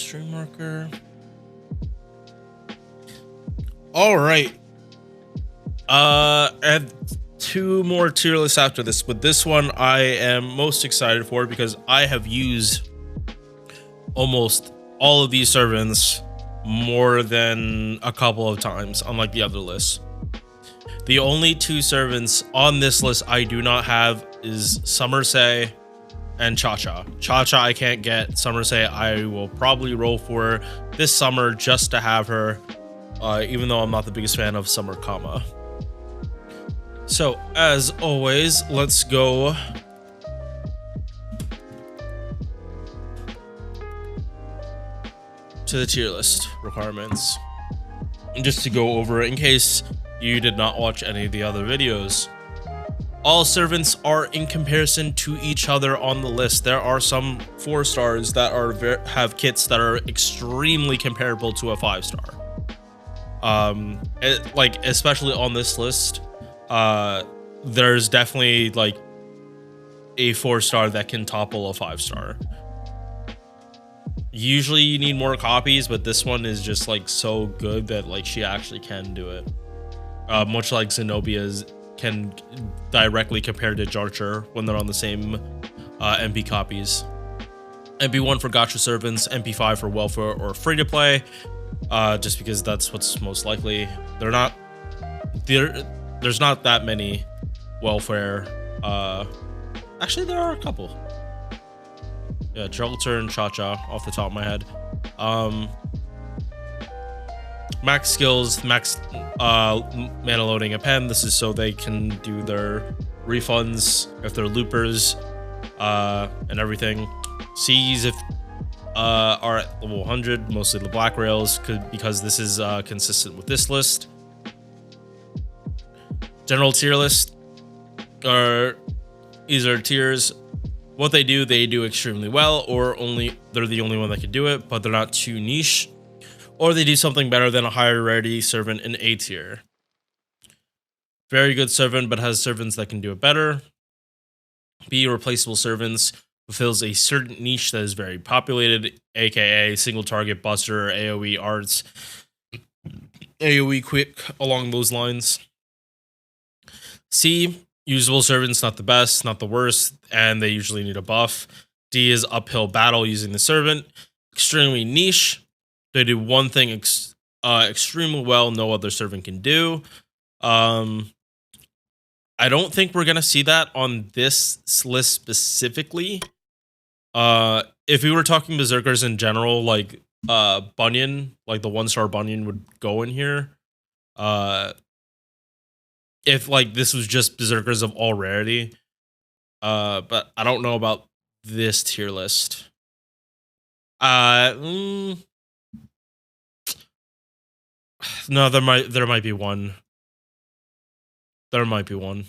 stream marker. All right. I have two more tier lists after this, but this one I am most excited for because I have used almost all of these servants more than a couple of times, unlike the other lists. The only two servants on this list I do not have is Summer Sei and Chacha. Chacha I can't get. Summer Sei I will probably roll for this summer just to have her, even though I'm not the biggest fan of Summer Kama. So, as always, let's go to the tier list requirements. And just to go over it in case you did not watch any of the other videos. All servants are in comparison to each other on the list. There are some 4 stars that are have kits that are extremely comparable to a 5-star. Like especially on this list, there's definitely like a 4-star that can topple a 5-star. Usually you need more copies, but this one is just like so good that like she actually can do it. Much like Zenobia's can directly compare to Jalter when they're on the same MP copies. MP1 for gacha servants, MP5 for welfare or free to play, just because that's what's most likely. There's not that many welfare. Actually, there are a couple. Yeah, Jalter and Chacha off the top of my head. Max skills, max mana loading a pen. This is so they can do their refunds if they're loopers, and everything. C's if are at level 100, mostly the black rails, because this is consistent with this list. General tier list, these are tiers. What they do extremely well, or they're the only one that can do it, but they're not too niche. Or they do something better than a higher rarity servant in A tier. Very good servant, but has servants that can do it better. B, replaceable servants, fulfills a certain niche that is very populated, aka single target buster, AoE arts, AoE quick, along those lines. C, usable servants, not the best, not the worst, and they usually need a buff. D is uphill battle using the servant, extremely niche. They do one thing extremely well, no other servant can do. I don't think we're gonna see that on this list specifically. If we were talking Berserkers in general, like Bunyan, like the 1-star Bunyan would go in here. If like this was just Berserkers of all rarity. But I don't know about this tier list. No, there might be one. There might be one.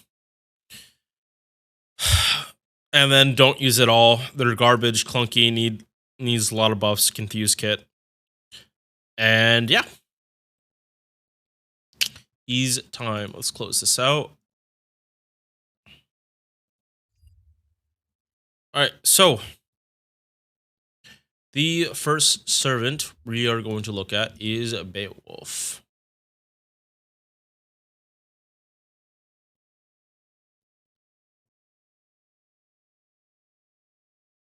And then don't use it all. They're garbage, clunky, needs a lot of buffs, confused kit. And yeah. Ease time. Let's close this out. Alright, so the first servant we are going to look at is Beowulf.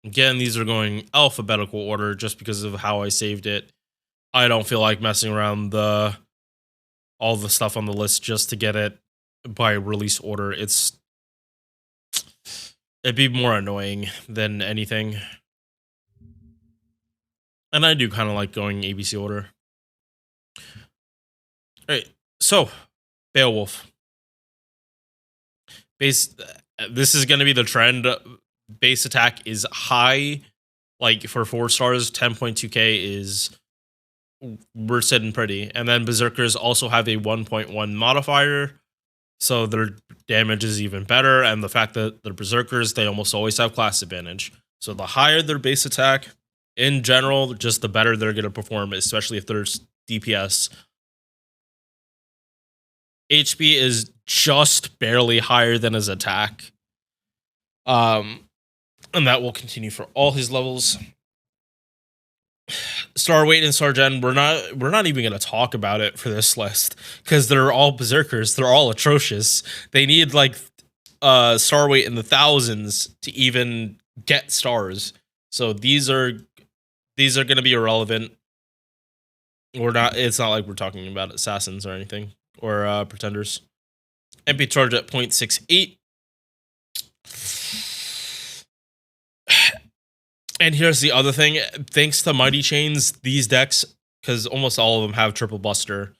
Again, these are going alphabetical order just because of how I saved it. I don't feel like messing around all the stuff on the list just to get it by release order. It'd be more annoying than anything. And I do kind of like going ABC order. Alright, so Beowulf. This is going to be the trend. Base attack is high. Like for 4 stars, 10.2k is we're sitting pretty. And then Berserkers also have a 1.1 modifier. So their damage is even better. And the fact that they're Berserkers, they almost always have class advantage. So the higher their base attack, in general, just the better they're going to perform, especially if there's DPS. HP is just barely higher than his attack. And that will continue for all his levels. Star Weight and Star Gen, we're not even gonna talk about it for this list because they're all berserkers. They're all atrocious. They need like Star Weight in the thousands to even get stars. So these are gonna be irrelevant. We're not. It's not like we're talking about assassins or anything or pretenders. MP charge at 0.68. And here's the other thing. Thanks to Mighty Chains, these decks, because almost all of them have triple buster,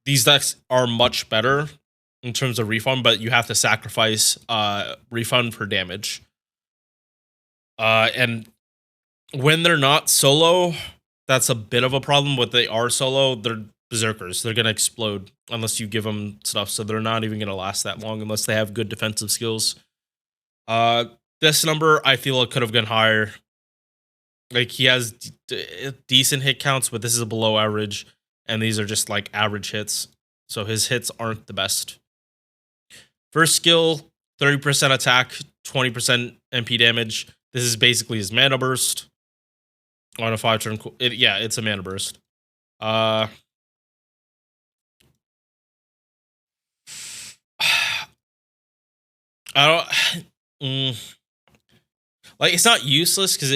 these decks are much better in terms of refund, but you have to sacrifice refund for damage. And when they're not solo, that's a bit of a problem. When they are solo, they're berserkers. They're going to explode unless you give them stuff, so they're not even going to last that long unless they have good defensive skills. This number, I feel it could have gone higher. Like, he has decent hit counts, but this is a below average, and these are just like average hits, so his hits aren't the best. First skill, 30% attack, 20% MP damage. This is basically his mana burst on a 5-turn. Yeah, it's a mana burst. I don't like, it's not useless because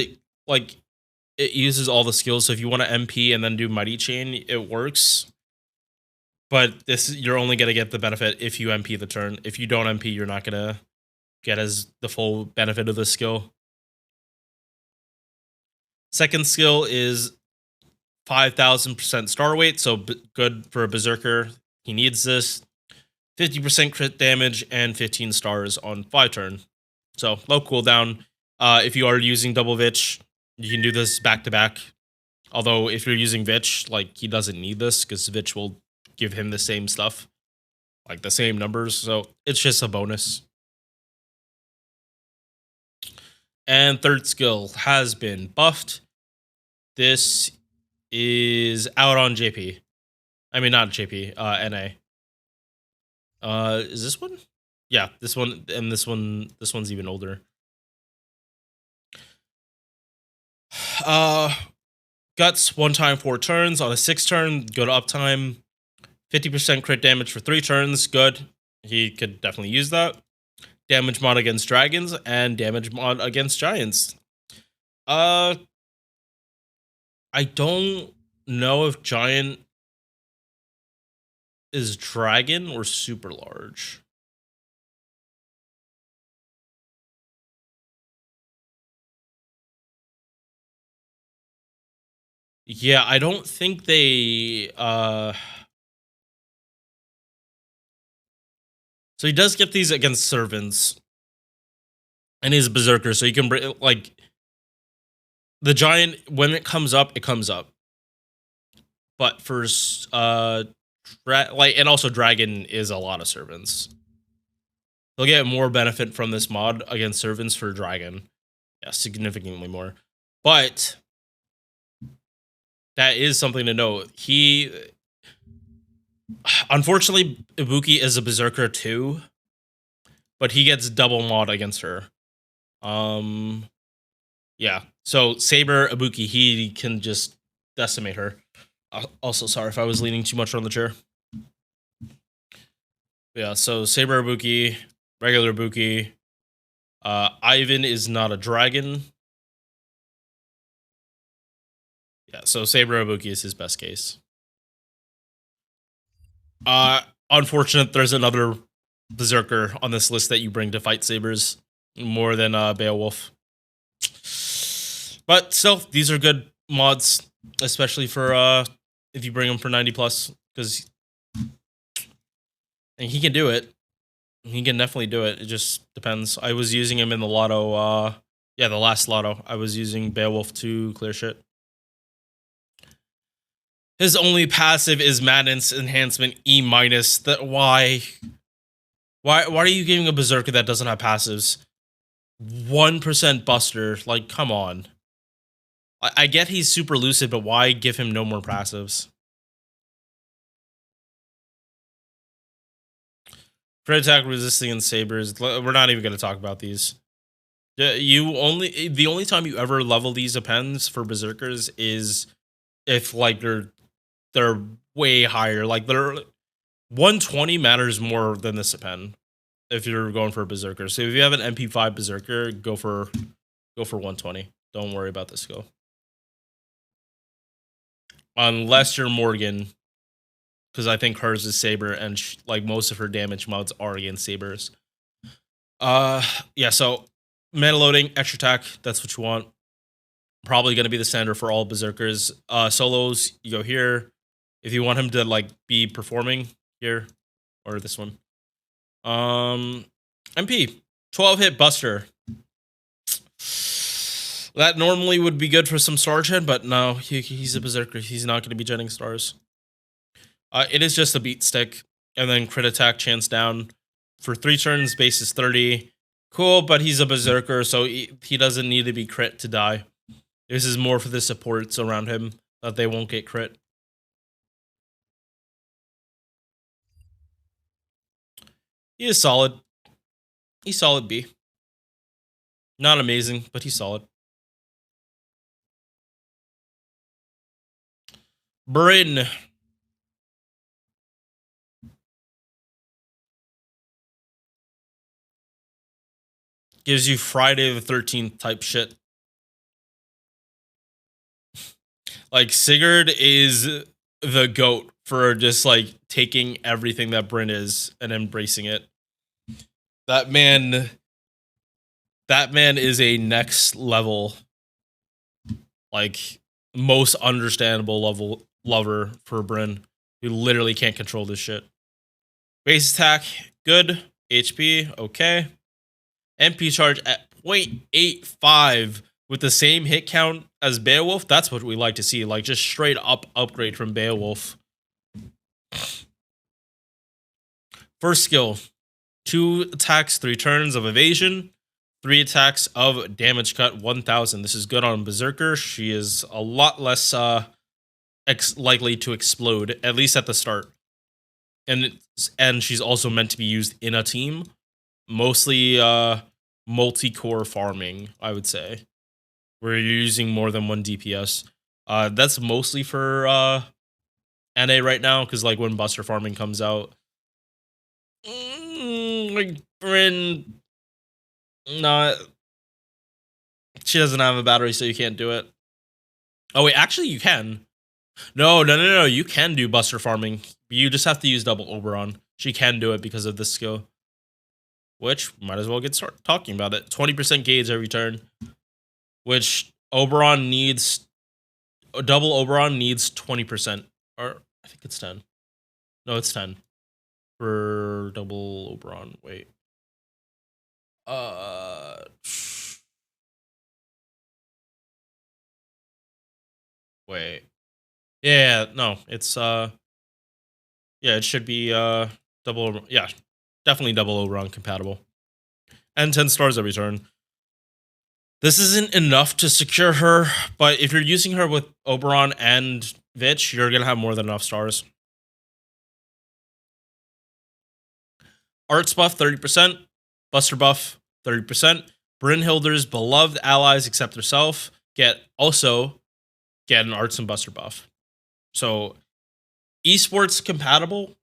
it uses all the skills. So if you want to MP and then do Mighty Chain, it works. But you're only gonna get the benefit if you MP the turn. If you don't MP, you're not gonna get the full benefit of the skill. Second skill is 5,000% star weight, so good for a berserker. He needs this. 50% crit damage and 15 stars on 5-turn. So low cooldown. If you are using double Vich, you can do this back to back. Although if you're using Vich, like, he doesn't need this because Vich will give him the same stuff, like the same numbers. So it's just a bonus. And third skill has been buffed. This is out on JP. I mean, not JP, NA. Is this one? Yeah, this one, and this one's even older. Guts, 1 time 4 turns. On a 6-turn, go to uptime. 50% crit damage for 3 turns. Good. He could definitely use that. Damage mod against dragons and damage mod against giants. I don't know if giant is dragon or super large. Yeah, I don't think they so he does get these against servants. And he's a berserker, so you can bring, like, the giant, when it comes up, it comes up. But for and also dragon is a lot of servants. They'll get more benefit from this mod against servants for dragon. Yeah, significantly more. But that is something to note. Unfortunately, Ibuki is a berserker too, but he gets double mod against her. Yeah. So Saber, Ibuki, he can just decimate her. Also, sorry if I was leaning too much on the chair. Yeah, so Saber, Ibuki, regular Ibuki. Ivan is not a dragon. Yeah, so Saber, Ibuki is his best case. Unfortunate, there's another berserker on this list that you bring to fight sabers more than Beowulf. But still, these are good mods, especially for if you bring them for 90 plus, because he can do it. He can definitely do it. It just depends. I was using him in the lotto. Yeah, the last lotto. I was using Beowulf to clear shit. His only passive is Madness Enhancement E-. Why are you giving a berserker that doesn't have passives 1% buster? Like, come on. I get he's super lucid, but why give him no more passives? Crit attack resisting and sabers. We're not even going to talk about these. The only time you ever level these appends for berserkers is if like they're way higher. Like they're 120 matters more than this pen if you're going for a berserker. So if you have an MP5 berserker, go for 120. Don't worry about the skill. Unless you're Morgan, because I think hers is saber, and like most of her damage mods are against sabers. Yeah. So mana loading, extra attack. That's what you want. Probably going to be the standard for all berserkers. Solos, you go here. If you want him to like be performing here, or this one. MP 12 hit Buster. That normally would be good for some star gen, but no, he's a berserker. He's not going to be jetting stars. It is just a beat stick, and then crit attack chance down for 3 turns. Base is 30. Cool, but he's a berserker, so he doesn't need to be crit to die. This is more for the supports around him that they won't get crit. He is solid. He's solid B. Not amazing, but he's solid. Bryn. Gives you Friday the 13th type shit. Like, Sigurd is the GOAT for just, like, taking everything that Bryn is and embracing it. That man is a next level, like, most understandable lover for Bryn, who literally can't control this shit. Base attack, good. HP, okay. MP charge at 0.85 with the same hit count as Beowulf. That's what we like to see. Like, just straight up upgrade from Beowulf. First skill, 2 attacks, 3 turns of evasion, 3 attacks of damage cut, 1000. This is good on Berserker. She is a lot less likely to explode, at least at the start. And she's also meant to be used in a team. Mostly multi-core farming, I would say, where you're using more than 1 DPS. That's mostly for NA right now, because like when Buster farming comes out, like Bryn, not, she doesn't have a battery, so you can't do it. Oh wait, actually you can. No, you can do Buster farming. You just have to use double Oberon. She can do it because of this skill. Which, might as well get started talking about it. 20% gauge every turn. Which, Oberon needs... Double Oberon needs 20%. Or, I think it's 10. No, it's 10. For double Oberon. Wait. Wait. Yeah, no. It's, yeah, it should be, double... Yeah, definitely double Oberon compatible. And 10 stars every turn. This isn't enough to secure her, but if you're using her with Oberon and Vich, you're going to have more than enough stars. Arts buff, 30%. Buster buff, 30%. Brynhild's beloved allies, except herself, also get an Arts and Buster buff. So, esports compatible,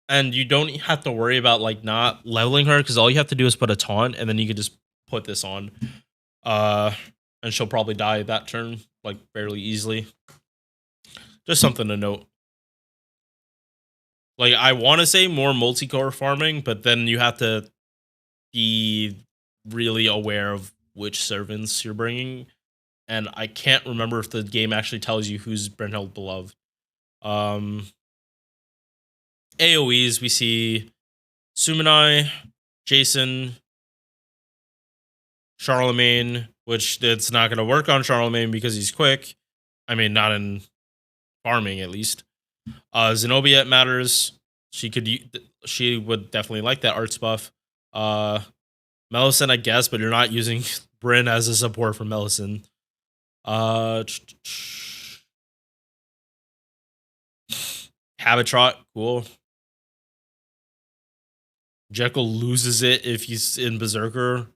and you don't have to worry about like not leveling her, because all you have to do is put a taunt, and then you can just put this on. And she'll probably die that turn, like, fairly easily. Just something to note. Like, I want to say more multi-core farming, but then you have to be really aware of which servants you're bringing. And I can't remember if the game actually tells you who's Brynhild beloved. AoEs, we see Sumanai, Jason, Charlemagne, which it's not going to work on Charlemagne because he's quick. I mean, not in farming, at least. Zenobia matters. She would definitely like that arts buff. Melisande, I guess, but you're not using Bryn as a support for Melisande. Habitrot, cool. Jekyll loses it if he's in Berserker.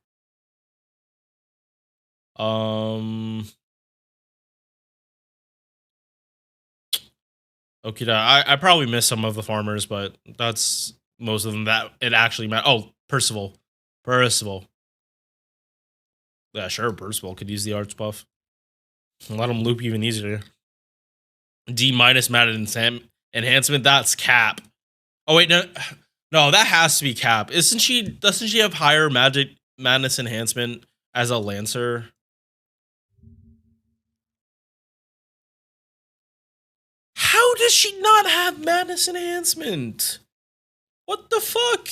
Okay, I probably missed some of the farmers, but that's most of them that it actually matters. Oh, Percival. Percival. Yeah, sure, Percival could use the arch buff. Let him loop even easier. D minus matted enhancement. That's cap. Oh wait, no, no, that has to be cap. Isn't she? Doesn't she have higher magic madness enhancement as a lancer? How does she not have madness enhancement? What the fuck?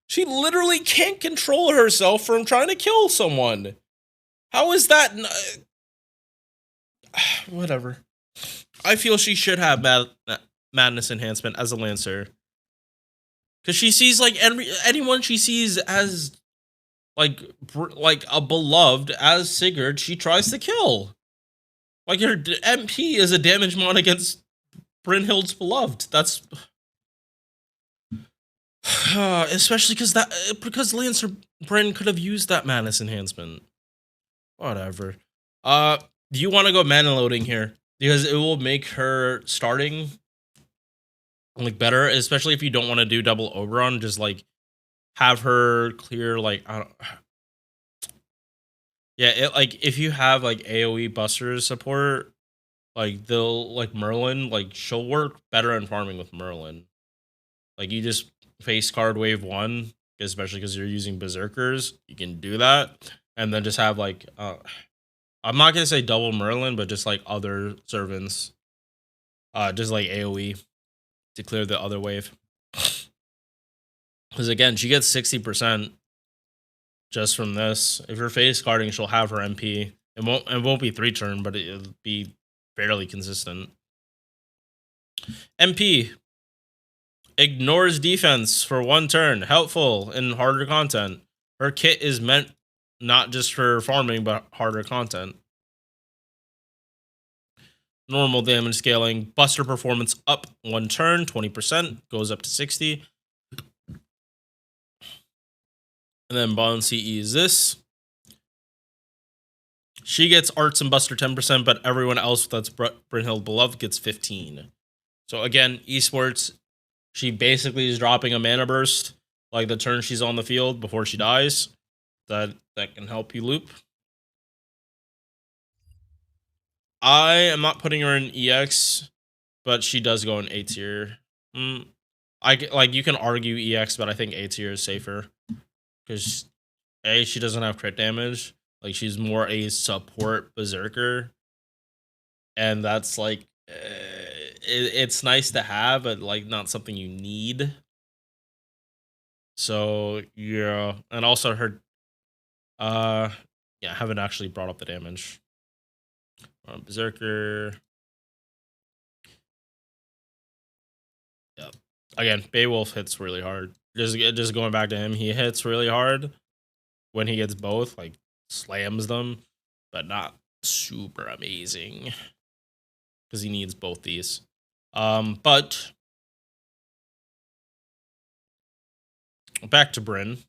She literally can't control herself from trying to kill someone. How is that? Whatever. I feel she should have madness enhancement as a lancer, because she sees like anyone she sees as like a beloved as Sigurd, she tries to kill. Like her MP is a damage mod against Brynhild's beloved. That's especially because Lancer Bryn could have used that madness enhancement. Whatever. Do you want to go mana loading here? Because it will make her starting like better, especially if you don't want to do double Oberon. Just like have her clear like I don't. Yeah, like if you have like AoE Buster support, like they'll like Merlin, like she'll work better in farming with Merlin. Like you just face card wave 1, especially because you're using Berserkers, you can do that, and then just have like I'm not gonna say double Merlin, but just like other servants, just like AoE to clear the other wave. Because again, she gets 60% just from this. If you're face carding, she'll have her MP. It won't be 3-turn, but it'll be fairly consistent. MP ignores defense for 1 turn. Helpful in harder content. Her kit is meant not just for farming, but harder content. Normal damage scaling. Buster performance up 1 turn, 20%. Goes up to 60. And then Bond CE is this. She gets Arts and Buster 10%, but everyone else that's Brynhild Beloved gets 15. So again, esports, she basically is dropping a mana burst like the turn she's on the field before she dies. That can help you loop. I am not putting her in EX, but she does go in A tier. You can argue EX, but I think A tier is safer because A, she doesn't have crit damage. Like she's more a support berserker, and that's like it's nice to have, but like not something you need. So yeah, and also her, yeah, I haven't actually brought up the damage. Berserker. Yeah. Again, Beowulf hits really hard. Just going back to him, he hits really hard when he gets both, like slams them, but not super amazing because he needs both these. But back to Bryn.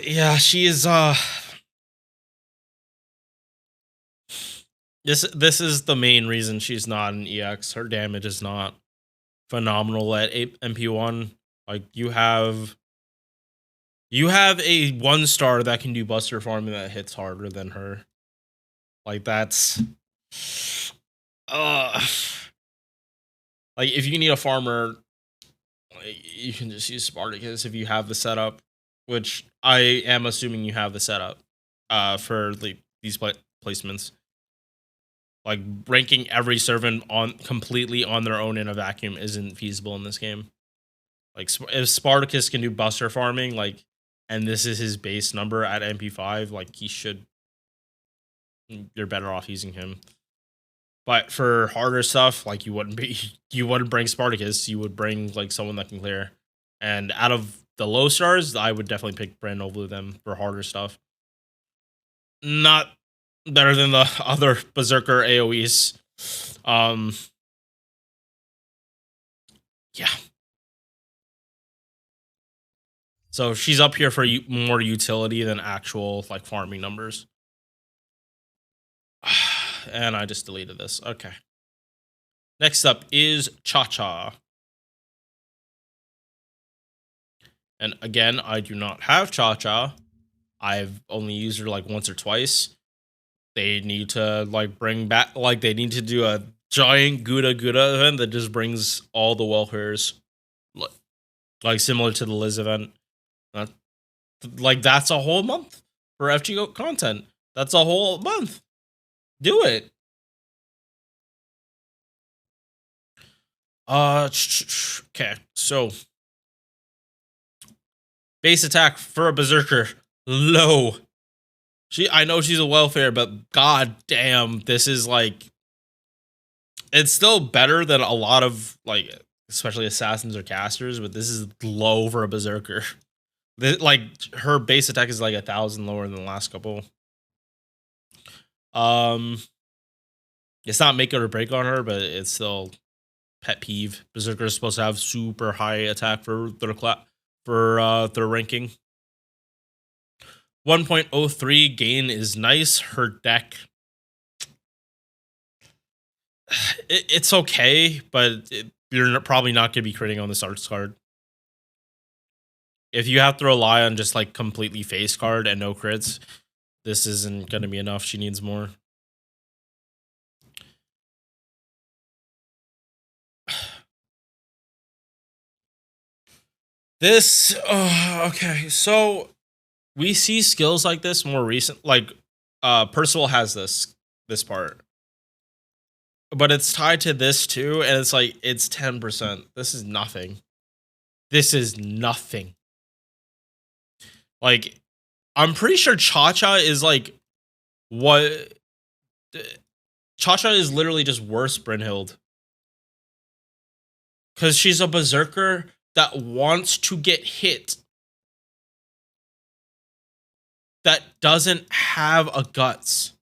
Yeah, she is. This is the main reason she's not an EX. Her damage is not phenomenal at MP1. Like you have a 1-star that can do Buster farming that hits harder than her. Like that's like if you need a farmer, like, you can just use Spartacus if you have the setup, which I am assuming you have the setup for these placements. Like ranking every servant on completely on their own in a vacuum isn't feasible in this game. Like if Spartacus can do Buster farming, like, and this is his base number at MP5, like he should. You're better off using him. But for harder stuff, like you wouldn't bring Spartacus. You would bring like someone that can clear. And out of the low stars, I would definitely pick Bryn over them for harder stuff. Not better than the other Berserker AoEs. Yeah. So she's up here for more utility than actual like farming numbers. And I just deleted this. Okay. Next up is Chacha. And again, I do not have Chacha. I've only used her like once or twice. They need to like bring back, like they need to do a giant Gouda event that just brings all the welfares, like similar to the Liz event. Like that's a whole month for FGO content. That's a whole month. Do it. Okay, so base attack for a Berserker, low. I know she's a welfare, but god damn, this is like, it's still better than a lot of like, especially assassins or casters, but this is low for a Berserker. Like her base attack is like 1,000 lower than the last couple. It's not make it or break on her, but it's still pet peeve. Berserker is supposed to have super high attack for their ranking. 1.03 gain is nice. Her deck, it's okay, but you're probably not going to be critting on this arts card. If you have to rely on just like completely face card and no crits, this isn't going to be enough. She needs more. This, okay, so we see skills like this more recent, like Percival has this part, but it's tied to this too, and it's like it's 10%. This is nothing. This is nothing. Like, I'm pretty sure Chacha is like what? Chacha is literally just worse Brynhild, because she's a Berserker that wants to get hit, that doesn't have a guts.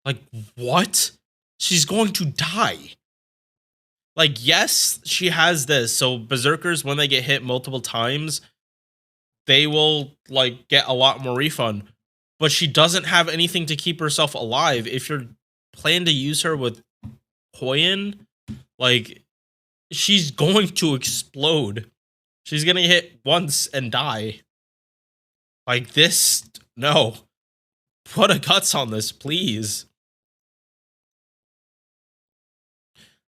Like, what? She's going to die. Like, yes, she has this. So Berserkers, when they get hit multiple times, they will like get a lot more refund. But she doesn't have anything to keep herself alive. If you're planning to use her with Hoyin, like, she's going to explode. She's gonna hit once and die. Like this, no. Put a guts on this, please.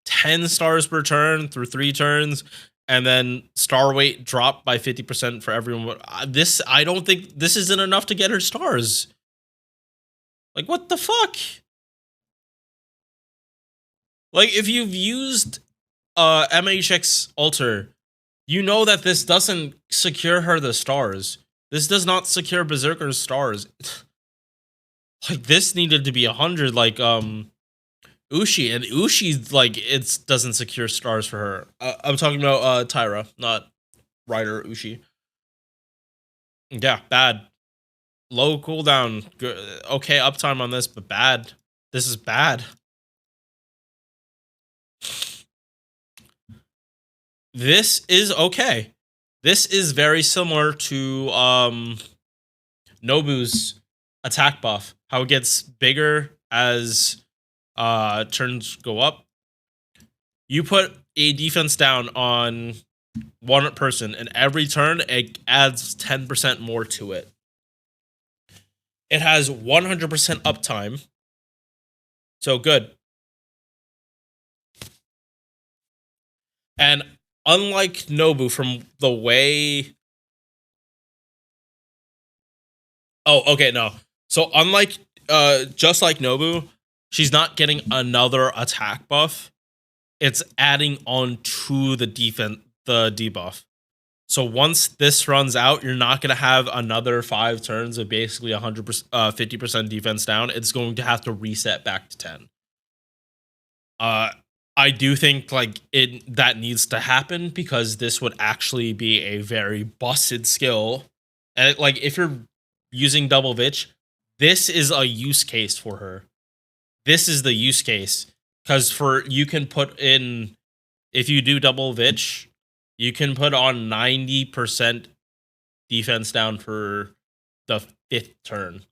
10 stars per turn through 3 turns, and then star weight dropped by 50% for everyone. This, I don't think this isn't enough to get her stars. Like, what the fuck? Like, if you've used MHX Alter, you know that this doesn't secure her the stars. This does not secure Berserker's stars. Like, this needed to be 100, like, Ushi, and Ushi, like, it doesn't secure stars for her. I'm talking about, Tyra, not Rider Ushi. Yeah, bad. Low cooldown. Good. Okay, uptime on this, but bad. This is bad. This is okay. This is very similar to Nobbu's attack buff. How it gets bigger as turns go up. You put a defense down on one person, and every turn it adds 10% more to it. It has 100% uptime. So good. And unlike Nobbu, from the way... Oh, okay, no. So unlike, just like Nobbu, she's not getting another attack buff. It's adding on to the debuff. So once this runs out, you're not going to have another 5 turns of basically 100%, 50% defense down. It's going to have to reset back to 10. I do think like that needs to happen, because this would actually be a very busted skill. And like, if you're using double Vitch, this is a use case for her. This is the use case, because you can put in, if you do double Vitch, you can put on 90% defense down for the 5th turn.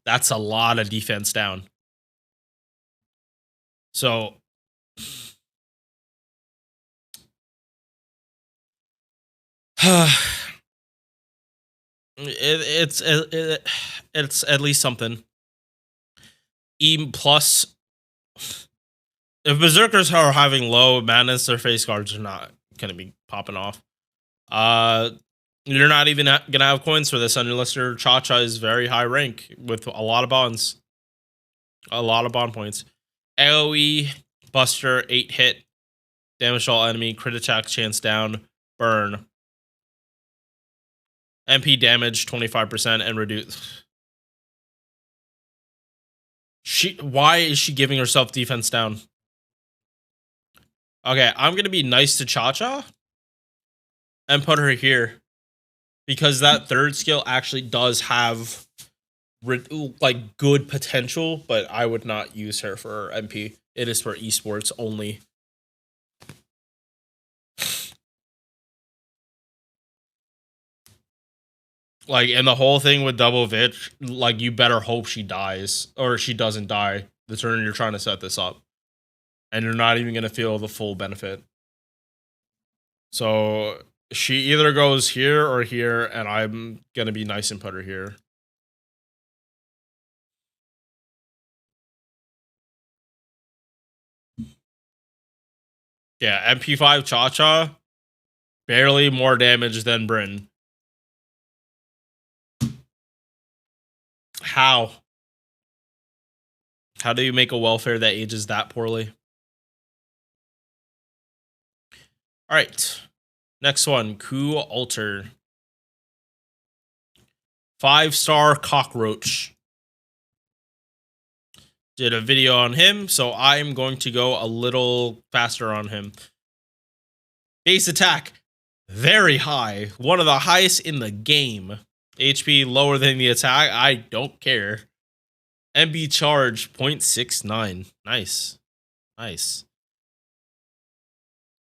That's a lot of defense down. So it's at least something. E plus, if berserkers are having low madness, their face cards are not gonna be popping off. You're not even gonna have coins for this unless your Chacha is very high rank with a lot of bonds, a lot of bond points. AOE Buster 8 hit, damage to all enemy, crit attack chance down, burn. MP damage 25% and reduce. Why is she giving herself defense down? Okay, I'm gonna be nice to Chacha and put her here because that third skill actually does have like good potential, but I would not use her for MP. It is for esports only. Like, and the whole thing with double Vitch, like, you better hope she dies or she doesn't die the turn you're trying to set this up, and you're not even gonna feel the full benefit. So she either goes here or here, and I'm gonna be nice and put her here. Yeah, MP5 Chacha, barely more damage than Bryn. How? How do you make a welfare that ages that poorly? All right. Next one, Kijyo Alter. 5-star cockroach. Did a video on him, so I'm going to go a little faster on him. Base attack, very high. One of the highest in the game. HP lower than the attack, I don't care. MB charge 0.69. Nice. Nice.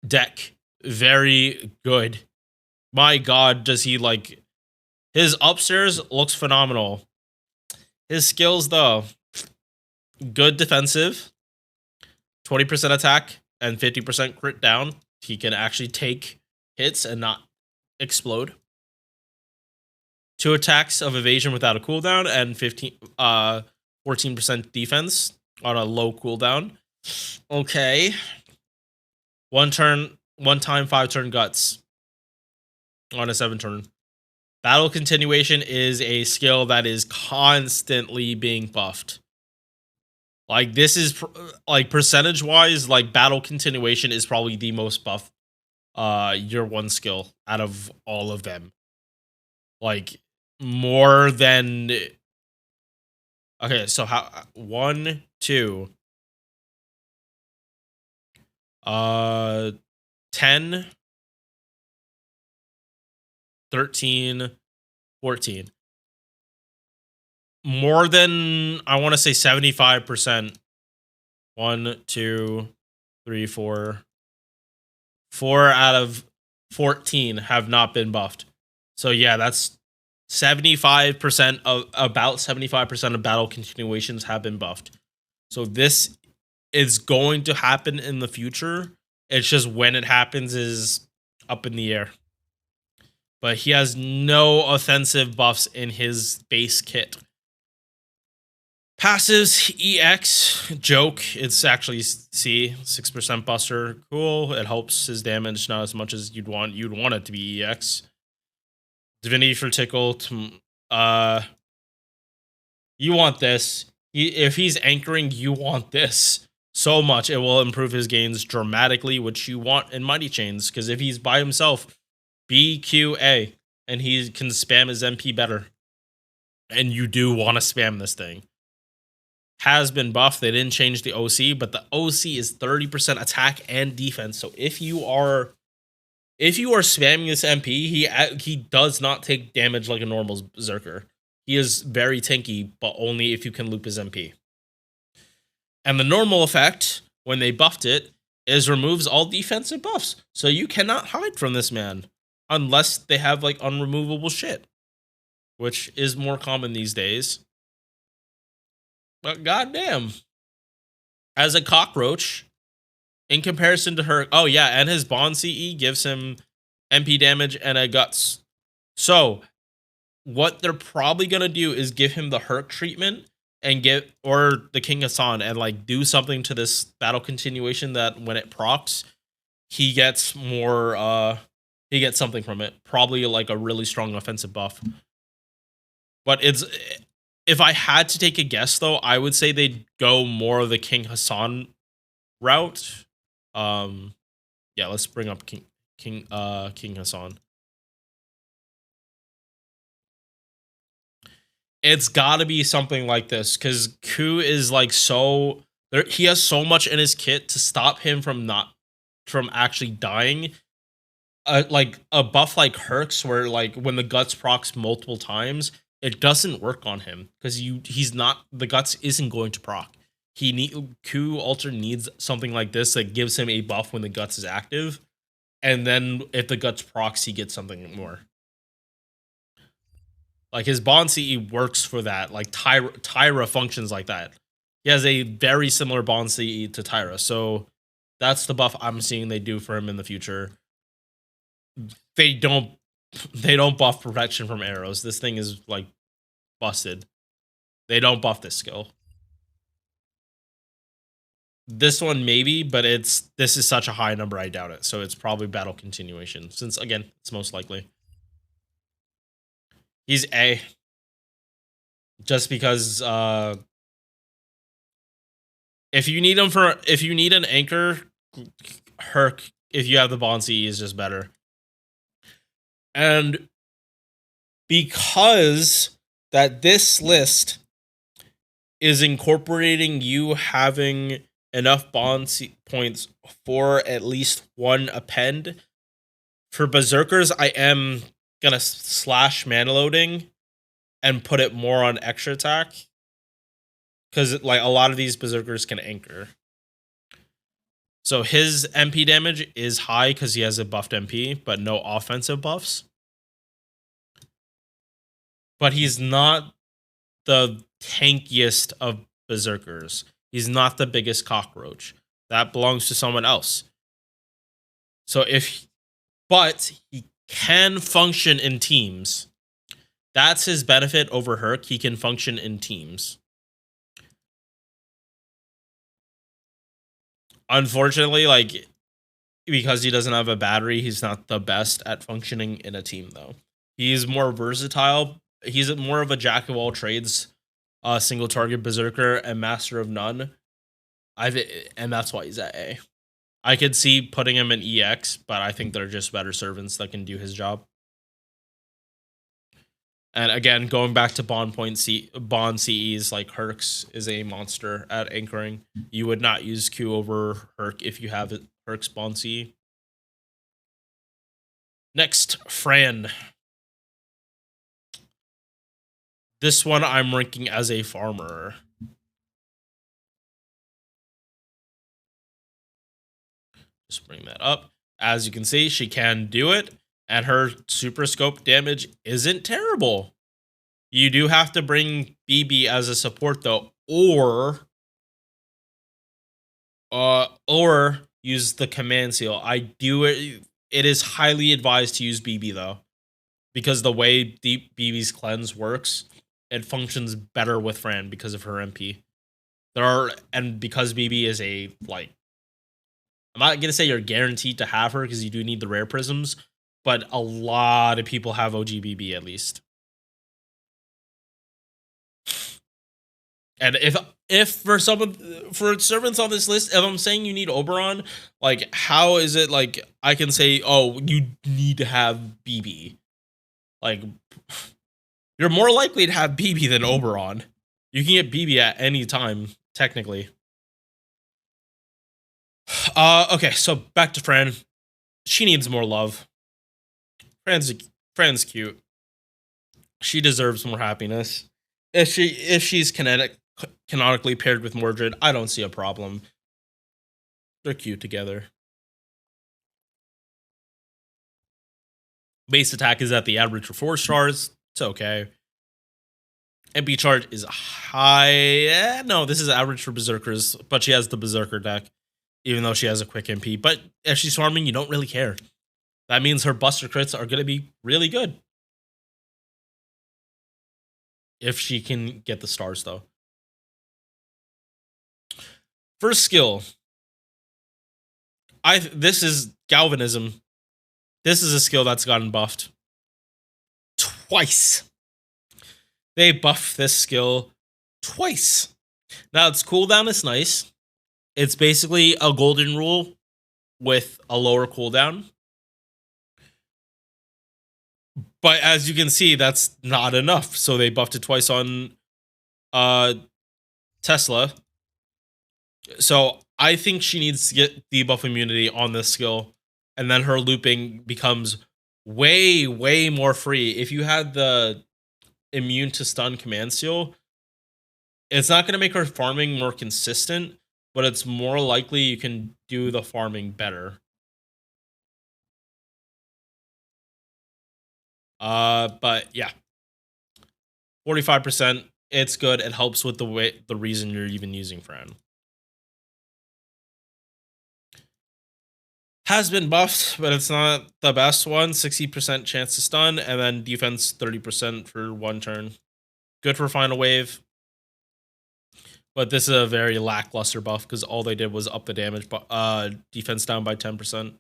Deck, very good. My god, does he like... His upstairs looks phenomenal. His skills, though, good defensive, 20% attack, and 50% crit down. He can actually take hits and not explode. 2 attacks of evasion without a cooldown, and 14% defense on a low cooldown. Okay. 1 time 5-turn guts on a 7-turn. Battle continuation is a skill that is constantly being buffed. Like, this is like percentage wise, like battle continuation is probably the most buffed year 1 skill out of all of them. Like, more than... Okay, so how... 1, 2... 10... 13, 14. More than, I want to say 75%. 1, 2, 3, 4. 4 out of 14 have not been buffed. So yeah, that's 75% of, about 75% of battle continuations have been buffed. So this is going to happen in the future. It's just when it happens is up in the air. But he has no offensive buffs in his base kit. Passives, EX, joke. It's actually C, 6% buster. Cool. It helps his damage, not as much as you'd want. You'd want it to be EX. Divinity for tickle. You want this. If he's anchoring, you want this so much. It will improve his gains dramatically, which you want in Mighty Chains. Because if he's by himself, BQA, and he can spam his MP better. And you do want to spam this thing. Has been buffed. They didn't change the OC, but the OC is 30% attack and defense. So if you are spamming this MP, he does not take damage like a normal berserker. He is very tanky, but only if you can loop his MP. And the normal effect, when they buffed it, is removes all defensive buffs. So you cannot hide from this man. Unless they have, like, unremovable shit. Which is more common these days. But goddamn. as a cockroach, in comparison to her. Oh yeah, and his Bond CE gives him MP damage and a guts. So what they're probably gonna do is give him the Herc treatment and get, or the King Hassan, and like do something to this battle continuation that when it procs, he gets more. He gets something from it. Probably like a really strong offensive buff. But it's, if I had to take a guess though, I would say they'd go more of the King Hassan route. Yeah, let's bring up King Hassan. It's got to be something like this because Ku is like so there. He has so much in his kit to stop him from actually dying. Like a buff like Herx, where like when the guts procs multiple times, it doesn't work on him because he's not, the guts isn't going to proc. Ku Alter needs something like this that gives him a buff when the guts is active, and then if the guts procs, he gets something more. Like his Bond CE works for that. Like Tyra functions like that. He has a very similar Bond CE to Tyra. So that's the buff I'm seeing they do for him in the future. They don't buff protection from arrows. This thing is like busted. They don't buff this skill. This one maybe, but this is such a high number, I doubt it. So it's probably battle continuation, since again, it's most likely. He's A. Just because if you need an anchor, Herc, if you have the Bond CE, is just better. And because that this list is incorporating you having enough Bond points for at least one append, for Berserkers, I am gonna slash mana loading and put it more on extra attack, because like a lot of these Berserkers can anchor. So his MP damage is high because he has a buffed MP, but no offensive buffs. But he's not the tankiest of Berserkers. He's not the biggest cockroach. That belongs to someone else. So but he can function in teams. That's his benefit over Herc. He can function in teams. Unfortunately, like, because he doesn't have a battery, he's not the best at functioning in a team, though. He's more versatile. He's more of a jack of all trades, single target Berserker and master of none. And that's why he's at A. I could see putting him in EX, but I think they're just better servants that can do his job. And again, going back to Bond CEs, like Herx is a monster at anchoring. You would not use Q over Herc if you have Herc's Bond CE. Next, Fran. This one I'm ranking as a farmer. Just bring that up. As you can see, she can do it, and her super scope damage isn't terrible. You do have to bring BB as a support though, or use the command seal. It is highly advised to use BB though, because the way Deep BB's cleanse works, it functions better with Fran because of her MP. And because BB is a, like, I'm not gonna say you're guaranteed to have her because you do need the rare prisms, but a lot of people have OGBB at least. And if for servants on this list, if I'm saying you need Oberon, like, how is it like I can say, oh, you need to have BB? Like, you're more likely to have BB than Oberon. You can get BB at any time, technically. Okay, so back to Fran. She needs more love. Fran's cute. She deserves more happiness. If she's canonically paired with Mordred, I don't see a problem. They're cute together. Base attack is at the average for 4 stars. It's okay. MP charge is high. No, this is average for Berserkers, but she has the Berserker deck, even though she has a quick MP. But if she's farming, you don't really care. That means her Buster crits are going to be really good. If she can get the stars, though. First skill. This is Galvanism. This is a skill that's gotten buffed twice. They buffed this skill twice. Now, its cooldown is nice. It's basically a golden rule with a lower cooldown. But as you can see, that's not enough. So they buffed it twice on Tesla. So I think she needs to get debuff immunity on this skill. And then her looping becomes way, way more free. If you had the immune to stun command seal, it's not going to make her farming more consistent, but it's more likely you can do the farming better. But yeah, 45%. It's good. It helps with the reason you're even using Fran. Has been buffed, but it's not the best one. 60% chance to stun, and then defense 30% for one turn. Good for final wave. But this is a very lackluster buff because all they did was up the damage, but defense down by 10%.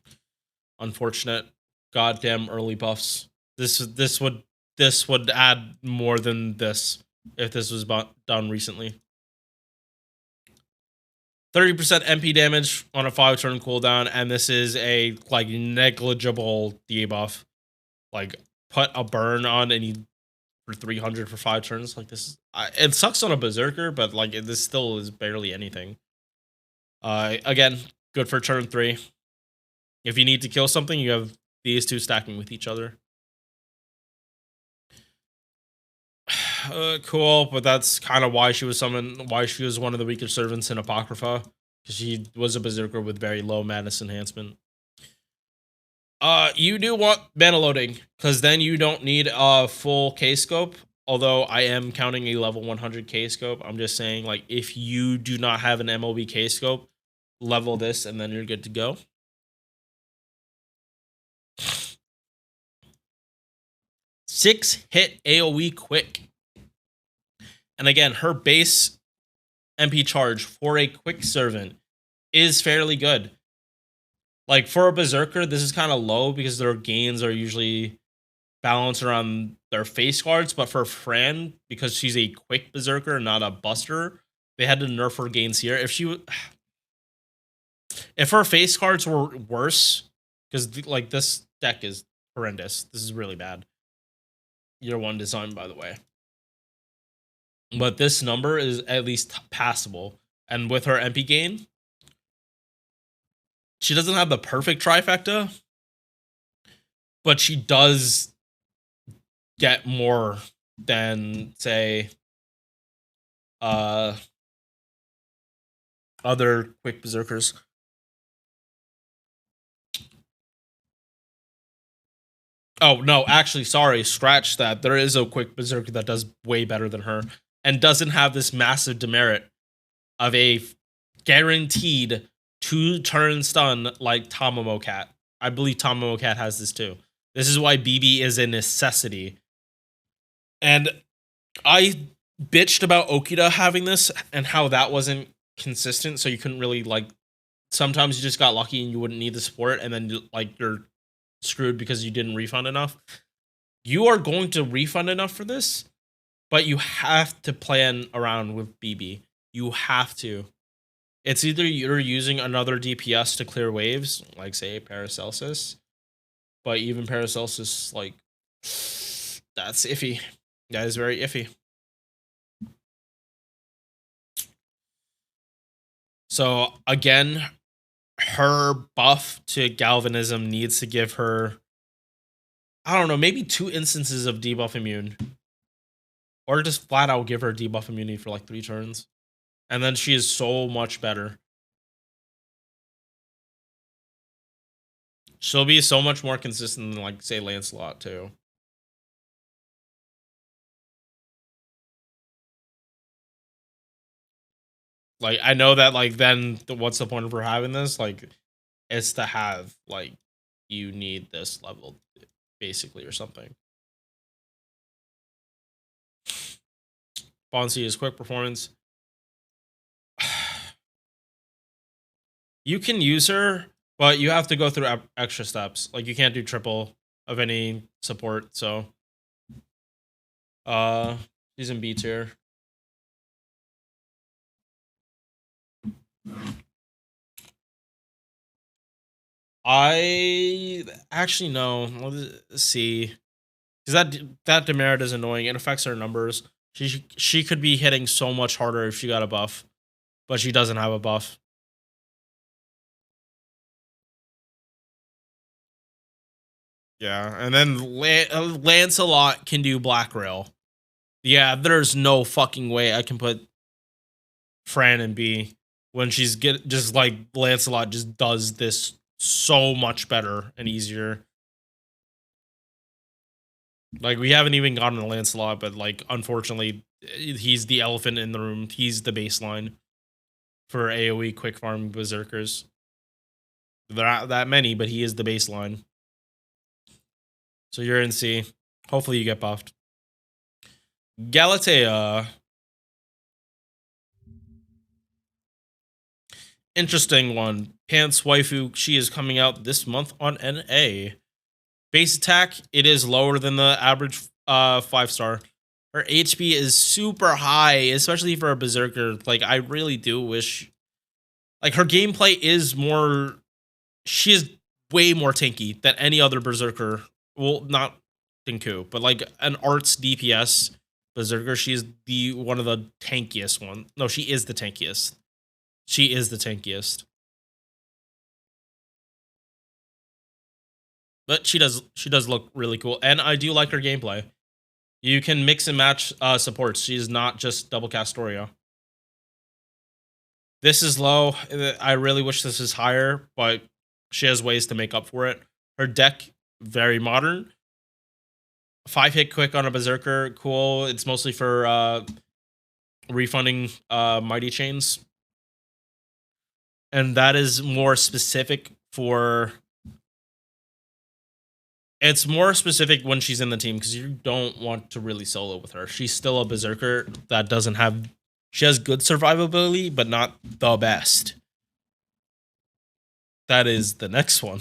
Unfortunate. Goddamn early buffs. This would add more than this if this was done recently. 30% MP damage on a 5-turn cooldown, and this is a like negligible debuff. Like put a burn on and you for 300 for 5 turns. Like this, it sucks on a Berserker, but like this still is barely anything. Again, good for turn 3. If you need to kill something, you have these two stacking with each other. Cool, but that's kind of why she was summoned. Why she was one of the weaker servants in Apocrypha, because she was a Berserker with very low madness enhancement. You do want mana loading, because then you don't need a full K scope. Although I am counting a level 100 K scope, I'm just saying, like, if you do not have an MLB K scope, level this and then you're good to go. Six hit AoE quick. And again, her base MP charge for a quick servant is fairly good. Like, for a Berserker, this is kind of low because their gains are usually balanced around their face guards. But for Fran, because she's a quick Berserker, not a buster, they had to nerf her gains here. If her face cards were worse, because like this deck is horrendous. This is really bad. Year 1 design, by the way. But this number is at least passable. And with her MP gain, she doesn't have the perfect trifecta, but she does get more than, say, other quick Berserkers. Oh, no, actually, sorry, scratch that. There is a quick Berserker that does way better than her and doesn't have this massive demerit of a guaranteed 2-turn stun like Tamamo Cat. I believe Tamamo Cat has this too. This is why BB is a necessity. And I bitched about Okita having this and how that wasn't consistent, so you couldn't really, like, sometimes you just got lucky and you wouldn't need the support, and then, like, you're screwed because you didn't refund enough. You are going to refund enough for this, but you have to plan around with BB. You have to. It's either you're using another DPS to clear waves, like, say, Paracelsus, but even Paracelsus, like, that's iffy. That is very iffy. So, again, her buff to Galvanism needs to give her, I don't know, maybe 2 instances of debuff immune. Or just flat out give her debuff immunity for like 3 turns. And then she is so much better. She'll be so much more consistent than, like, say, Lancelot, too. Like, I know that, like, then what's the point of her having this? Like, it's to have, like, you need this level, basically, or something. Fonzie is quick performance. You can use her, but you have to go through extra steps. Like, you can't do triple of any support, so she's in B tier. I actually no. Let's see, because that demerit is annoying. It affects her numbers. She could be hitting so much harder if she got a buff, but she doesn't have a buff. Yeah, and then Lancelot can do Black Rail. Yeah, there's no fucking way I can put Fran in B when she's just like Lancelot just does this so much better and easier. Like, we haven't even gotten to Lancelot, but like, unfortunately, he's the elephant in the room. He's the baseline for AoE quick farm berserkers. There aren't that many, but he is the baseline. So you're in C. Hopefully you get buffed. Galatea. Interesting one. Pants waifu. She is coming out this month on NA. Base attack, it is lower than the average 5-star. Her HP is super high, especially for a berserker. Like, I really do wish, like, her gameplay is more, she is way more tanky than any other berserker. Well, not Dinku, but like an arts DPS berserker. She's one of the tankiest one. No, she is the tankiest. She is the tankiest. But she does look really cool, and I do like her gameplay. You can mix and match supports. She's not just double cast Doria. This is low. I really wish this is higher, but she has ways to make up for it. Her deck, very modern. 5-hit quick on a berserker, cool. It's mostly for refunding mighty chains. And that is more specific for... It's more specific when she's in the team, because you don't want to really solo with her. She's still a berserker that doesn't have... She has good survivability, but not the best. That is the next one.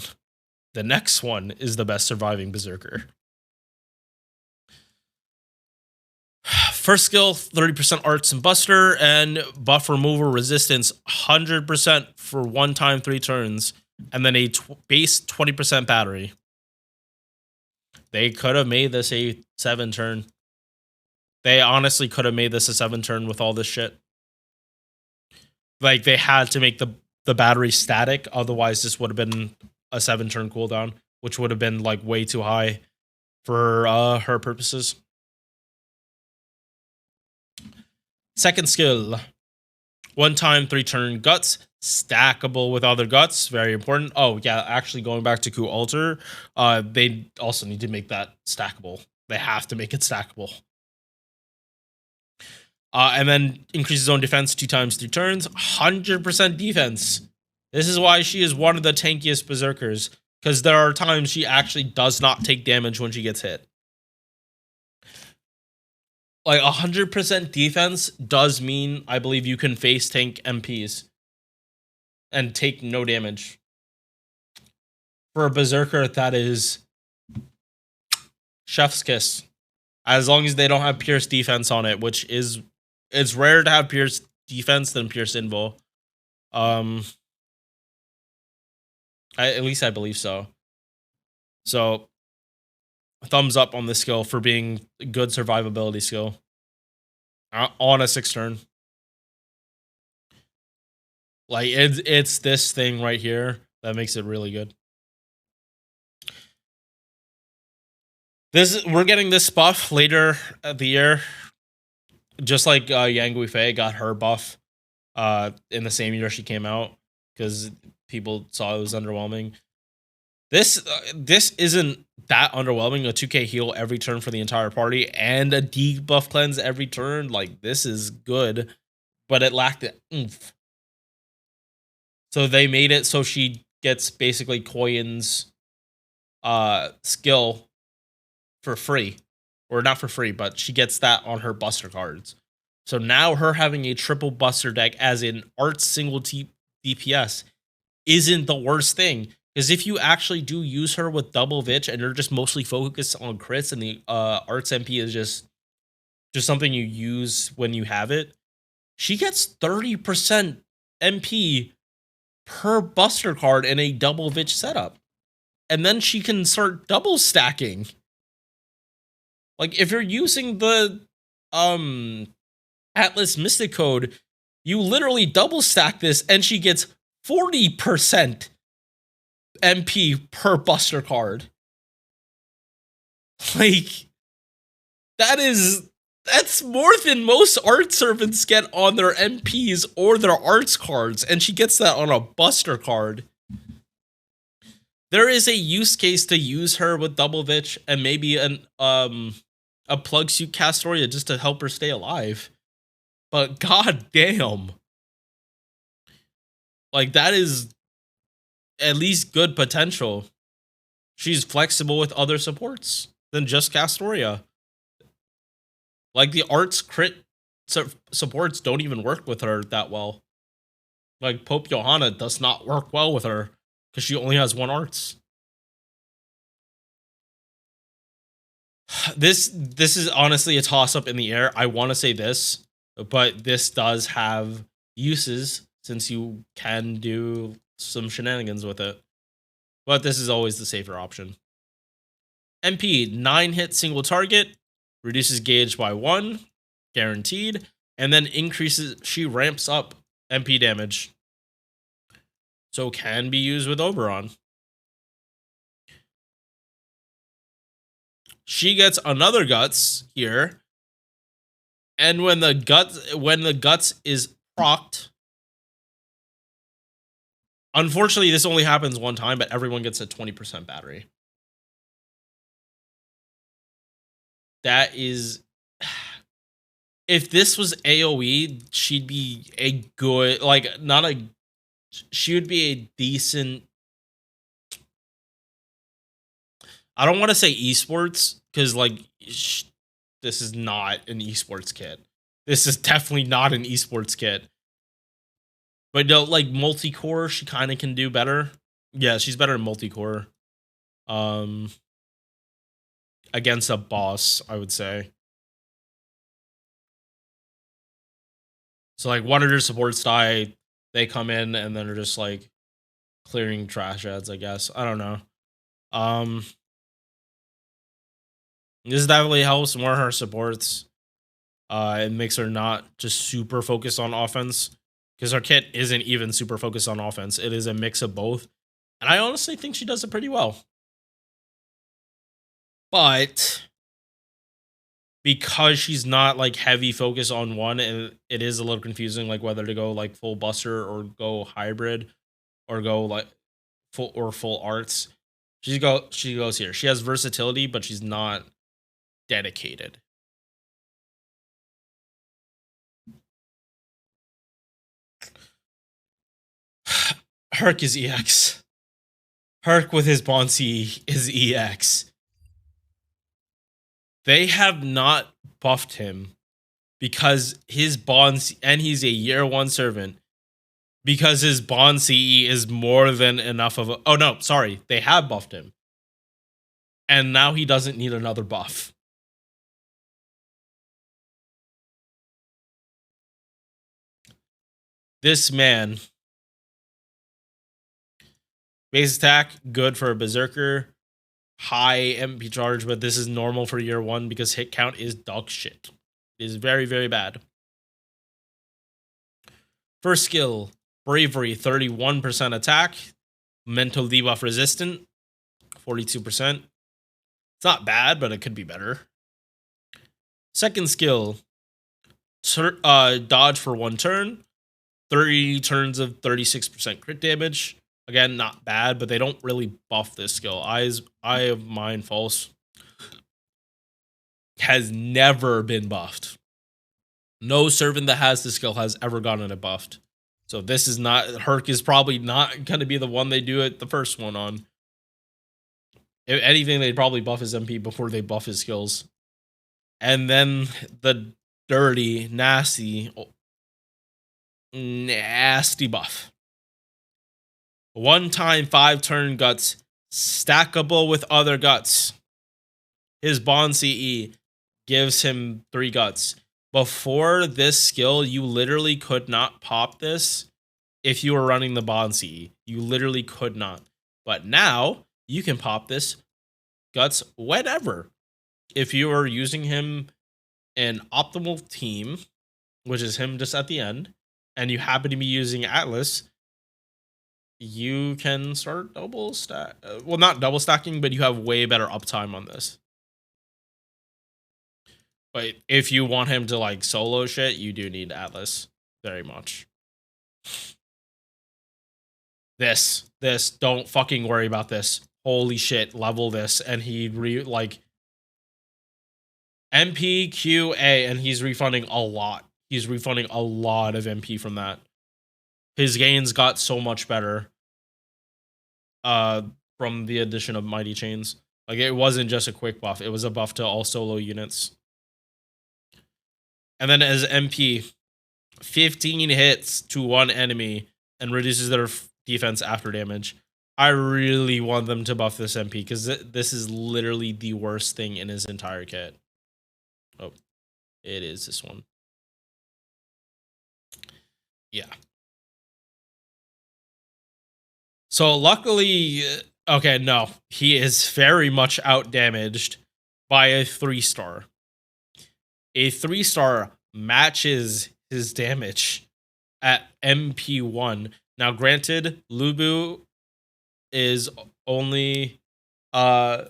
The next one is the best surviving berserker. First skill, 30% arts and buster, and buff removal resistance, 100% for 1 time 3 turns, and then a base 20% battery. They could have made this a 7-turn. They honestly could have made this a 7-turn with all this shit. Like, they had to make the battery static, otherwise this would have been a 7-turn cooldown, which would have been like way too high for her purposes. Second skill, 1 time 3 turn guts, stackable with other guts, very important. Oh yeah, actually going back to Kijyo Alter, they also need to make that stackable. They have to make it stackable. And then increases own defense 2 times 3 turns, 100% defense. This is why she is one of the tankiest berserkers, because there are times she actually does not take damage when she gets hit. Like, 100% defense does mean, I believe, you can face tank MPs and take no damage. For a berserker, that is chef's kiss. As long as they don't have pierce defense on it, which is... It's rare to have pierce defense than pierce invo. At least I believe so. So, thumbs up on this skill for being a good survivability skill on a 6-turn. Like, it's this thing right here that makes it really good. We're getting this buff later at the year, just like Yang Guifei got her buff in the same year she came out, because people saw it was underwhelming. This isn't that underwhelming. A 2k heal every turn for the entire party and a debuff cleanse every turn. Like, this is good. but it lacked the oomph. So they made it so she gets basically Koyan's skill for free. Or not for free, but she gets that on her buster cards. So now her having a triple buster deck as in Art's single DPS isn't the worst thing. Because if you actually do use her with double Vitch and you're just mostly focused on crits and the Art's MP is just something you use when you have it, she gets 30% MP per buster card in a double Vitch setup. And then she can start double stacking. Like, if you're using the Atlas Mystic Code, you literally double stack this and she gets 40% MP per buster card. Like, that's more than most art servants get on their MPs or their arts cards, and she gets that on a buster card. There is a use case to use her with double Vitch and maybe a plug suit Castoria just to help her stay alive. But god damn. Like, that is at least good potential. She's flexible with other supports than just Castoria. Like, the arts crit supports don't even work with her that well. Like, Pope Johanna does not work well with her because she only has one arts. This is honestly a toss-up in the air. I want to say this, but this does have uses since you can do some shenanigans with it. But this is always the safer option. MP, 9-hit single target, reduces gauge by 1, guaranteed, and then she ramps up MP damage. So can be used with Oberon. She gets another guts here. And when the guts is procced, unfortunately this only happens one time, but everyone gets a 20% battery. That is, if this was AoE, she'd be a good, like, she would be a decent, I don't want to say esports, because, like, this is not an esports kit. This is definitely not an esports kit. But no, like, multi-core, she kind of can do better. Yeah, she's better in multi-core. Against a boss, I would say. So, like, one of your supports die, they come in and then are just, like, clearing trash ads, I guess. I don't know. This definitely helps more her supports. It makes her not just super focused on offense, because her kit isn't even super focused on offense. It is a mix of both. And I honestly think she does it pretty well. But because she's not, like, heavy focus on one, and it is a little confusing, like, whether to go, like, full buster or go hybrid or go, like, full arts. She goes here. She has versatility, but she's not dedicated. Herc is EX. Herc with his Bonsi is EX. They have not buffed him because his bond, and he's a year 1 servant, because his bond CE is more than enough of a, oh no, sorry, they have buffed him. And now he doesn't need another buff. This man, base attack, good for a Berserker. High MP charge, but this is normal for year 1 because hit count is dog shit. It is very, very bad. First skill, Bravery, 31% attack. Mental debuff resistant, 42%. It's not bad, but it could be better. Second skill, dodge for 1 turn. 30 turns of 36% crit damage. Again, not bad, but they don't really buff this skill. Eye of Mind False has never been buffed. No servant that has this skill has ever gotten it buffed. So this is not, Herc is probably not going to be the one they do it the first one on. If anything, they'd probably buff his MP before they buff his skills. And then the dirty, nasty buff. 1 time 5 turn guts, stackable with other guts. His Bond CE gives him 3 guts. Before this skill, you literally could not pop this if you were running the Bond CE. You literally could not. But now, you can pop this guts whenever. If you are using him in optimal team, which is him just at the end, and you happen to be using Atlas, you can start double stack. Well, not double stacking, but you have way better uptime on this. But if you want him to like solo shit, you do need Atlas very much. This, don't fucking worry about this. Holy shit, level this, and he like MP, Q, A, and he's refunding a lot. He's refunding a lot of MP from that. His gains got so much better from the addition of Mighty Chains. Like, it wasn't just a quick buff, it was a buff to all solo units. And then as MP, 15 hits to 1 enemy and reduces their defense after damage. I really want them to buff this MP because this is literally the worst thing in his entire kit. Oh, it is this one. Yeah. So luckily, okay, no, he is very much outdamaged by a 3-star. A 3-star matches his damage at MP1. Now, granted, Nobbu is only, I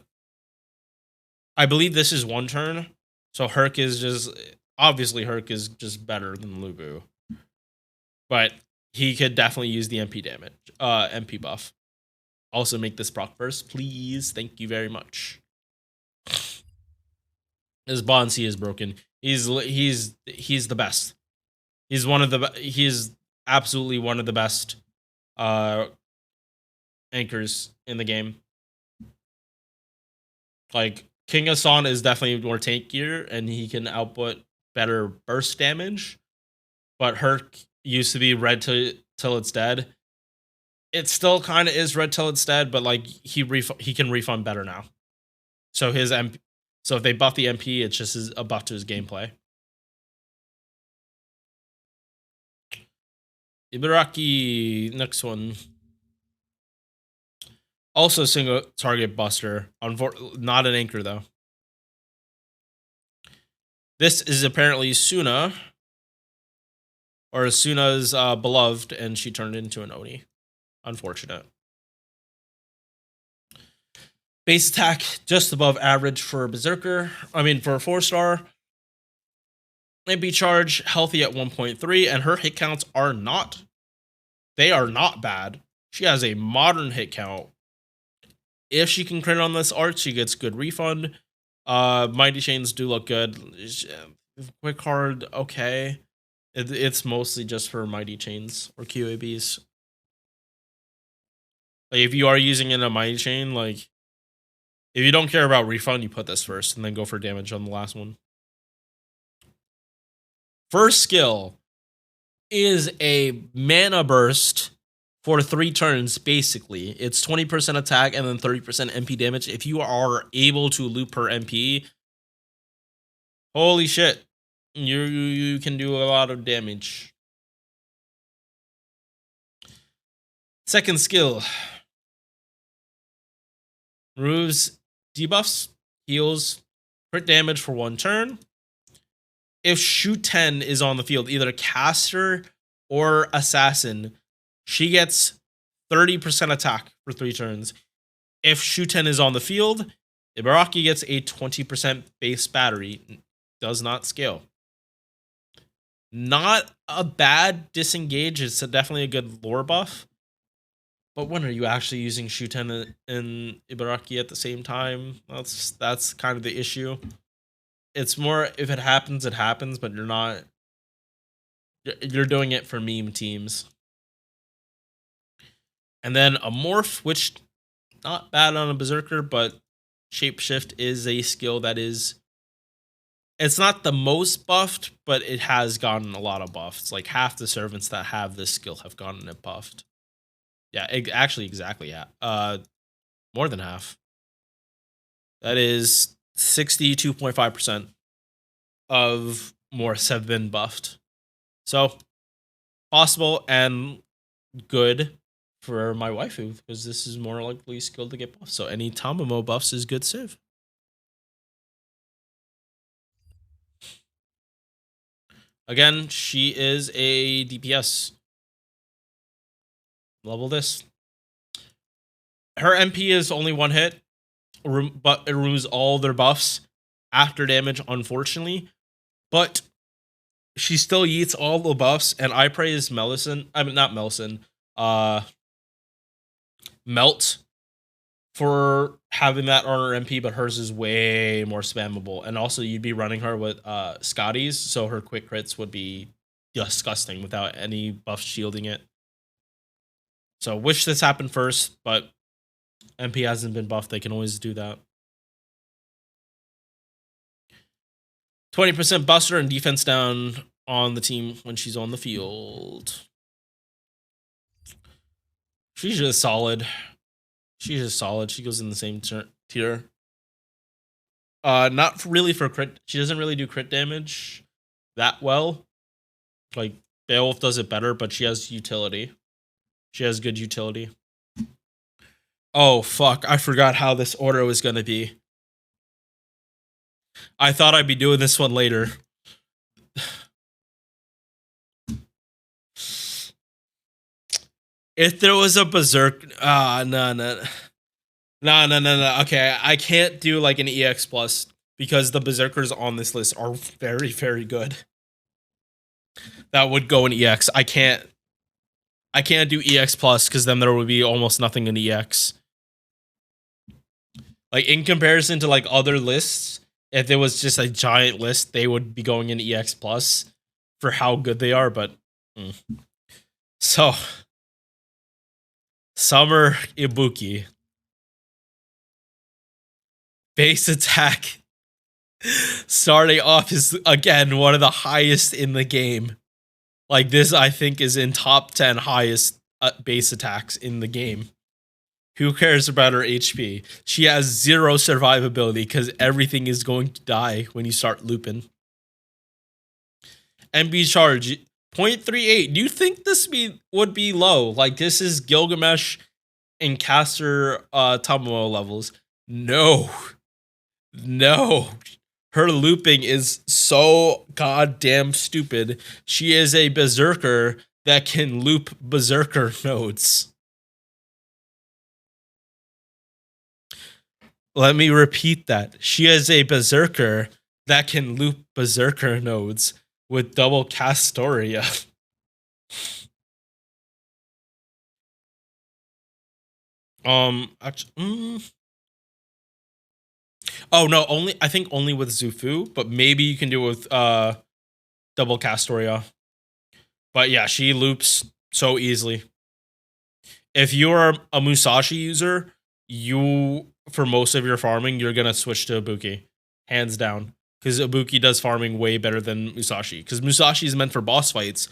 believe this is 1 turn. So Herc is just, obviously Herc is just better than Nobbu. But he could definitely use the MP damage, MP buff. Also make this proc first, please. Thank you very much. His Bond C is broken. He's the best. He's absolutely one of the best anchors in the game. Like, King Hassan is definitely more tankier and he can output better burst damage. But Herc used to be red till it's dead. It still kind of is red till it's dead, but like he can refund better now. So his MP, so if they buff the MP, it's just a buff to his gameplay. Ibaraki, next one. Also single target buster. Not an anchor though. This is apparently Suna. Or Suna's beloved, and she turned into an Oni. Unfortunate. Base attack just above average for Berserker. I mean, for a 4-star. MP charge healthy at 1.3, and her hit counts are not. They are not bad. She has a modern hit count. If she can crit on this art, she gets good refund. Mighty Chains do look good. Quick card, okay. It's mostly just for Mighty Chains or QABs. Like, if you are using it in a Mighty Chain, like, if you don't care about refund, you put this first and then go for damage on the last one. First skill is a mana burst for 3 turns, basically. It's 20% attack and then 30% MP damage. If you are able to loop her MP, holy shit. You can do a lot of damage. Second skill. Removes debuffs, heals, crit damage for 1 turn. If Shu-10 is on the field, either caster or assassin, she gets 30% attack for 3 turns. If Shu-10 is on the field, Ibaraki gets a 20% base battery. Does not scale. Not a bad disengage. It's definitely a good lore buff. But when are you actually using Shu-10 and Ibaraki at the same time? That's kind of the issue. It's more, if it happens, it happens, but you're not You're doing it for meme teams. And then a morph, which not bad on a berserker, but shapeshift is a skill that is, it's not the most buffed, but it has gotten a lot of buffs. Like half the servants that have this skill have gotten it buffed. Yeah, actually exactly, yeah. More than half. That is 62.5% of morphs have been buffed. So possible and good for my waifu, because this is more likely skilled to get buffed. So any Tamamo buffs is good save. Again, she is a DPS. Level this. Her MP is only one hit, but it removes all their buffs after damage, unfortunately. But she still yeets all the buffs, and I praise Melicin. I mean, not Melicin. Melt for having that on her MP, but hers is way more spammable. And also, you'd be running her with Scotties, so her quick crits would be disgusting without any buff shielding it. So, wish this happened first, but MP hasn't been buffed. They can always do that. 20% buster and defense down on the team when she's on the field. She's just solid. She's just solid. She goes in the same tier. Not really for crit. She doesn't really do crit damage that well. Like Beowulf does it better, but she has utility. She has good utility. Oh fuck! I forgot how this order was gonna be. I thought I'd be doing this one later. If there was a berserk, no. Okay, I can't do like an EX plus because the berserkers on this list are very, very good. That would go in EX. I can't do EX plus because then there would be almost nothing in EX. Like in comparison to like other lists, if there was just a giant list, they would be going in EX plus for how good they are. But so Summer Ibuki. Base attack starting off is again one of the highest in the game. Like this, I think, is in top 10 highest base attacks in the game. Who cares about her HP? She has 0 survivability because everything is going to die when you start looping. MB charge 0.38. Do you think this would be low? Like this is Gilgamesh and Caster Tamamo levels. No. Her looping is so goddamn stupid. She is a berserker that can loop berserker nodes. Let me repeat that. She is a berserker that can loop berserker nodes with double Castoria. Oh no, I think only with Zufu, but maybe you can do it with double Castoria. But yeah, she loops so easily. If you're a Musashi user, for most of your farming, you're gonna switch to Ibuki, hands down, because Ibuki does farming way better than Musashi. Because Musashi is meant for boss fights,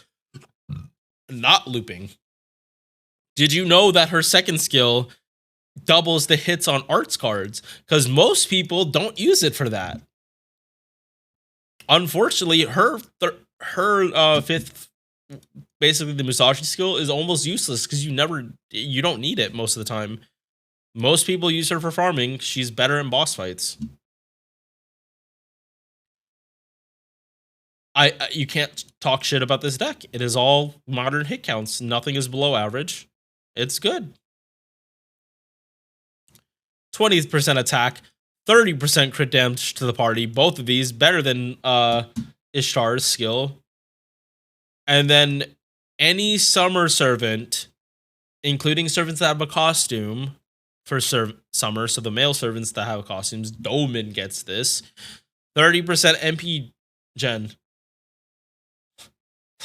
not looping. Did you know that her second skill doubles the hits on arts cards? Because most people don't use it for that. Unfortunately, her fifth, basically the Musashi skill, is almost useless because you don't need it most of the time. Most people use her for farming. She's better in boss fights. You can't talk shit about this deck. It is all modern hit counts. Nothing is below average. It's good. 20% attack, 30% crit damage to the party. Both of these better than Ishtar's skill. And then any summer servant, including servants that have a costume for summer, so the male servants that have costumes, Doman gets this. 30% MP gen.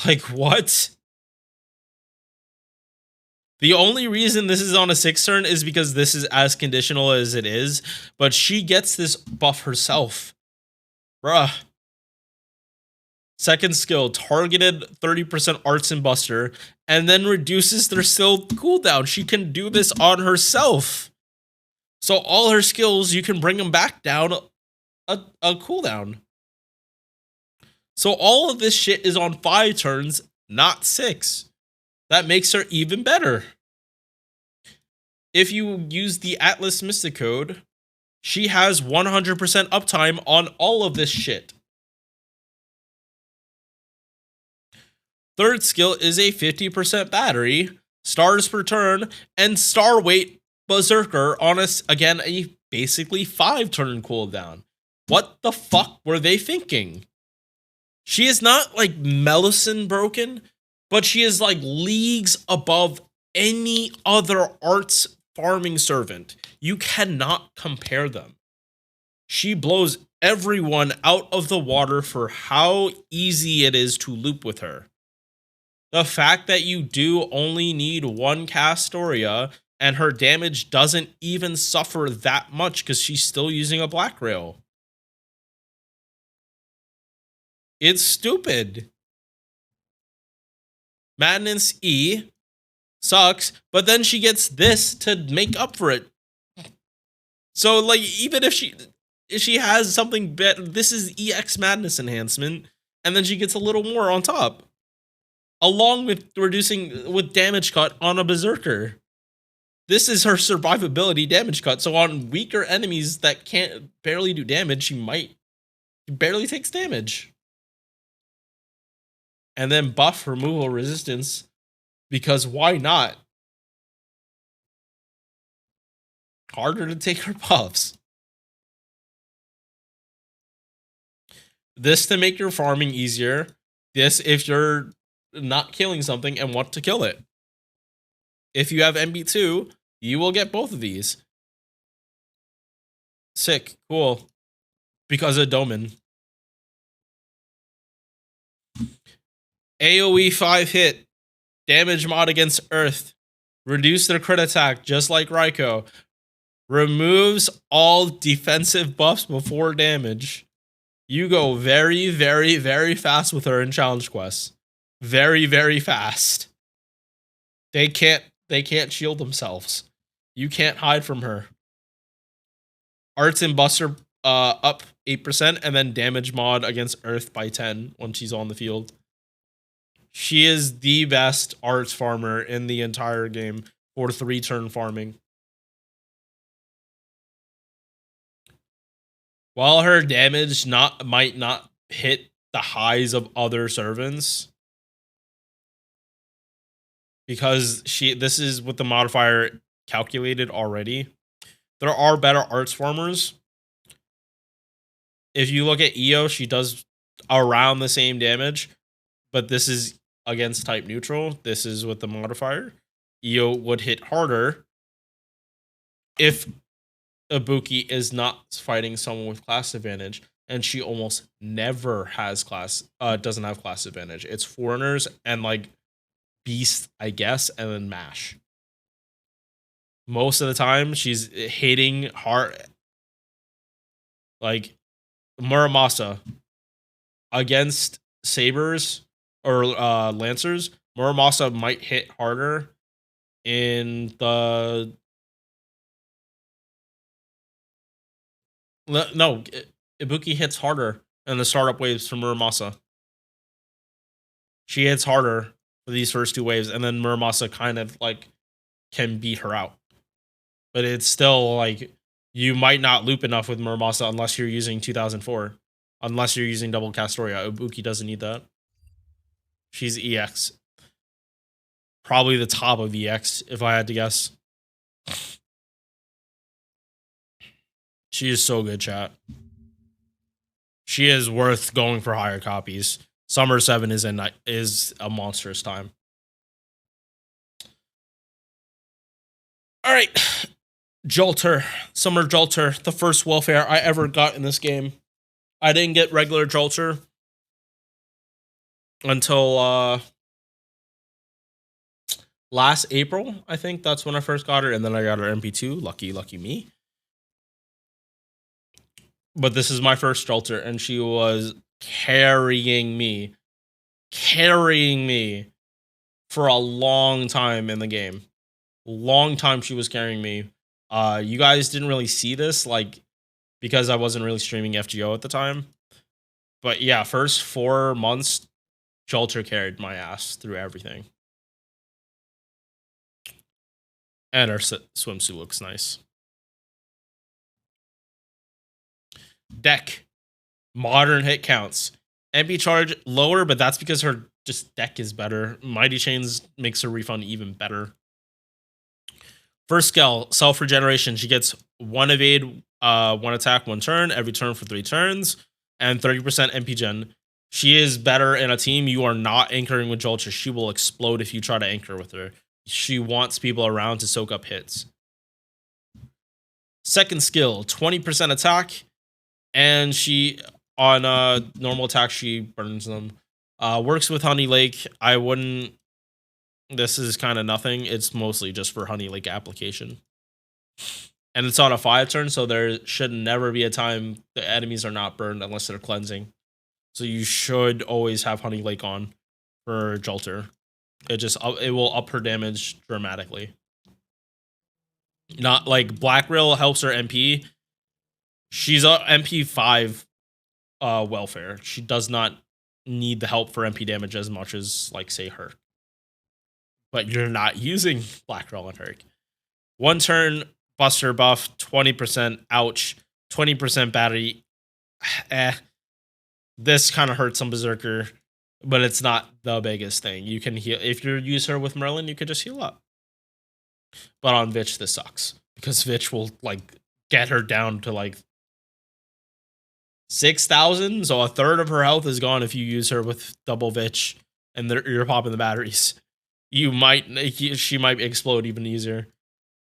Like, what? The only reason this is on a 6 turn is because this is as conditional as it is, but she gets this buff herself. Bruh. Second skill, targeted 30% arts and buster, and then reduces their skill cooldown. She can do this on herself. So all her skills, you can bring them back down a cooldown. So all of this shit is on 5 turns, not 6. That makes her even better. If you use the Atlas Mystic Code, she has 100% uptime on all of this shit. Third skill is a 50% battery, stars per turn, and star weight Berserker on again, a basically 5 turn cooldown. What the fuck were they thinking? She is not like Melisande broken, but she is like leagues above any other arts farming servant. You cannot compare them. She blows everyone out of the water for how easy it is to loop with her. The fact that you do only need 1 Castoria and her damage doesn't even suffer that much because she's still using a Black Rail. It's stupid. Madness E sucks, but then she gets this to make up for it. So, like, even if she has something better, this is EX Madness enhancement, and then she gets a little more on top, along with reducing with damage cut on a Berserker. This is her survivability damage cut. So on weaker enemies that can't barely do damage, she barely takes damage. And then buff removal resistance, because why not? Harder to take her buffs. This to make your farming easier. This if you're not killing something and want to kill it. If you have MB2, you will get both of these. Sick. Cool. Because of Domin. AoE 5 hit. Damage mod against Earth. Reduce their crit attack, just like Raikou. Removes all defensive buffs before damage. You go very, very, very fast with her in challenge quests. Very, very fast. They can't shield themselves. You can't hide from her. Arts and Buster up 8%, and then damage mod against Earth by 10 when she's on the field. She is the best arts farmer in the entire game for 3-turn farming. While her damage might not hit the highs of other servants, because this is with the modifier calculated already. There are better arts farmers. If you look at Io, she does around the same damage, but this is against type neutral. This is with the modifier. Io would hit harder if Ibuki is not fighting someone with class advantage, and she almost never has doesn't have class advantage. It's foreigners and like Beast, I guess, and then Mash. Most of the time, she's hitting hard. Like Muramasa against Sabers or Lancers, Muramasa might hit harder in the... No, Ibuki hits harder in the startup waves from Muramasa. She hits harder for these first 2 waves, and then Muramasa kind of like can beat her out. But it's still like you might not loop enough with Muramasa unless you're using 2004. Unless you're using double Castoria. Ibuki doesn't need that. She's EX. Probably the top of EX, if I had to guess. She is so good, chat. She is worth going for higher copies. Summer 7 is a monstrous time. All right. Jalter. Summer Jalter. The first welfare I ever got in this game. I didn't get regular Jalter. until last April, I think that's when I first got her, and then I got her MP2. Lucky me. But this is my first Jalter, and she was carrying me for a long time in the game. Long time she was carrying me. You guys didn't really see this, like, because I wasn't really streaming FGO at the time. But yeah, first 4 months, Jalter carried my ass through everything. And our swimsuit looks nice. Deck. Modern hit counts. MP charge lower, but that's because her just deck is better. Mighty Chains makes her refund even better. First skill, self-regeneration. She gets 1 evade, 1 attack, 1 turn, every turn for 3 turns, and 30% MP gen. She is better in a team. You are not anchoring with Jalter. She will explode if you try to anchor with her. She wants people around to soak up hits. Second skill, 20% attack, and she, on normal attack, she burns them. Works with Honey Lake. I wouldn't... This is kind of nothing. It's mostly just for Honey Lake application. And it's on a 5 turn, so there should never be a time the enemies are not burned unless they're cleansing. So you should always have Honey Lake on for Jalter. It will up her damage dramatically. Not like Black Rail helps her MP. She's a MP 5 welfare. She does not need the help for MP damage as much as, like, say, her. But you're not using Black Rail on her. 1 turn, Buster buff, 20%, ouch, 20% battery. This kind of hurts some Berserker, but it's not the biggest thing. You can heal. If you use her with Merlin, you can just heal up. But on Vich, this sucks. Because Vich will, like, get her down to, like, 6,000. So a third of her health is gone if you use her with double Vich and you're popping the batteries. She might explode even easier.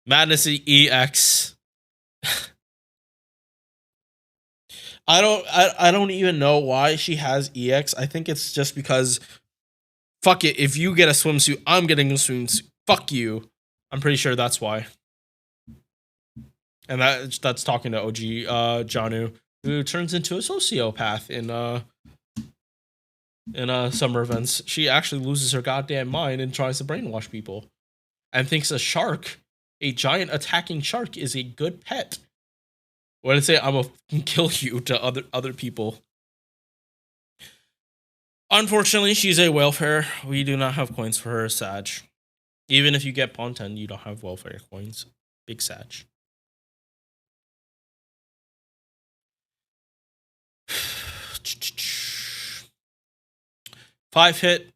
Madness EX. I don't even know why she has EX. I think it's just because, fuck it, if you get a swimsuit, I'm getting a swimsuit. Fuck you. I'm pretty sure that's why. And that's talking to OG Janu, who turns into a sociopath in summer events. She actually loses her goddamn mind and tries to brainwash people, and thinks a shark, a giant attacking shark, is a good pet. When I say I'm gonna kill you to other people. Unfortunately, she's a welfare. We do not have coins for her, Sag. Even if you get Ponten, you don't have welfare coins. Big Sag. Five hit,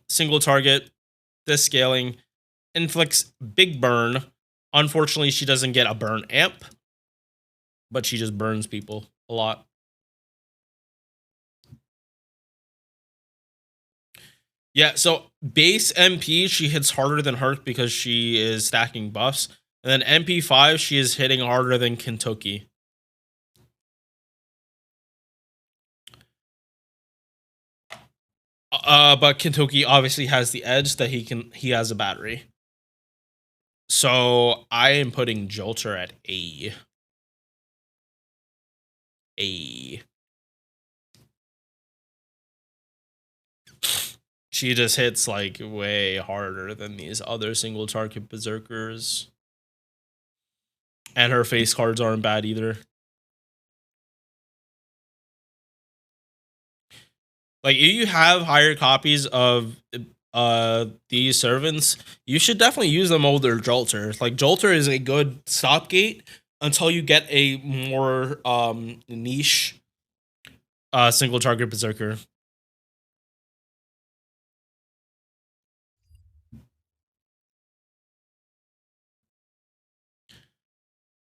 single target, this scaling, inflicts big burn. Unfortunately, she doesn't get a burn amp, but she just burns people a lot. Yeah, so base MP, she hits harder than Herc because she is stacking buffs. And then MP 5, she is hitting harder than Kintoki. But Kintoki obviously has the edge that he has a battery. So I am putting Jalter at A. She just hits, like, way harder than these other single target Berserkers. And her face cards aren't bad either. Like, if you have higher copies of these servants, you should definitely use them over Jalter. Like, Jalter is a good stopgate until you get a more niche single target Berserker.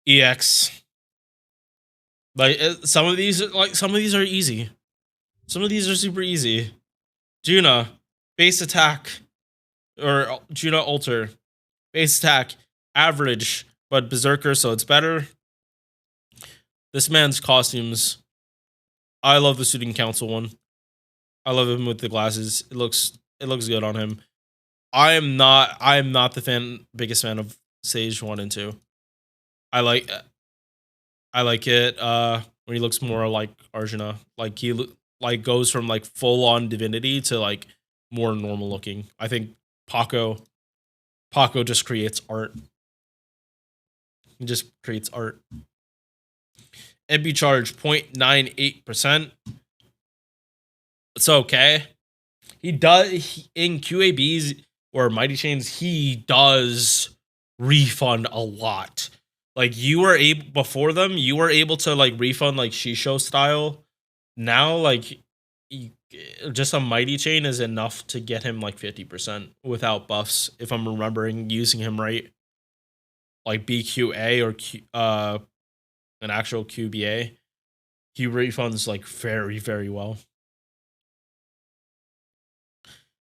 EX. Like, some of these are easy. Some of these are super easy. Juna, base attack, or Arjuna Alter, base attack, average, but Berserker, so it's better. This man's costumes. I love the Suiting Council one. I love him with the glasses. It looks good on him. I am not the biggest fan of Sage 1 and 2. I like it when he looks more like Arjuna. Like he like goes from like full on divinity to like more normal looking. I think Paco just creates art. He just creates art. MP charge 0.98%. It's okay. He does in QABs or Mighty Chains, he does refund a lot. Like you were able before them, you were able to like refund like Shisho style. Now, like just a Mighty Chain is enough to get him like 50% without buffs, if I'm remembering using him right. Like BQA or an actual QBA, he refunds like very, very well.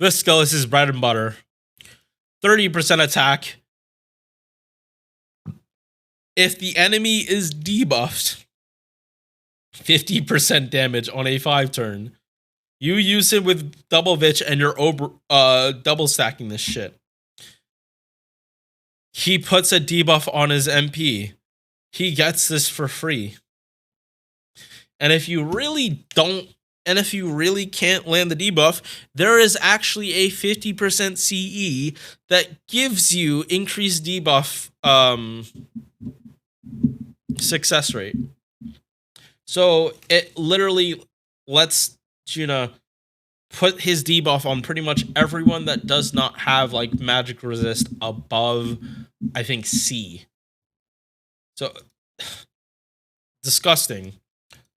This skill is his bread and butter. 30% attack. If the enemy is debuffed, 50% damage on a 5 turn. You use it with double Vitch and you're double stacking this shit. He puts a debuff on his MP. He gets this for free. And if you really can't land the debuff, there is actually a 50% CE that gives you increased debuff success rate. So it literally lets Juna put his debuff on pretty much everyone that does not have like magic resist above, I think, C. So disgusting.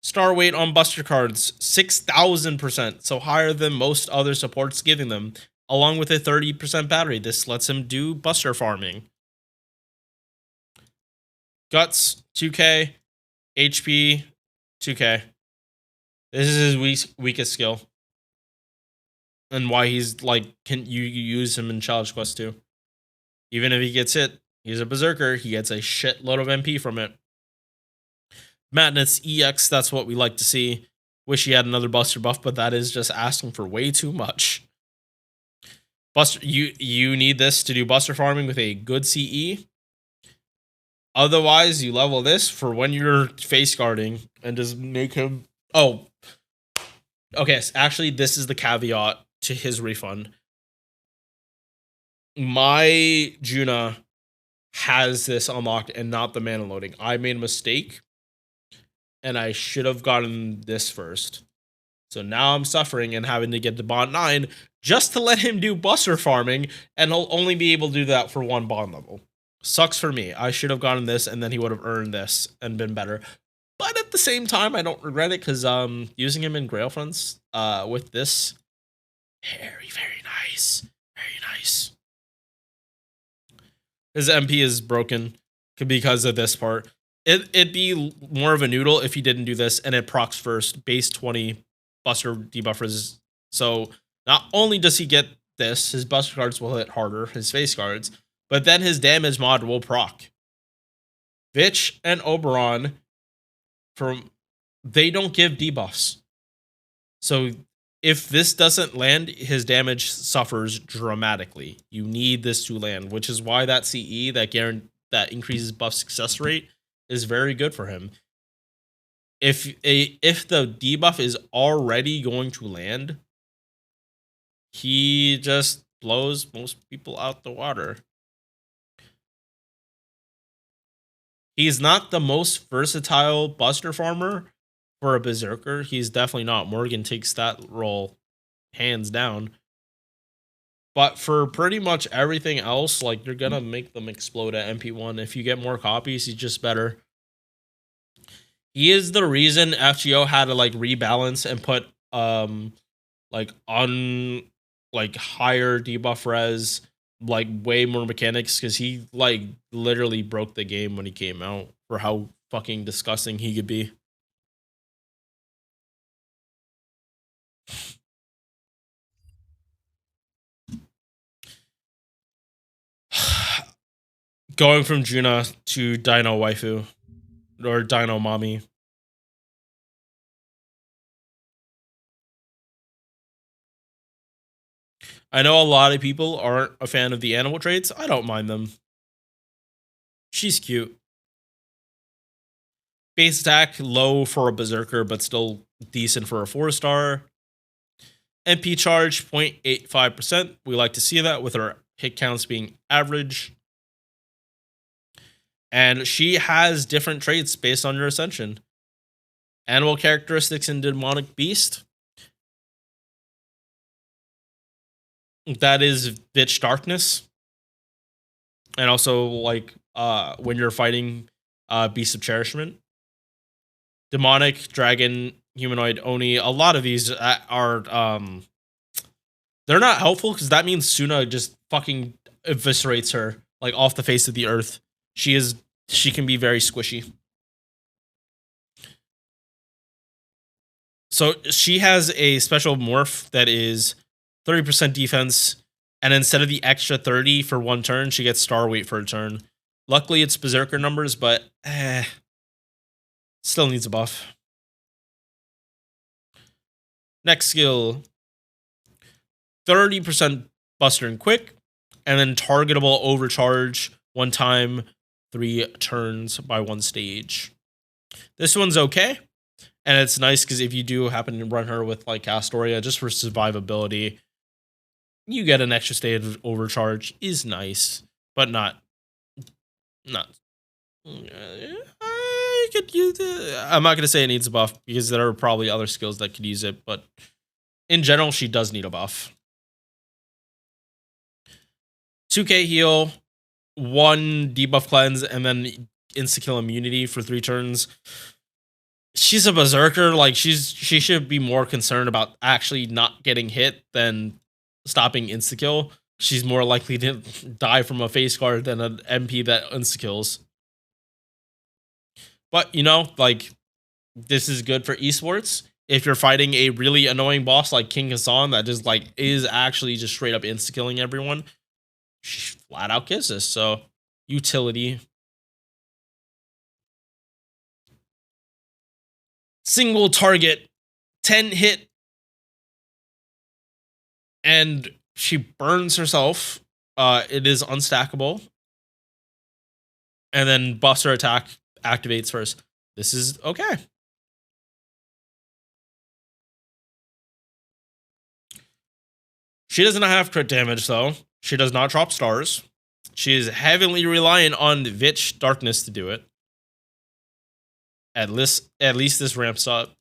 Star weight on Buster cards, 6,000%, so higher than most other supports giving them, along with a 30% battery. This lets him do Buster farming. Guts, 2k. HP, 2k. This is his weakest skill. And why he's like, can you use him in Challenge Quest 2? Even if he gets hit, he's a Berserker, he gets a shitload of MP from it. Madness EX, that's what we like to see. Wish he had another Buster buff, but that is just asking for way too much. Buster, you need this to do Buster farming with a good CE. Otherwise, you level this for when you're face guarding and just make him... Oh. Okay, so actually, this is the caveat to his refund. My Juna has this unlocked and not the mana loading. I made a mistake. And I should have gotten this first. So now I'm suffering and having to get to bond 9 just to let him do Buster farming, and he'll only be able to do that for 1 bond level. Sucks for me. I should have gotten this, and then he would have earned this and been better. But at the same time, I don't regret it, because using him in Grail Fronts with this, very, very nice. Very nice. His MP is broken because of this part. It'd be more of a noodle if he didn't do this, and it procs first, base 20 Buster debuffers. So not only does he get this, his Buster cards will hit harder, his face cards, but then his damage mod will proc. Vitch and Oberon, they don't give debuffs. So if this doesn't land, his damage suffers dramatically. You need this to land, which is why that CE, that increases buff success rate, is very good for him. If the debuff is already going to land, he just blows most people out the water. He's not the most versatile Buster farmer for a Berserker. He's definitely not. Morgan takes that role hands down. But for pretty much everything else, like, you're gonna make them explode at MP1. If you get more copies, he's just better. He is the reason FGO had to like rebalance and put higher debuff res, like way more mechanics, because he like literally broke the game when he came out for how fucking disgusting he could be. Going from Juna to Dino Waifu or Dino Mommy. I know a lot of people aren't a fan of the animal traits. I don't mind them. She's cute. Base attack, low for a Berserker, but still decent for a 4-star. MP charge, 0.85%. We like to see that with our hit counts being average. And she has different traits based on your ascension. Animal characteristics in Demonic Beast. That is Bitch Darkness. And also, like, when you're fighting Beast of Cherishment. Demonic, Dragon, Humanoid, Oni. A lot of these are... they're not helpful, because that means Suna just fucking eviscerates her, like, off the face of the earth. She can be very squishy. So she has a special morph that is 30% defense, and instead of the extra 30 for one turn, she gets star weight for a turn. Luckily, it's Berserker numbers, but still needs a buff. Next skill, 30% Buster and Quick, and then targetable overcharge one time, 3 turns by one stage. This one's okay. And it's nice because if you do happen to run her with like Castoria, just for survivability, you get an extra state of overcharge. Is nice, but not. I could use it. I'm not gonna say it needs a buff because there are probably other skills that could use it, but in general, she does need a buff. 2k heal, 1 debuff cleanse, and then insta-kill immunity for 3 turns. She's a Berserker. Like, she should be more concerned about actually not getting hit than stopping insta-kill. She's more likely to die from a face guard than an MP that insta-kills. But, you know, like, this is good for esports. If you're fighting a really annoying boss like King Hassan that is actually just straight up insta-killing everyone, she flat out kisses. So, utility. Single target, 10 hit, and she burns herself. It is unstackable. And then Buster attack activates first. This is okay. She does not have crit damage, though. She does not drop stars. She is heavily reliant on Vitch Darkness to do it. At least this ramps up.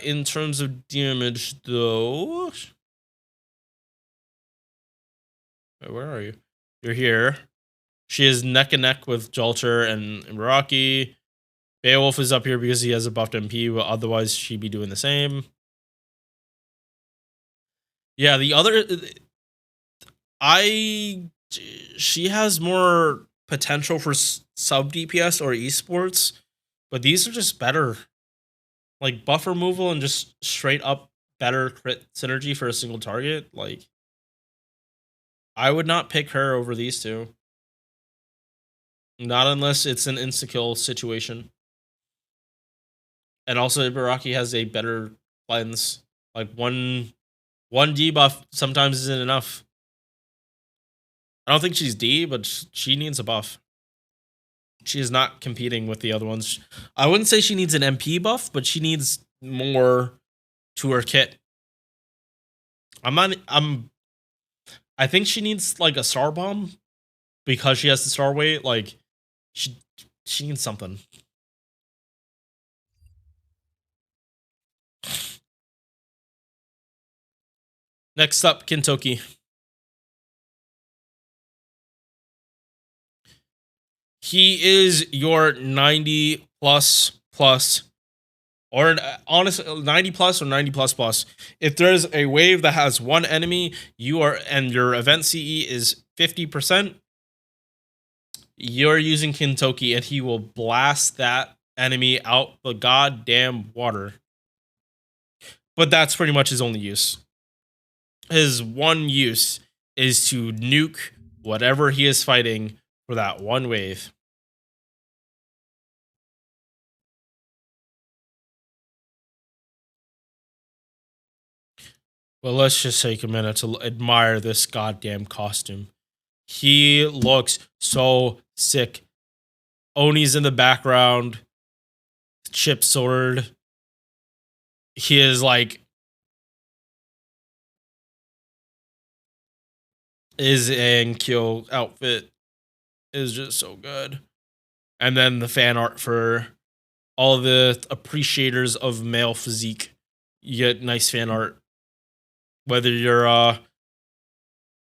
In terms of damage, though... Where are you? You're here. She is neck and neck with Jalter and Ibaraki. Beowulf is up here because he has a buffed MP, but otherwise she'd be doing the same. Yeah, the other... She has more potential for sub DPS or esports, but these are just better. Like, buff removal and just straight up better crit synergy for a single target. Like, I would not pick her over these two. Not unless it's an insta-kill situation. And also, Ibaraki has a better cleanse. Like, one debuff sometimes isn't enough. I don't think she's D, but she needs a buff. She is not competing with the other ones. I wouldn't say she needs an MP buff, but she needs more to her kit. I think she needs like a star bomb because she has the star weight. Like, she needs something. Next up, Kintoki. He is your 90 plus, or honestly 90 plus or 90 plus plus. If there's a wave that has one enemy, and your event CE is 50%, you're using Kintoki and he will blast that enemy out the goddamn water. But that's pretty much his only use. His one use is to nuke whatever he is fighting for that one wave. Well, let's just take a minute to admire this goddamn costume. He looks so sick. Oni's in the background. Chip sword. He is like his Kyo outfit is just so good. And then the fan art for all the appreciators of male physique. You get nice fan art. Whether you're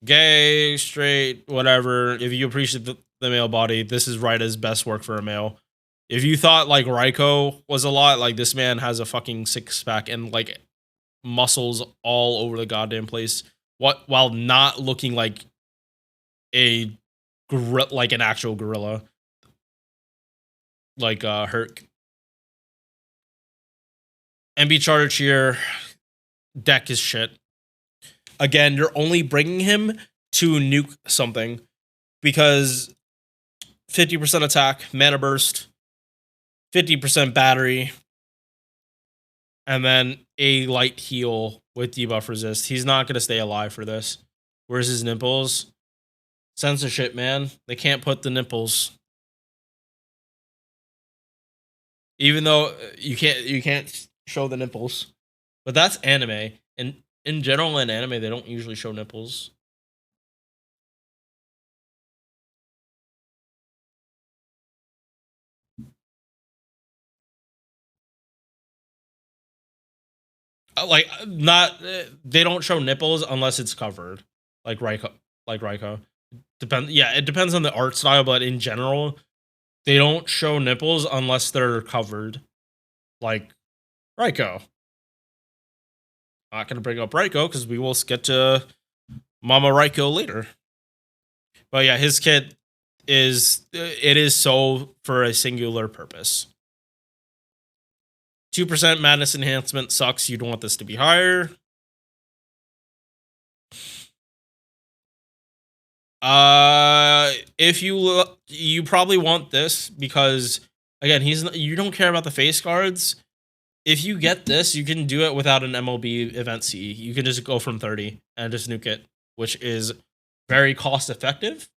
gay, straight, whatever, if you appreciate the male body, this is right as best work for a male. If you thought like Raikou was a lot, like this man has a fucking six pack and like muscles all over the goddamn place. While not looking like like an actual gorilla, like Herc. MB Charter Cheer deck is shit. Again, you're only bringing him to nuke something because 50% attack, mana burst, 50% battery, and then a light heal with debuff resist. He's not going to stay alive for this. Where's his nipples? Censorship, man. They can't put the nipples. Even though you can't show the nipples. But that's anime. And in general, in anime, they don't usually show nipples. They don't show nipples unless it's covered. Like Raikou. It depends on the art style, but in general, they don't show nipples unless they're covered. Like Raikou. Not gonna bring up Raikou because we will get to Mama Raikou later. But yeah, his kit is so for a singular purpose. 2% madness enhancement sucks. You don't want this to be higher. If you probably want this because again, you don't care about the face cards. If you get this, you can do it without an MLB event C. You can just go from 30 and just nuke it, which is very cost effective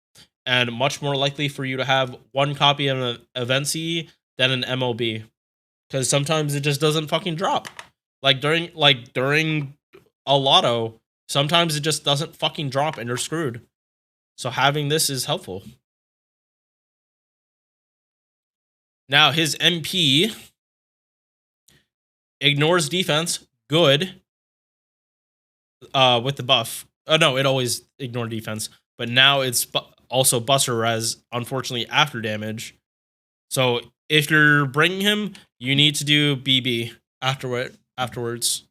and much more likely for you to have one copy of an event C than an MLB. Because sometimes it just doesn't fucking drop. Like during a lotto, sometimes it just doesn't fucking drop and you're screwed. So having this is helpful. Now his MP ignores defense, good. With the buff. Oh no, it always ignored defense, but now it's also Buster Res, unfortunately after damage. So if you're bringing him, you need to do BB afterwards.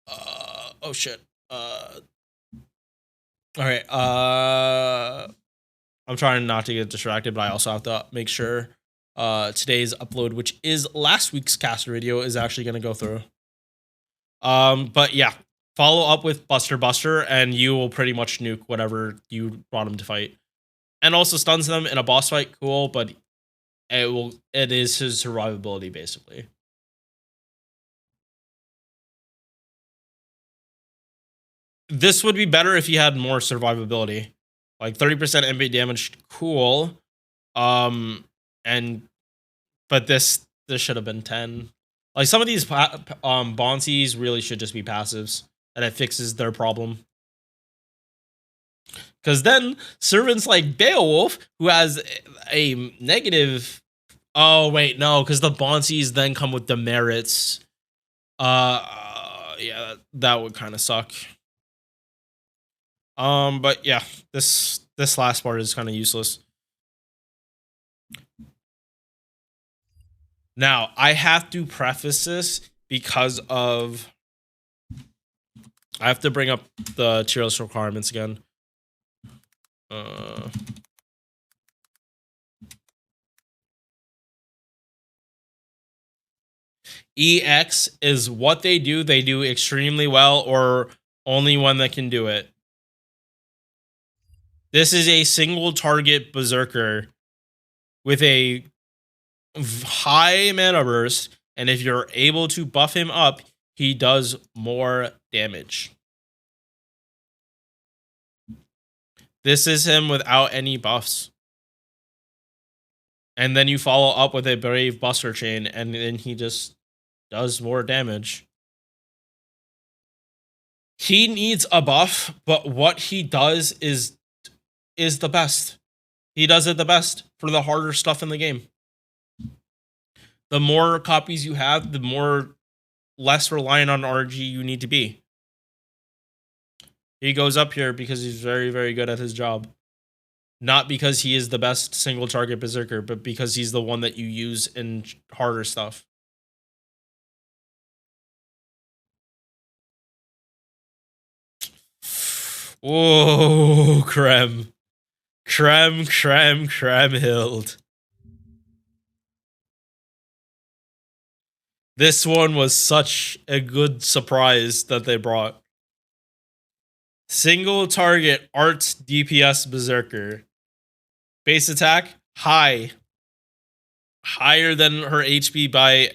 Oh shit. All right. I'm trying not to get distracted, but I also have to make sure today's upload, which is last week's caster video, is actually going to go through. But yeah, follow up with Buster, and you will pretty much nuke whatever you brought him to fight, and also stuns them in a boss fight. Cool, but it is his survivability basically. This would be better if he had more survivability, like 30% MB damage. Cool, but this should have been 10. Like some of these bouncies really should just be passives, and it fixes their problem. Because then servants like Beowulf, who has a negative. Oh wait, no, because the bouncies then come with demerits. Yeah, that would kind of suck. But yeah, this last part is kind of useless. Now, I have to preface this because of I have to bring up the tier list requirements again. EX is what they do extremely well, or only one that can do it. This is a single target berserker with a high mana burst, and if you're able to buff him up, he does more damage. This is him without any buffs. And then you follow up with a Brave Buster Chain, and then he just does more damage. He needs a buff, but what he does is the best. He does it the best for the harder stuff in the game. The more copies you have, the more less reliant on RG you need to be. He goes up here because he's very, very good at his job. Not because he is the best single target berserker, but because he's the one that you use in harder stuff. Whoa, Kriemhild. This one was such a good surprise that they brought. Single target arts DPS berserker. Base attack, high. Higher than her HP by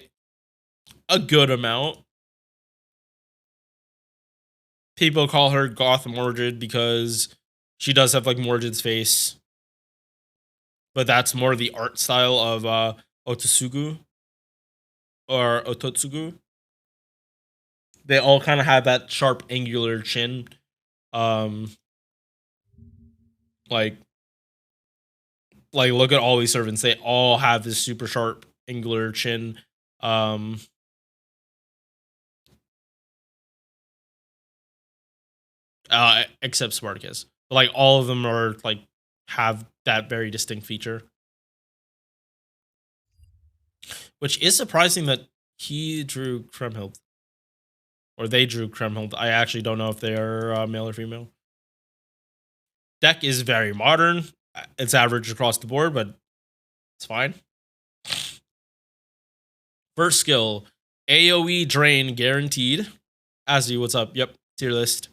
a good amount. People call her Goth Mordred because she does have like Mordred's face. But that's more the art style of Ototsugu. Or Ototsugu. They all kind of have that sharp angular chin. Like look at all these servants. They all have this super sharp angular chin. Except Spartacus. But, like, all of them are like have that very distinct feature. Which is surprising that he drew Kriemhild. Or they drew Kriemhild. I actually don't know if they are male or female. Deck is very modern. It's average across the board, but it's fine. First skill, AoE drain guaranteed. Azzy, what's up? Yep, tier list.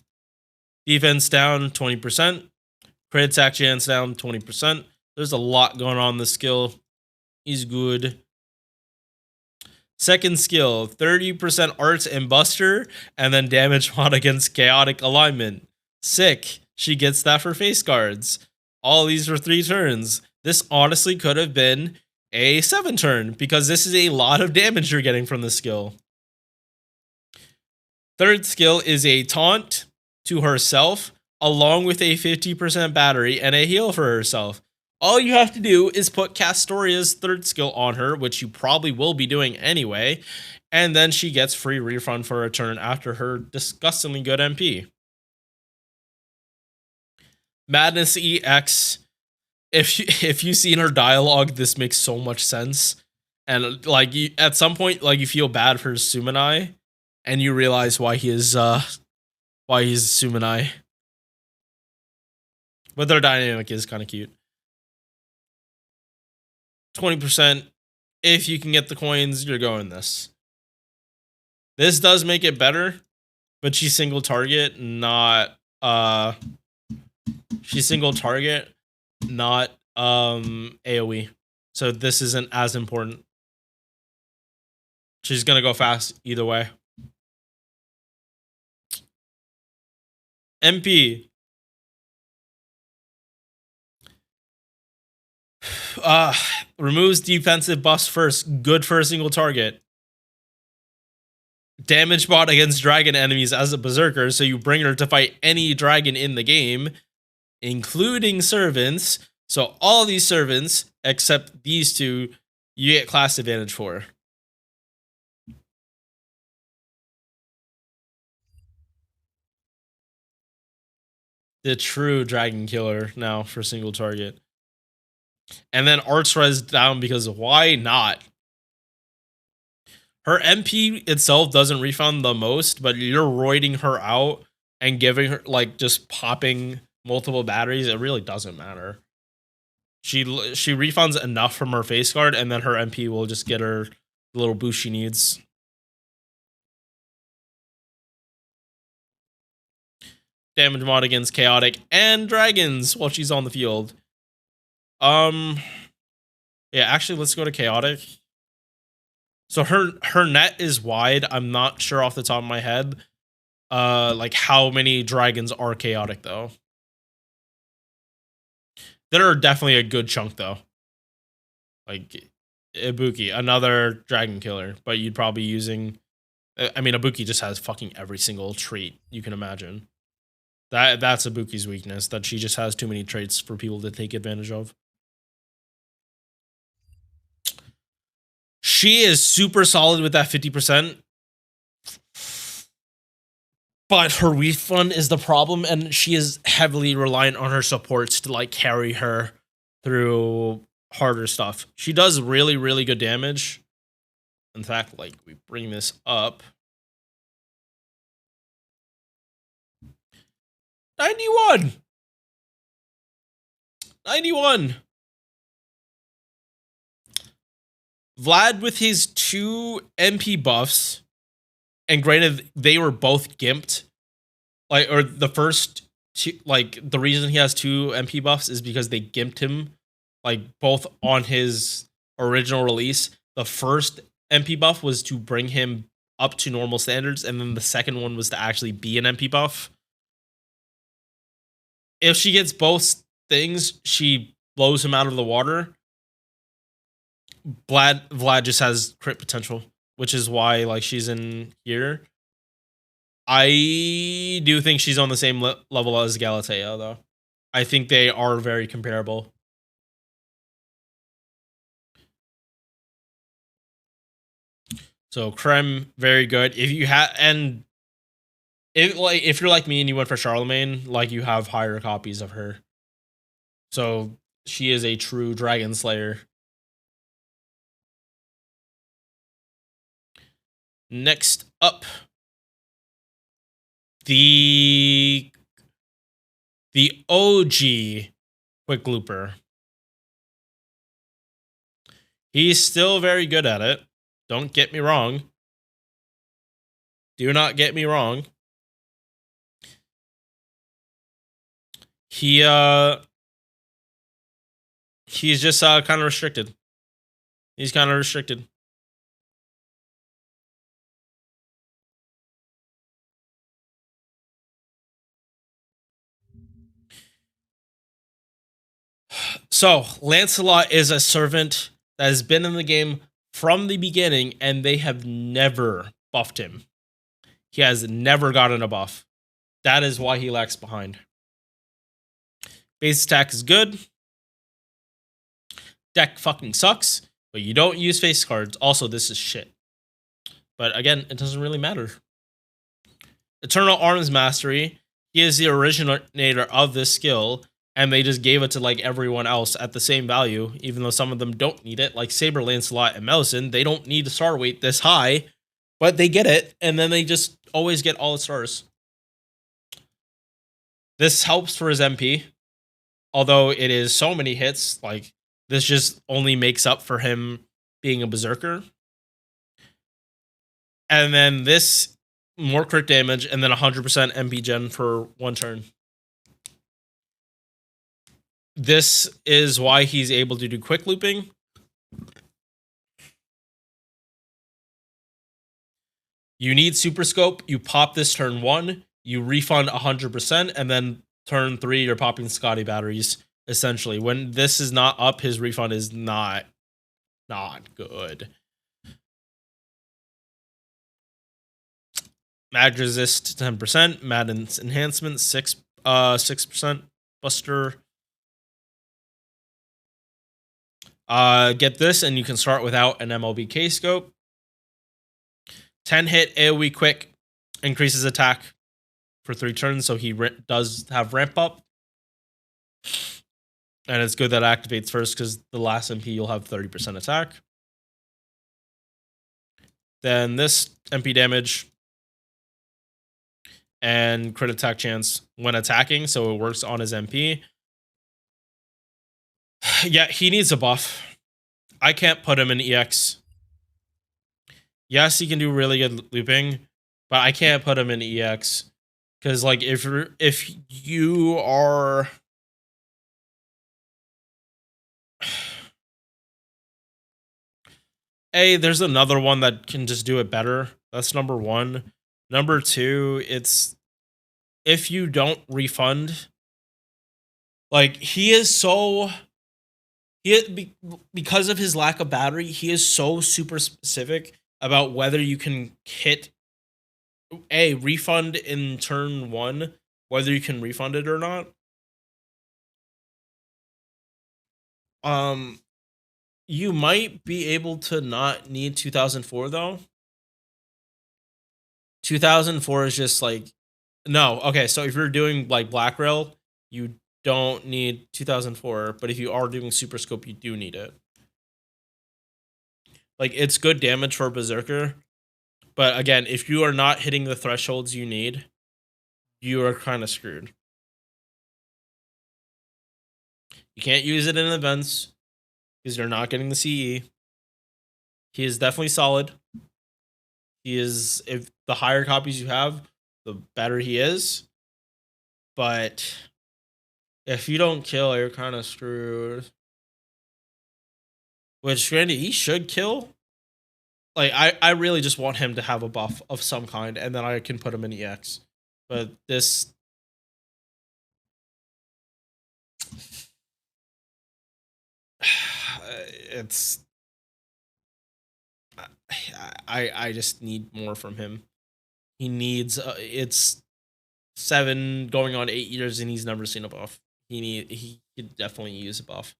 Defense down 20%. Crit attack chance down 20%. There's a lot going on in this skill. He's good. Second skill, 30% arts and buster, and then damage mod against chaotic alignment. Sick. She gets that for face guards. All these for 3 turns. This honestly could have been a 7 turn, because this is a lot of damage you're getting from this skill. Third skill is a taunt to herself, along with a 50% battery and a heal for herself. All you have to do is put Castoria's third skill on her, which you probably will be doing anyway, and then she gets free refund for a turn after her disgustingly good MP. Madness EX. If you've seen her dialogue, this makes so much sense. And like at some point, like you feel bad for Sumanai, and you realize why he's Sumanai. But their dynamic is kind of cute. 20%. If you can get the coins, you're going this. This does make it better, but she's single target, not AoE. So this isn't as important. She's gonna go fast either way. MP. Removes defensive buffs first. Good for a single target. Damage bot against dragon enemies as a berserker, so you bring her to fight any dragon in the game, including servants. So all these servants, except these 2, you get class advantage for. The true dragon killer now for single target. And then arts res down because why not? Her MP itself doesn't refund the most, but you're roiding her out and giving her, like, just popping multiple batteries. It really doesn't matter. She refunds enough from her face guard, and then her MP will just get her the little boost she needs. Damage mod against chaotic and dragons while she's on the field. Yeah, actually, let's go to chaotic. So her net is wide. I'm not sure off the top of my head. like how many dragons are chaotic though. There are definitely a good chunk though. Like Ibuki, another dragon killer, but you'd probably using. I mean, Ibuki just has fucking every single trait you can imagine. That's Ibuki's weakness, that she just has too many traits for people to take advantage of. She is super solid with that 50%. But her refund is the problem, and she is heavily reliant on her supports to like carry her through harder stuff. She does really, really good damage. In fact, like we bring this up. 91! 91! Vlad with his 2 MP buffs, and granted, they were both gimped. Like, or the first two, like, the reason he has 2 MP buffs is because they gimped him, like, both on his original release. The first MP buff was to bring him up to normal standards, and then the second one was to actually be an MP buff. If she gets both things, she blows him out of the water. Vlad just has crit potential, which is why like she's in here. I do think she's on the same level as Galatea, though. I think they are very comparable. So Krem, very good. If you have, and if you're like me and you went for Charlemagne, like you have higher copies of her. So she is a true dragon slayer. Next up, the OG quick looper. He's still very good at it. Don't get me wrong. Do not get me wrong. He's just kind of restricted. He's kind of restricted. So, Lancelot is a servant that has been in the game from the beginning, and they have never buffed him. He has never gotten a buff. That is why he lags behind. Base attack is good. Deck fucking sucks, but you don't use face cards. Also, this is shit. But again, it doesn't really matter. Eternal Arms Mastery. He is the originator of this skill, and they just gave it to like everyone else at the same value, even though some of them don't need it, like Saber, Lancelot, and Melisande. They don't need a star weight this high, but they get it, and then they just always get all the stars. This helps for his MP, although it is so many hits, like this just only makes up for him being a berserker. And then this, more crit damage, and then 100% MP gen for 1 turn. This is why he's able to do quick looping. You need Super Scope. You pop this turn 1. You refund 100%, and then turn 3, you're popping Scotty batteries. Essentially, when this is not up, his refund is not good. Mag resist 10%. Madden's enhancement 6% Buster. Get this, and you can start without an MLBK scope. 10 hit AoE quick, increases attack for 3 turns, so he does have ramp up. And it's good that activates first because the last MP you'll have 30% attack. Then this MP damage and crit attack chance when attacking, so it works on his MP. Yeah, he needs a buff. I can't put him in EX. Yes, he can do really good looping, but I can't put him in EX. Because, like, if you are... there's another one that can just do it better. That's number 1. Number two, it's if you don't refund, like he is so because of his lack of battery, he is so super specific about whether you can hit a refund in turn one, whether you can refund it or not. You might be able to not need 2004 though. 2004 is just like no. Okay, so if you're doing like Black Rail, you don't need 2004, but if you are doing Super Scope, you do need it. Like it's good damage for Berserker, but again, if you are not hitting the thresholds you need, you are kind of screwed. You can't use it in events because you're not getting the CE. He is definitely solid. He is, if the higher copies you have, the better he is. But if you don't kill, you're kind of screwed. Which, granted, he should kill. Like, I really just want him to have a buff of some kind, and then I can put him in EX. But this... it's... I just need more from him. He needs... it's 7 going on 8 years, and he's never seen a buff. He could definitely use a buff.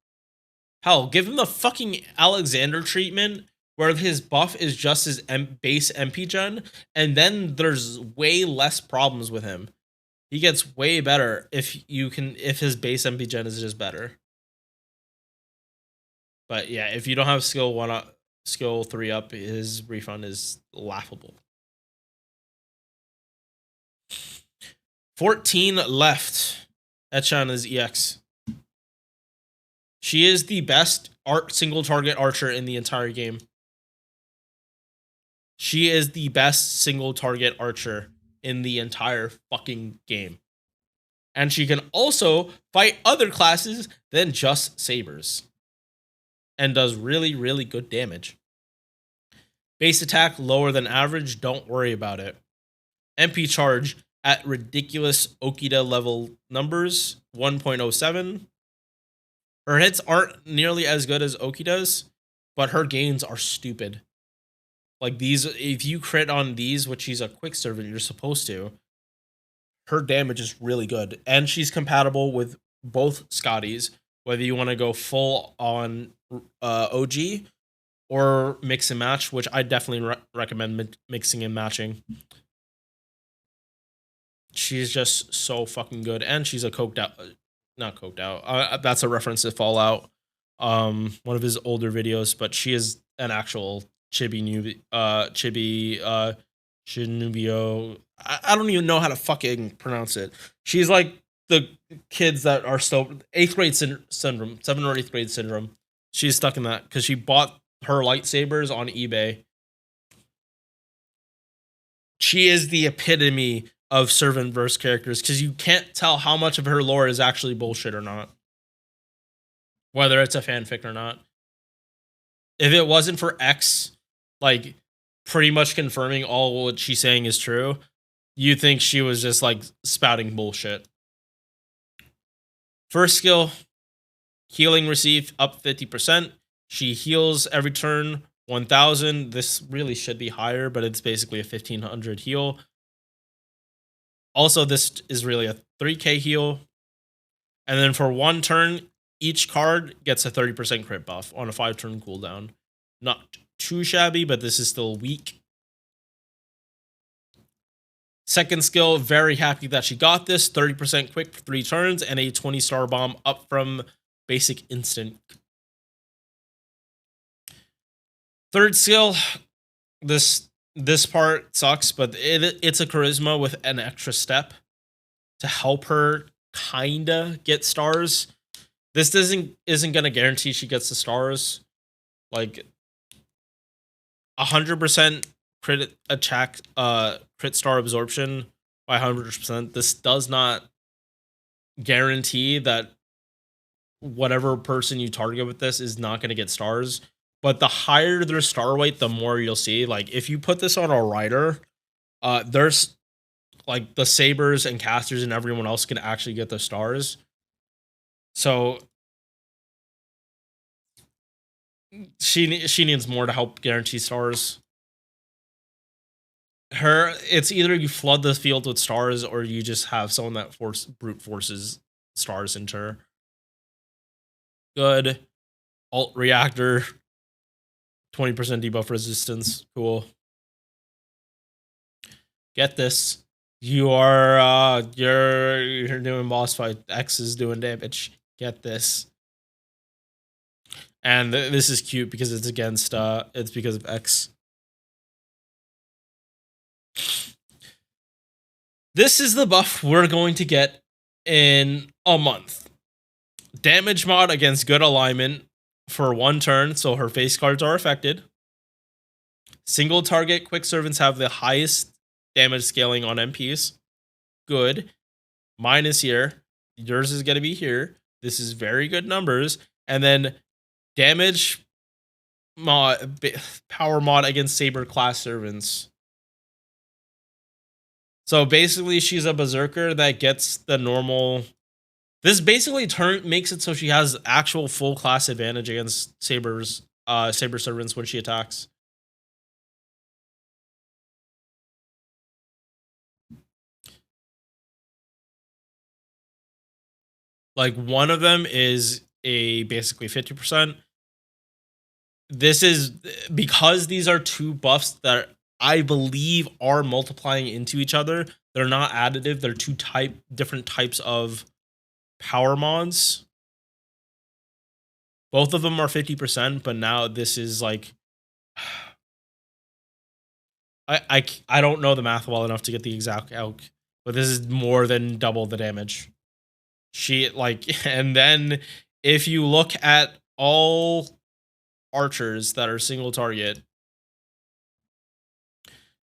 Hell, give him the fucking Alexander treatment, where his buff is just his base MP gen, and then there's way less problems with him. He gets way better if his base MP gen is just better. But yeah, if you don't have skill 1 up, skill 3 up, his refund is laughable. 14 left. Echan is EX. She is the best single target archer in the entire game. She is the best single target archer in the entire fucking game. And she can also fight other classes than just sabers. And does really, really good damage. Base attack lower than average, don't worry about it. MP charge at ridiculous Okida level numbers, 1.07. Her hits aren't nearly as good as Okida's, but her gains are stupid. Like these, if you crit on these, which she's a quick servant, you're supposed to, her damage is really good. And she's compatible with both Scotties, whether you want to go full on OG or mix and match, which I definitely recommend mixing and matching. She's just so fucking good, and she's a not coked out. That's a reference to Fallout, one of his older videos. But she is an actual Shinubio. I don't even know how to fucking pronounce it. She's like the kids that are still 8th grade syndrome, 7th or 8th grade syndrome. She's stuck in that because she bought her lightsabers on eBay. She is the epitome of servant verse characters because you can't tell how much of her lore is actually bullshit or not. Whether it's a fanfic or not. If it wasn't for X, like, pretty much confirming all what she's saying is true, you think she was just, like, spouting bullshit. First skill, healing received up 50%. She heals every turn 1,000. This really should be higher, but it's basically a 1,500 heal. Also, this is really a 3k heal. And then for 1 turn, each card gets a 30% crit buff on a 5-turn cooldown. Not too shabby, but this is still weak. Second skill, very happy that she got this. 30% quick for 3 turns and a 20-star bomb up from basic instant. Third skill, this part sucks, but it's a charisma with an extra step to help her kinda get stars. This isn't gonna guarantee she gets the stars. Like 100% crit attack, crit star absorption by 100%. This does not guarantee that whatever person you target with this is not gonna get stars. But the higher their star weight, the more you'll see. Like, if you put this on a rider, There's like the sabers and casters and everyone else can actually get the stars. So she needs more to help guarantee stars. It's either you flood the field with stars or you just have someone that brute forces stars into her. Good. Alt reactor. 20% debuff resistance. Cool. Get this. You're doing boss fight. X is doing damage. Get this. And this is cute because it's against it's because of X. This is the buff we're going to get in a month. Damage mod against good alignment for 1 turn, so her face cards are affected. Single target quick servants have the highest damage scaling on MPs. Good. Mine is here. Yours is going to be here. This is very good numbers. And then damage mod, power mod against saber class servants. So basically, she's a berserker that gets the normal. This basically makes it so she has actual full class advantage against saber servants when she attacks. Like one of them is a basically 50%. This is because these are 2 buffs that I believe are multiplying into each other. They're not additive. They're 2 different types of power mods. Both of them are 50%, but now this is like I don't know the math well enough to get the exact calc, but this is more than double the damage. She like, and then if you look at all archers that are single target,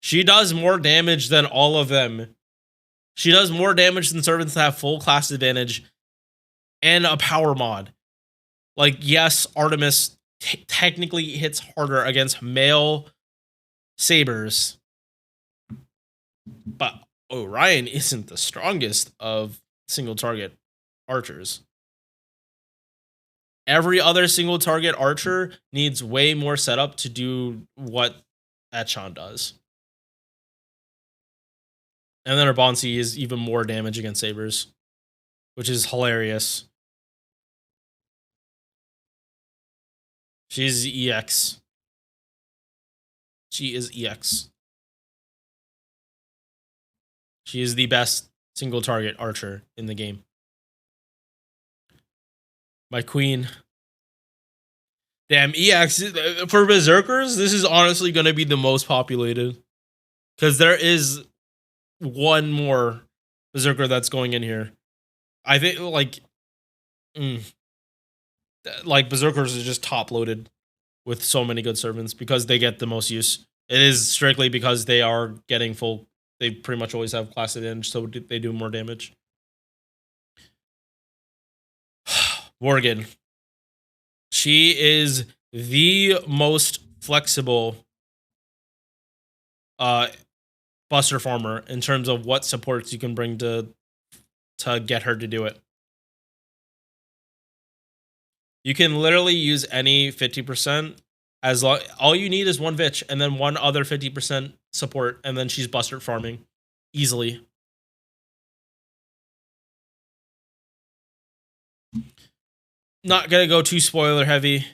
she does more damage than all of them. She does more damage than servants that have full class advantage and a power mod. Like, yes, Artemis technically hits harder against male sabers, but Orion isn't the strongest of single target archers. Every other single target archer needs way more setup to do what Etchan does. And then her Bonsi is even more damage against sabers, which is hilarious. She's EX. She is EX. She is the best single target archer in the game. My queen. Damn, EX. For Berserkers, this is honestly going to be the most populated. Because there is one more Berserker that's going in here. I think, like Berserkers is just top loaded with so many good servants because they get the most use. It is strictly because they are getting full. They pretty much always have class advantage, so they do more damage. Morgan. She is the most flexible buster farmer in terms of what supports you can bring to get her to do it. You can literally use any 50% as long. All you need is 1 Vitch and then 1 other 50% support, and then she's buster farming easily. Not gonna go too spoiler heavy.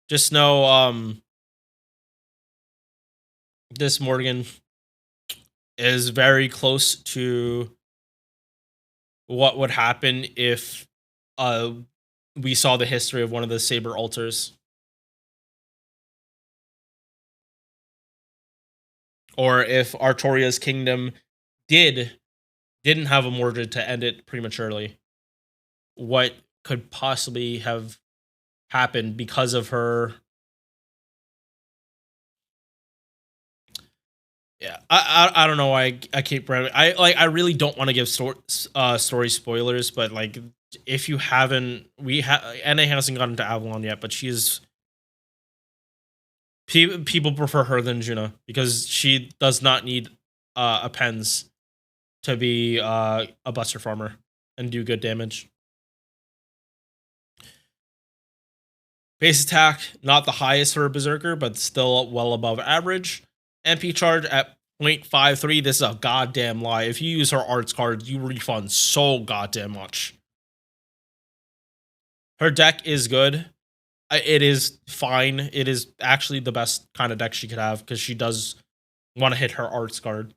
Just know this Morgan is very close to what would happen if we saw the history of one of the Saber Alters. Or if Artoria's kingdom didn't have a Mordred to end it prematurely. What could possibly have happened because of her? Yeah, I don't know why I keep I really don't want to give story spoilers, but like if you haven't, NA hasn't gotten to Avalon yet, but she's people prefer her than Juna because she does not need appends to be a Buster Farmer and do good damage. Base attack, not the highest for a Berserker, but still well above average. MP charge at 0.53. This is a goddamn lie. If you use her arts card, you refund so goddamn much. Her deck is good. It is fine. It is actually the best kind of deck she could have because she does want to hit her arts card.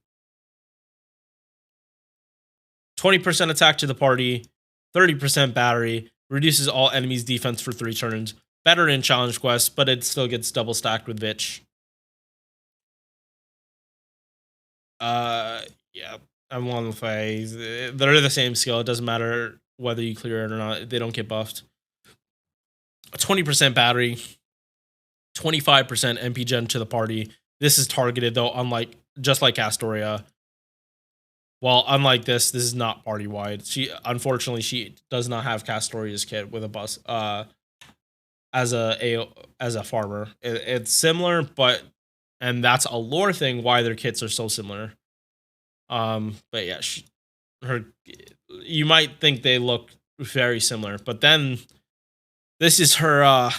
20% attack to the party, 30% battery, reduces all enemies' defense for 3 turns. Better in challenge quests, but it still gets double stacked with Vitch. Yeah, I'm on the phase. They're the same skill. It doesn't matter whether you clear it or not. They don't get buffed. 20% battery, 25% MP gen to the party. This is targeted though, just like Astoria. Well, unlike this is not party wide. Unfortunately she does not have Castoria's kit with a bus as a farmer. It's similar, and that's a lore thing why their kits are so similar. But yeah, you might think they look very similar, but then this is her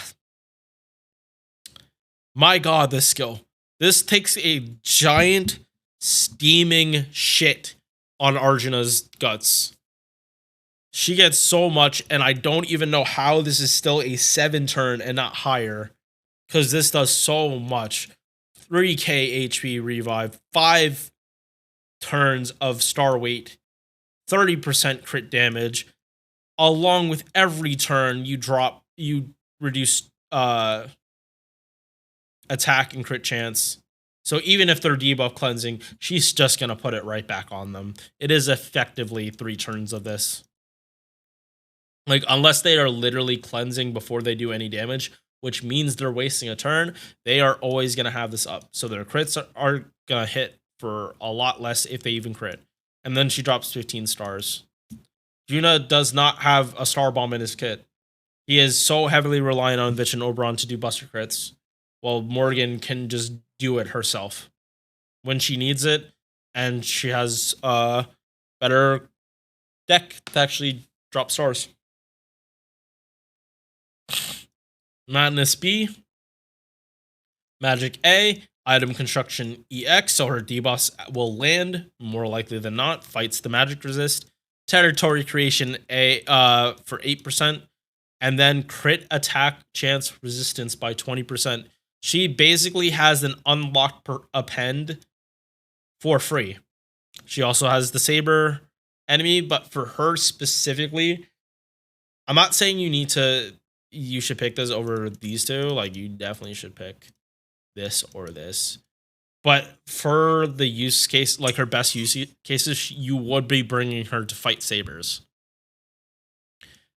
my god, this skill. This takes a giant steaming shit on Arjuna's guts. She gets so much, and I don't even know how this is still a 7 turn and not higher, because this does so much. 3k HP revive, 5 turns of star weight, 30% crit damage. Along with every turn you reduce attack and crit chance. So even if they're debuff cleansing, she's just going to put it right back on them. It is effectively 3 turns of this. Like, unless they are literally cleansing before they do any damage, which means they're wasting a turn, they are always going to have this up. So their crits are going to hit for a lot less if they even crit. And then she drops 15 stars. Juna does not have a star bomb in his kit. He is so heavily reliant on Vitch and Oberon to do buster crits, while Morgan can just do it herself when she needs it, and she has a better deck to actually drop stars. Madness B, Magic A, Item Construction EX, so her debuffs will land, more likely than not, fights the magic resist. Territory Creation A for 8%, and then crit attack chance resistance by 20%. She basically has an unlocked append for free. She also has the Saber enemy, but for her specifically, I'm not saying you should pick this over these two. Like, you definitely should pick this or this. But for the use case, like her best use cases, you would be bringing her to fight sabers.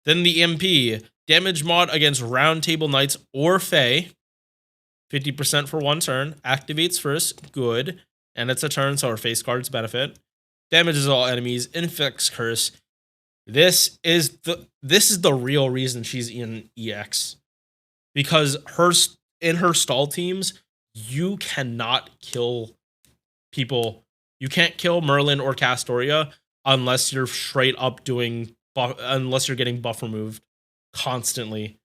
Then the MP, damage mod against Round Table Knights or Fae, 50% for 1 turn, activates first, good, and it's a turn, so her face cards benefit. Damages all enemies, inflicts curse. This is the real reason she's in EX, because in her stall teams, you cannot kill people. You can't kill Merlin or Castoria unless you're straight up unless you're getting buff removed constantly.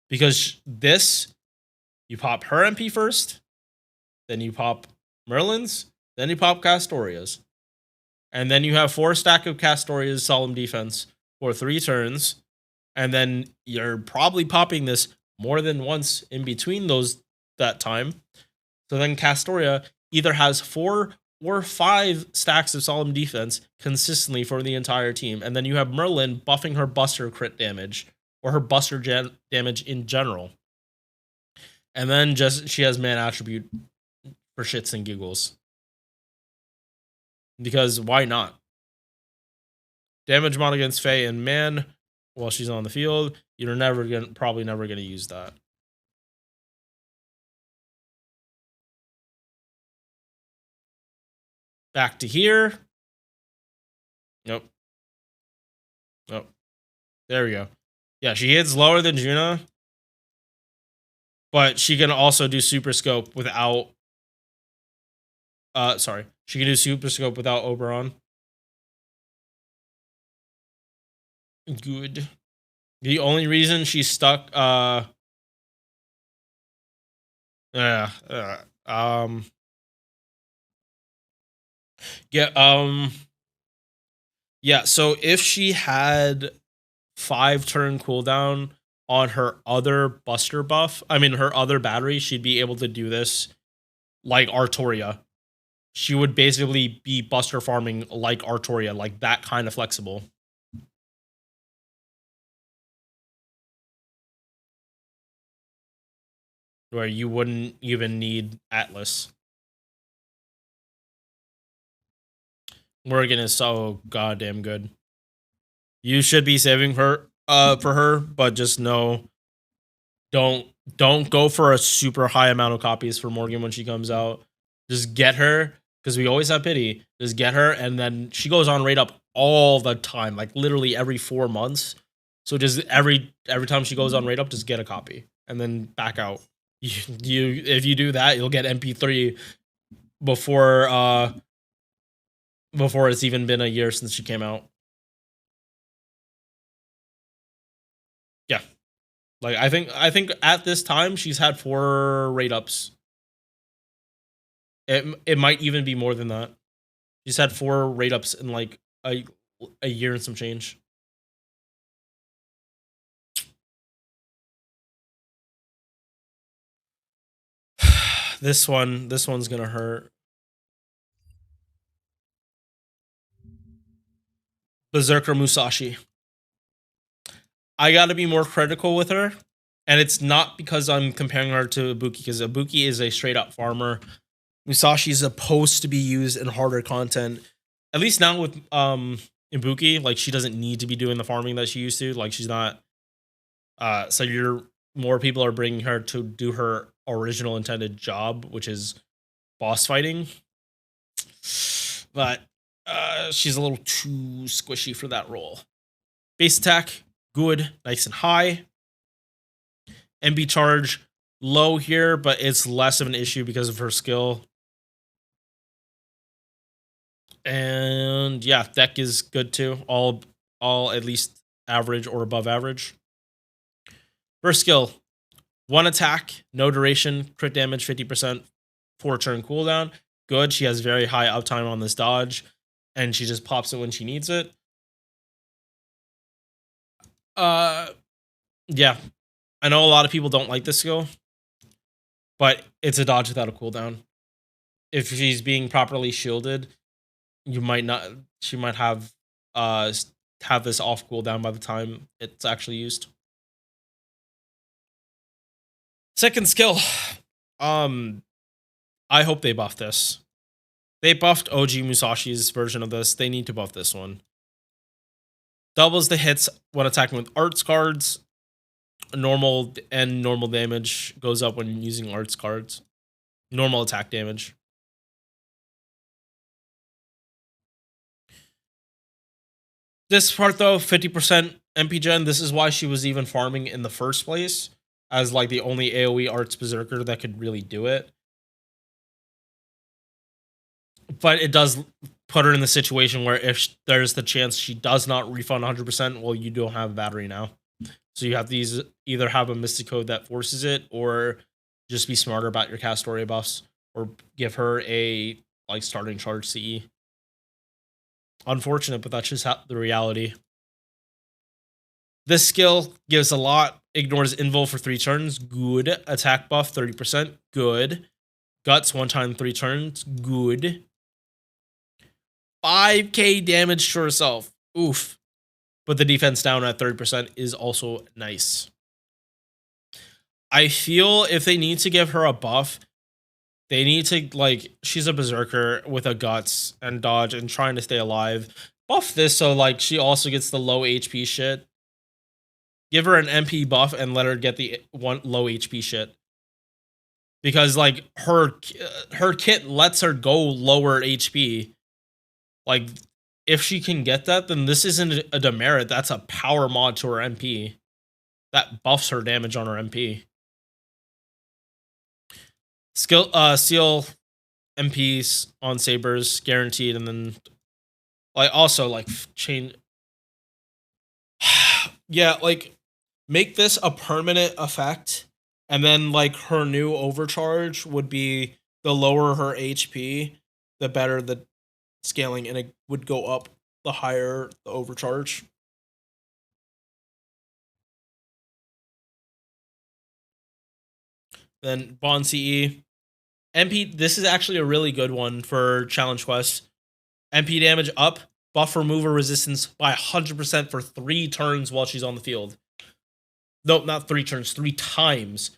Because you pop her MP first, then you pop Merlin's, then you pop Castoria's. And then you have 4 stack of Castoria's Solemn Defense for 3 turns. And then you're probably popping this more than once in between that time. So then Castoria either has 4 or 5 stacks of Solemn Defense consistently for the entire team. And then you have Merlin buffing her Buster crit damage, or her Buster damage in general. And then she has Man Attribute for shits and giggles. Because why not? Damage mod against Fae and Man while she's on the field. You're probably never gonna use that. Back to here. Nope. There we go. Yeah, she hits lower than Juna, but she can also do Super Scope without Sorry. She can do Super Scope without Oberon. Good. The only reason she's stuck, yeah, yeah, yeah. So if she had 5-turn cooldown on her other Buster buff, I mean her other battery, she'd be able to do this like Artoria. She would basically be Buster farming like Artoria, like that kind of flexible. Where you wouldn't even need Atlas. Morgan is so goddamn good. You should be saving her for her, but just know don't go for a super high amount of copies for Morgan when she comes out. Just get her, because we always have pity. Just get her, and then she goes on rate up all the time, like literally every 4 months. So just every time she goes on rate up, just get a copy and then back out. You if you do that, you'll get MP3 before before it's even been a year since she came out. Yeah. Like I think at this time she's had 4 rate ups. It might even be more than that. She's had 4 rate ups in like a year and some change. This one's gonna hurt. Berserker Musashi. I gotta be more critical with her. And it's not because I'm comparing her to Ibuki, because Ibuki is a straight up farmer. Musashi is supposed to be used in harder content. At least now with Ibuki, like she doesn't need to be doing the farming that she used to. Like she's not. So more people are bringing her to do her original intended job, which is boss fighting. But she's a little too squishy for that role. Base attack, good, nice and high. MB charge, low here, but it's less of an issue because of her skill. And yeah, deck is good too. All at least average or above average. First skill, 1 attack, no duration, crit damage 50%, 4-turn cooldown. Good. She has very high uptime on this dodge, and she just pops it when she needs it. Yeah. I know a lot of people don't like this skill, but it's a dodge without a cooldown. If she's being properly shielded, you might not. She might have this off cooldown by the time it's actually used. Second skill, I hope they buff this. They buffed OG Musashi's version of this. They need to buff this one. Doubles the hits when attacking with arts cards. Normal and normal damage goes up when using arts cards. Normal attack damage. This part though, 50% MP gen. This is why she was even farming in the first place, as like the only AoE arts berserker that could really do it. But it does put her in the situation where if there's the chance she does not refund 100%, well, you don't have a battery now. So you have to either have a mystic code that forces it, or just be smarter about your Castoria buffs, or give her a like starting charge CE. Unfortunate, but that's just the reality. This skill gives a lot. Ignores invul for 3 turns. Good. Attack buff 30%. Good. Guts 1 time 3 turns. Good. 5k damage to herself. Oof. But the defense down at 30% is also nice. I feel if they need to give her a buff, they need to, like, she's a berserker with a guts and dodge and trying to stay alive. Buff this so, like, she also gets the low HP shit. Give her an MP buff and let her get the one low HP shit. Because, like, her kit lets her go lower HP. Like, if she can get that, then this isn't a demerit. That's a power mod to her MP. That buffs her damage on her MP. Skill seal MPs on sabers guaranteed, and then like also like chain. Yeah, like make this a permanent effect, and then like her new overcharge would be the lower her HP, the better the scaling, and it would go up the higher the overcharge. Then Bond CE. MP, this is actually a really good one for challenge quest. MP damage up, buff remover resistance by 100% for 3 turns while she's on the field. No, not 3 turns, 3 times.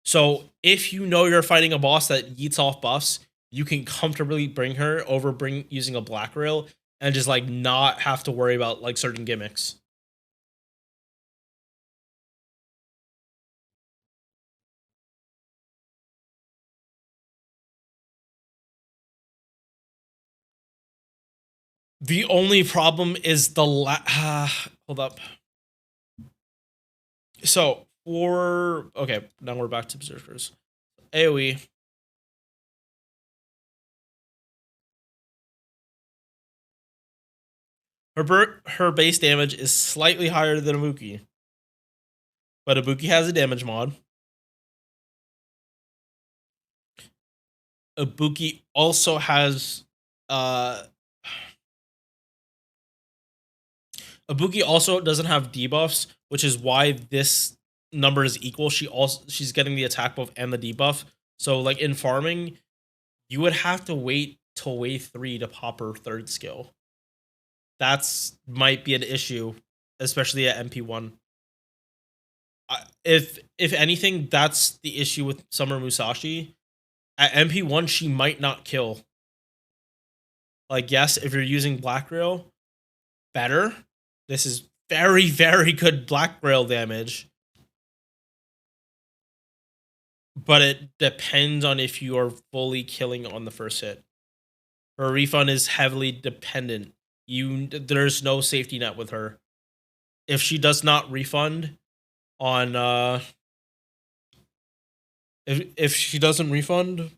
So if you know you're fighting a boss that yeets off buffs, you can comfortably bring her over using a black rail and just like not have to worry about like certain gimmicks. The only problem is the hold up. So okay, now we're back to Berserkers. AoE. Her base damage is slightly higher than Ibuki, but Ibuki has a damage mod. Ibuki also has Ibuki also doesn't have debuffs, which is why this number is equal. She's getting the attack buff and the debuff. So like in farming, you would have to wait till wave 3 to pop her 3rd skill. That's might be an issue, especially at MP1. If anything, that's the issue with Summer Musashi. At MP1, she might not kill. Like, yes, if you're using Black Rail, better. This is very, very good Black Rail damage. But it depends on if you are fully killing on the first hit. Her refund is heavily dependent. There's no safety net with her. If she does not refund on if she doesn't refund,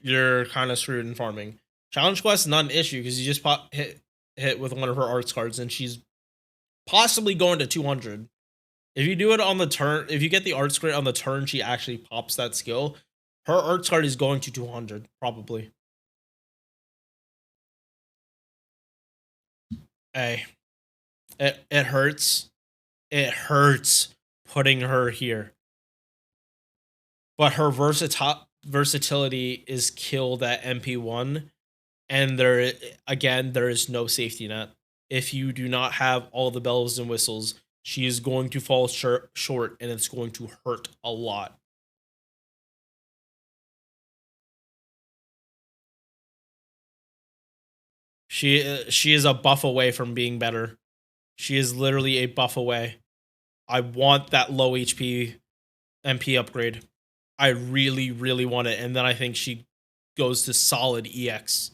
you're kind of screwed in farming. Challenge quest is not an issue because you just hit with one of her arts cards and she's possibly going to 200. If you do it on the turn, if you get the arts card on the turn, she actually pops that skill. Her arts card is going to 200 probably. Hey, it hurts. It hurts putting her here. But her versatility is killed at MP1, and there is no safety net. If you do not have all the bells and whistles, she is going to fall short, and it's going to hurt a lot. She is a buff away from being better. She is literally a buff away. I want that low HP MP upgrade. I really, really want it. And then I think she goes to solid EX.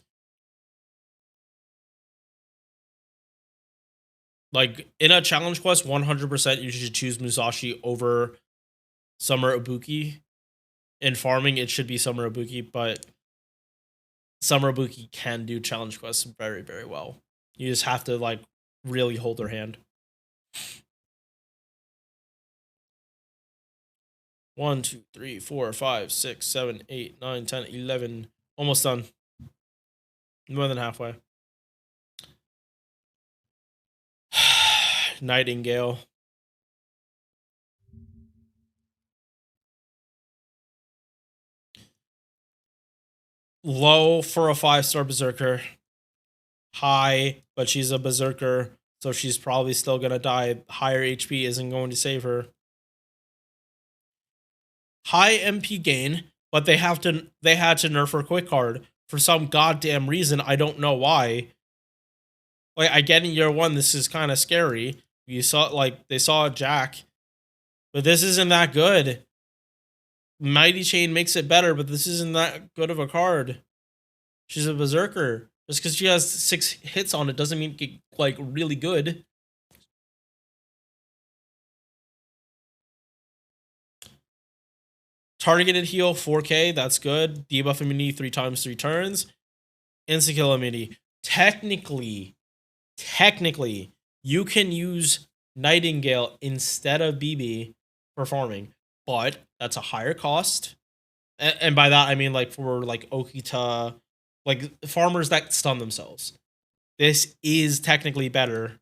Like, in a challenge quest, 100% you should choose Musashi over Summer Ibuki. In farming, it should be Summer Ibuki, but Summer Ibuki can do challenge quests very, very well. You just have to, like, really hold her hand. 1, 2, 3, 4, 5, 6, 7, 8, 9, 10, 11. Almost done. More than halfway. Nightingale. Low for a 5-star Berserker. High, but she's a Berserker, so she's probably still gonna die. Higher HP isn't going to save her. High MP gain, but they had to nerf her quick card for some goddamn reason. I don't know why. Like, I get in year 1, this is kind of scary. You saw, like, they saw Jack, but this isn't that good. Mighty Chain makes it better, but this isn't that good of a card. She's a Berserker. Just because she has 6 hits on it doesn't mean it's, like, really good. Targeted heal 4k, that's good. Debuff immunity 3 times 3 turns. Insta-kill immunity. Technically, you can use Nightingale instead of BB for farming, but that's a higher cost. And by that I mean like for like Okita, like farmers that stun themselves. This is technically better,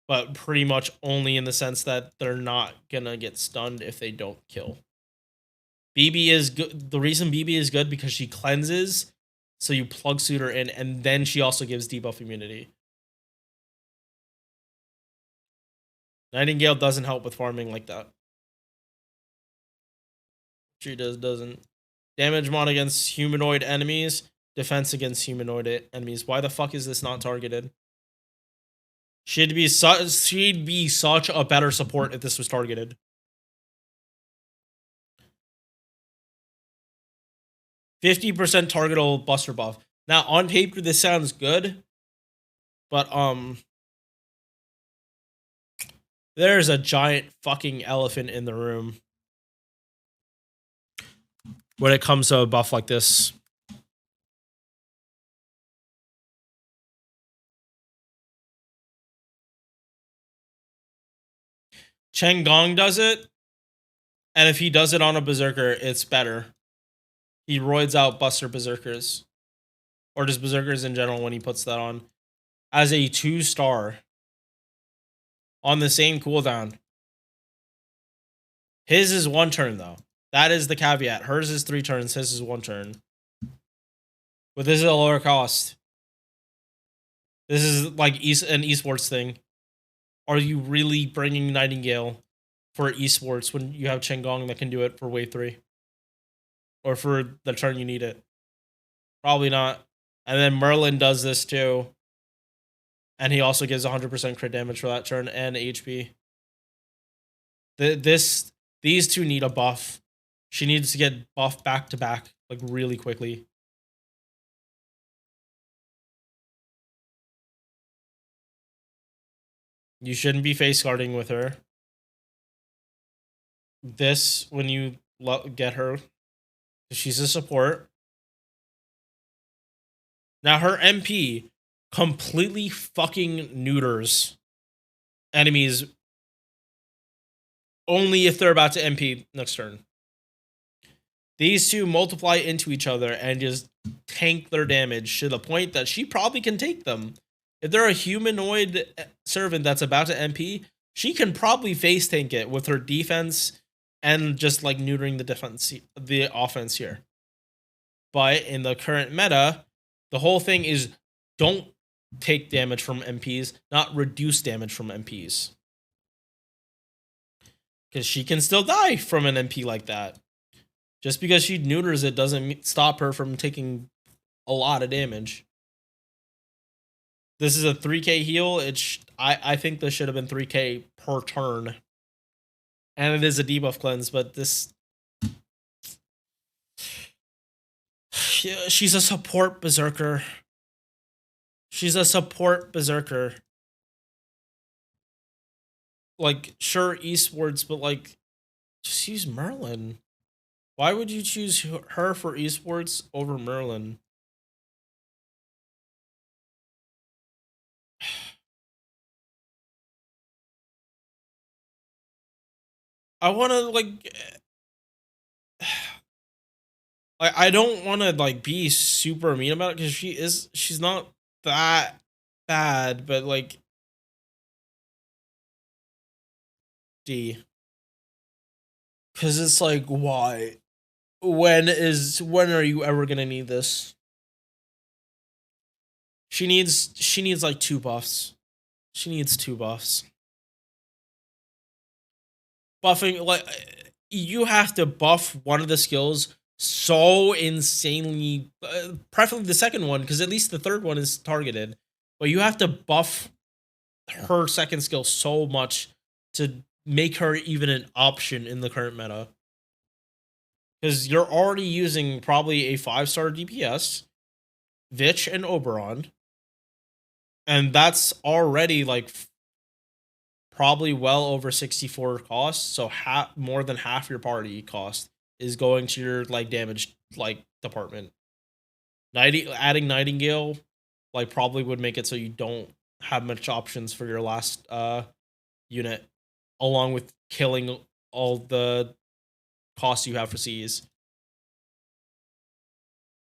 but pretty much only in the sense that they're not gonna get stunned if they don't kill. BB is good. The reason BB is good because she cleanses, so you plug suit her in, and then she also gives debuff immunity. Nightingale doesn't help with farming like that. She doesn't. Damage mod against humanoid enemies. Defense against humanoid enemies. Why the fuck is this not targeted? She'd be such a better support if this was targeted. %50 targetable buster buff. Now on paper this sounds good, but there's a giant fucking elephant in the room when it comes to a buff like this. Cheng Gong does it, and if he does it on a Berserker, it's better. He roids out Buster Berserkers, or just Berserkers in general when he puts that on. As a 2-star, on the same cooldown. His is 1 turn, though. That is the caveat. Hers is 3 turns, his is 1 turn. But this is a lower cost. This is like an esports thing. Are you really bringing Nightingale for esports when you have Cheng Gong that can do it for wave 3? Or for the turn you need it? Probably not. And then Merlin does this too. And he also gives 100% crit damage for that turn and HP. These two need a buff. She needs to get buffed back to back, like really quickly. You shouldn't be face guarding with her. This, when you get her, she's a support. Now her MP completely fucking neuters enemies only if they're about to MP next turn. These two multiply into each other and just tank their damage to the point that she probably can take them. If they're a humanoid servant that's about to MP, she can probably face tank it with her defense and just like neutering the offense here. But in the current meta, the whole thing is don't take damage from MPs, not reduce damage from MPs. Because she can still die from an MP like that. Just because she neuters it doesn't stop her from taking a lot of damage. This is a 3k heal. I think this should have been 3k per turn. And it is a debuff cleanse, but this... She's a support Berserker. She's a support Berserker. Like, sure, esports, but like, just use Merlin. Why would you choose her for esports over Merlin? I want to like I don't want to like be super mean about it because she's not that bad, but like D. Because it's like, why? When are you ever gonna need this? She needs like 2 buffs. She needs 2 buffs. Buffing, like, you have to buff one of the skills so insanely, preferably the second one, because at least the third one is targeted. But you have to buff her second skill so much to make her even an option in the current meta. Because you're already using probably a 5-star DPS, Vich and Oberon. And that's already like probably well over 64 cost, so more than half your party cost is going to your like damage like department. Adding Nightingale like probably would make it so you don't have much options for your last unit, along with killing all the costs you have for Cs.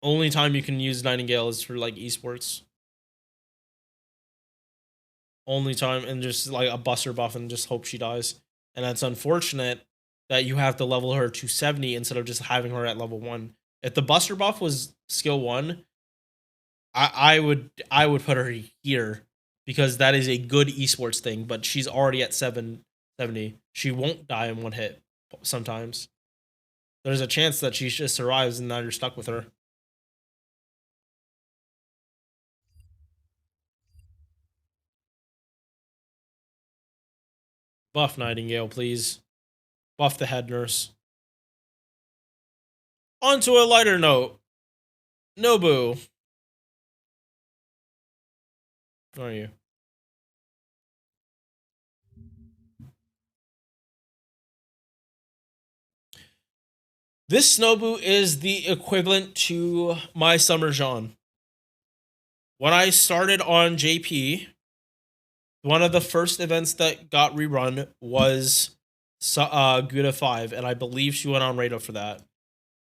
Only time you can use Nightingale is for like esports. Only time, and just like a buster buff and just hope she dies. And that's unfortunate that you have to level her to 70 instead of just having her at level 1. If the buster buff was skill 1, I would put her here because that is a good esports thing, but she's already at 770. She won't die in one hit sometimes. There's a chance that she just survives and now you're stuck with her. Buff Nightingale, please. Buff the head nurse. On to a lighter note. Nobbu. Where are you? This Nobbu is the equivalent to my Summer Jean. When I started on JP, one of the first events that got rerun was Gouda 5, and I believe she went on Raikou for that.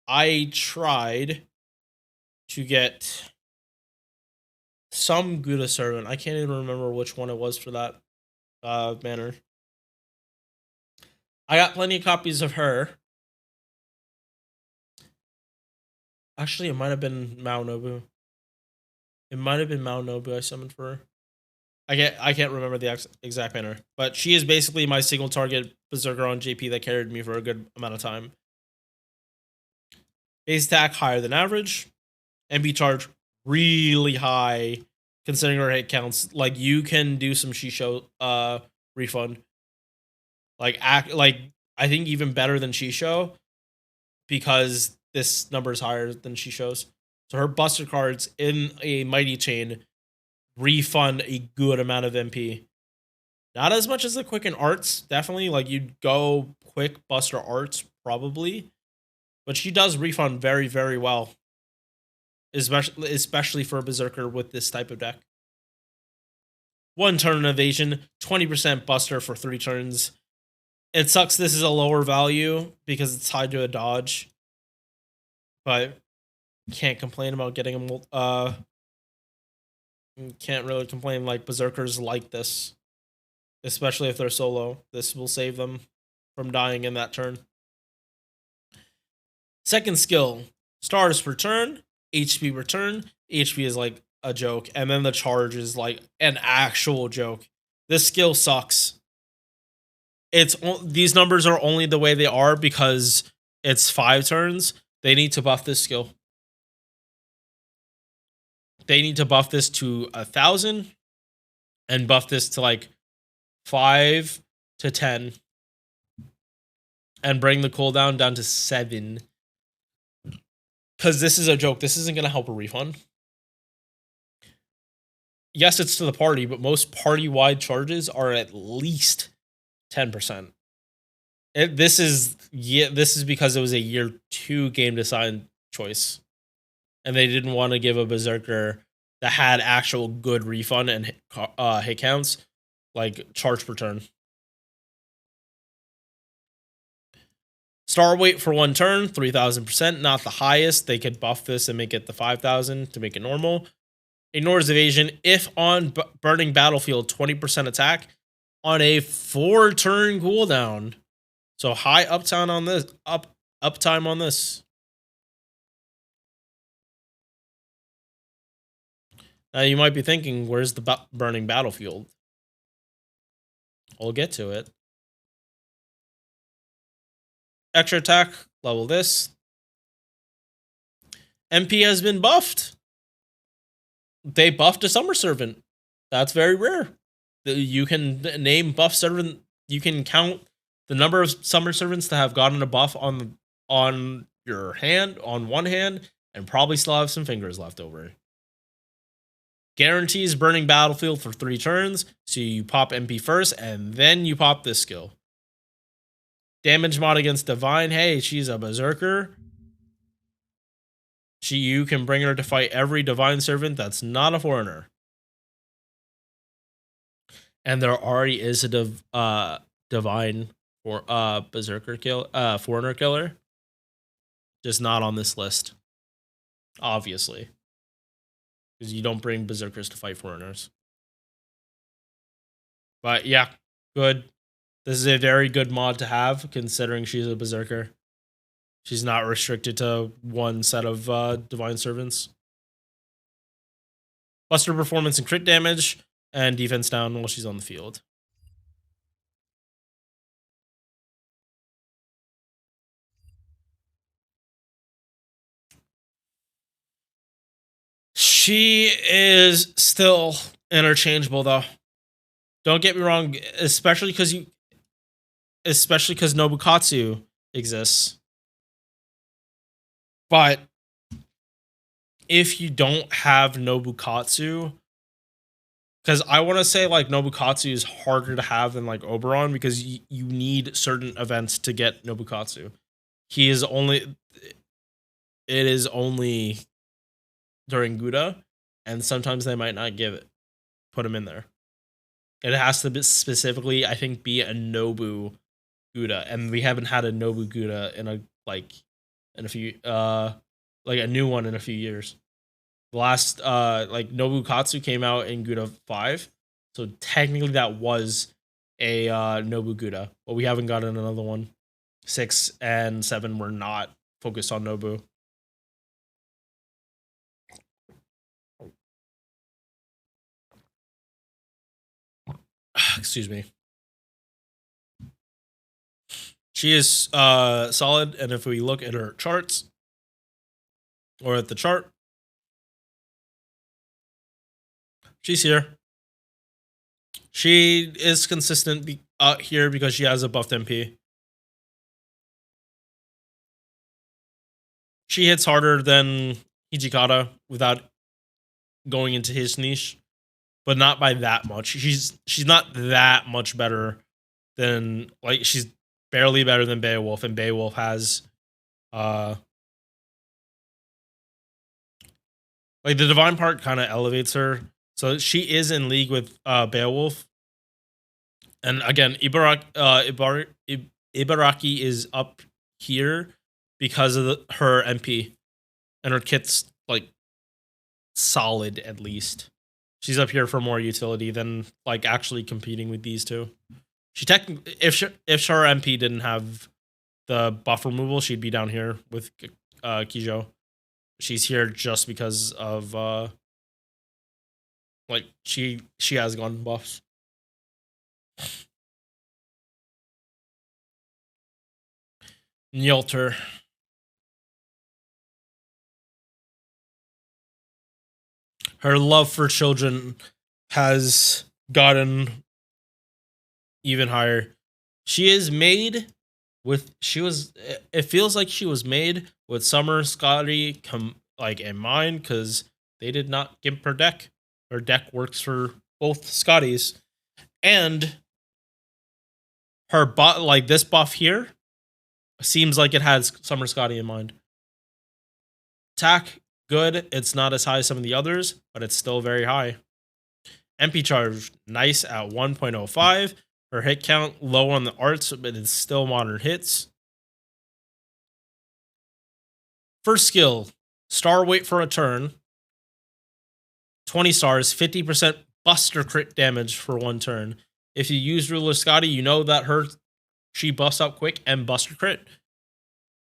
I tried to get some Gouda servant. I can't even remember which one it was for that banner. I got plenty of copies of her. Actually, it might have been Mao Nobbu. It might have been Mao Nobbu I summoned for her. I can't remember the exact banner, but she is basically my single target berserker on JP that carried me for a good amount of time. Base attack higher than average, MP charge really high considering her hit counts. Like you can do some Shisho refund. Like I think even better than Shisho because this number is higher than Shisho's. So her buster cards in a mighty chain refund a good amount of MP. Not as much as the quicken arts, definitely. Like you'd go quick buster arts probably, but she does refund very, very well, especially for a berserker with this type of deck. 1 turn evasion, 20% buster for 3 turns. It sucks this is a lower value because it's tied to a dodge, but can't complain about getting a can't really complain. Like berserkers like this, especially if they're solo. This will save them from dying in that turn. Second skill, stars per turn, HP per turn. HP is like a joke, and then the charge is like an actual joke. This skill sucks. These numbers are only the way they are because it's 5 turns. They need to buff this skill. They need to buff this to 1,000 and buff this to like 5 to 10 and bring the cooldown down to 7. Because this is a joke. This isn't going to help a refund. Yes, it's to the party, but most party-wide charges are at least 10%. This is because it was a year 2 game design choice. And they didn't want to give a berserker that had actual good refund and hit counts, like charge per turn. Star weight for 1 turn, 3,000%, not the highest. They could buff this and make it the 5,000 to make it normal. Ignores evasion if on burning battlefield, 20% attack on a 4-turn cooldown. So high uptime on this. Uptime on this. Now you might be thinking, where's the burning battlefield? I'll get to it. Extra attack, level this. MP has been buffed. They buffed a summer servant. That's very rare. You can name buff servant. You can count the number of summer servants that have gotten a buff on your hand, on one hand, and probably still have some fingers left over. Guarantees burning battlefield for 3 turns, so you pop MP first, and then you pop this skill. Damage mod against Divine. Hey, she's a Berserker. You can bring her to fight every Divine Servant that's not a foreigner. And there already is a Divine or Berserker foreigner killer. Just not on this list. Obviously. Because you don't bring Berserkers to fight foreigners. But yeah, good. This is a very good mod to have, considering she's a Berserker. She's not restricted to one set of Divine Servants. Buster performance and crit damage, and defense down while she's on the field. She is still interchangeable, though. Don't get me wrong, especially because Nobukatsu exists. But if you don't have Nobukatsu, because I want to say like Nobukatsu is harder to have than like Oberon, because you need certain events to get Nobukatsu. It is only during Gouda, and sometimes they might not put him in there. It has to be specifically, I think, be a Nobbu Gouda, and we haven't had a Nobbu Gouda in a new one in a few years. The last Nobukatsu came out in Gouda 5, so technically that was a Nobbu Gouda, but we haven't gotten another one. 6 and 7 were not focused on Nobbu. Excuse me. She is solid, and if we look at her charts, or at the chart, she's here. She is consistent here because she has a buffed MP. She hits harder than Hijikata without going into his niche, but not by that much. She's not that much better than, like, she's barely better than Beowulf, and Beowulf has like the divine part kind of elevates her, so she is in league with Beowulf. And again, Ibaraki is up here because of her MP, and her kit's like solid. At least she's up here for more utility than like actually competing with these two. She technically, if her MP didn't have the buff removal, she'd be down here with Kijyo. She's here just because of like she has gun buffs. Nyalter. Her love for children has gotten even higher. She is made with, it feels like she was made with Summer Scotty in mind, because they did not gimp her deck. Her deck works for both Scotties, and her this buff here seems like it has Summer Scotty in mind. Attack, good. It's not as high as some of the others, but it's still very high. MP charge, nice at 1.05. Her hit count, low on the arts, but it's still modern hits. First skill, star wait for a turn. 20 stars, 50% buster crit damage for one turn. If you use Ruler Scotty, you know that she buffs up quick and buster crit.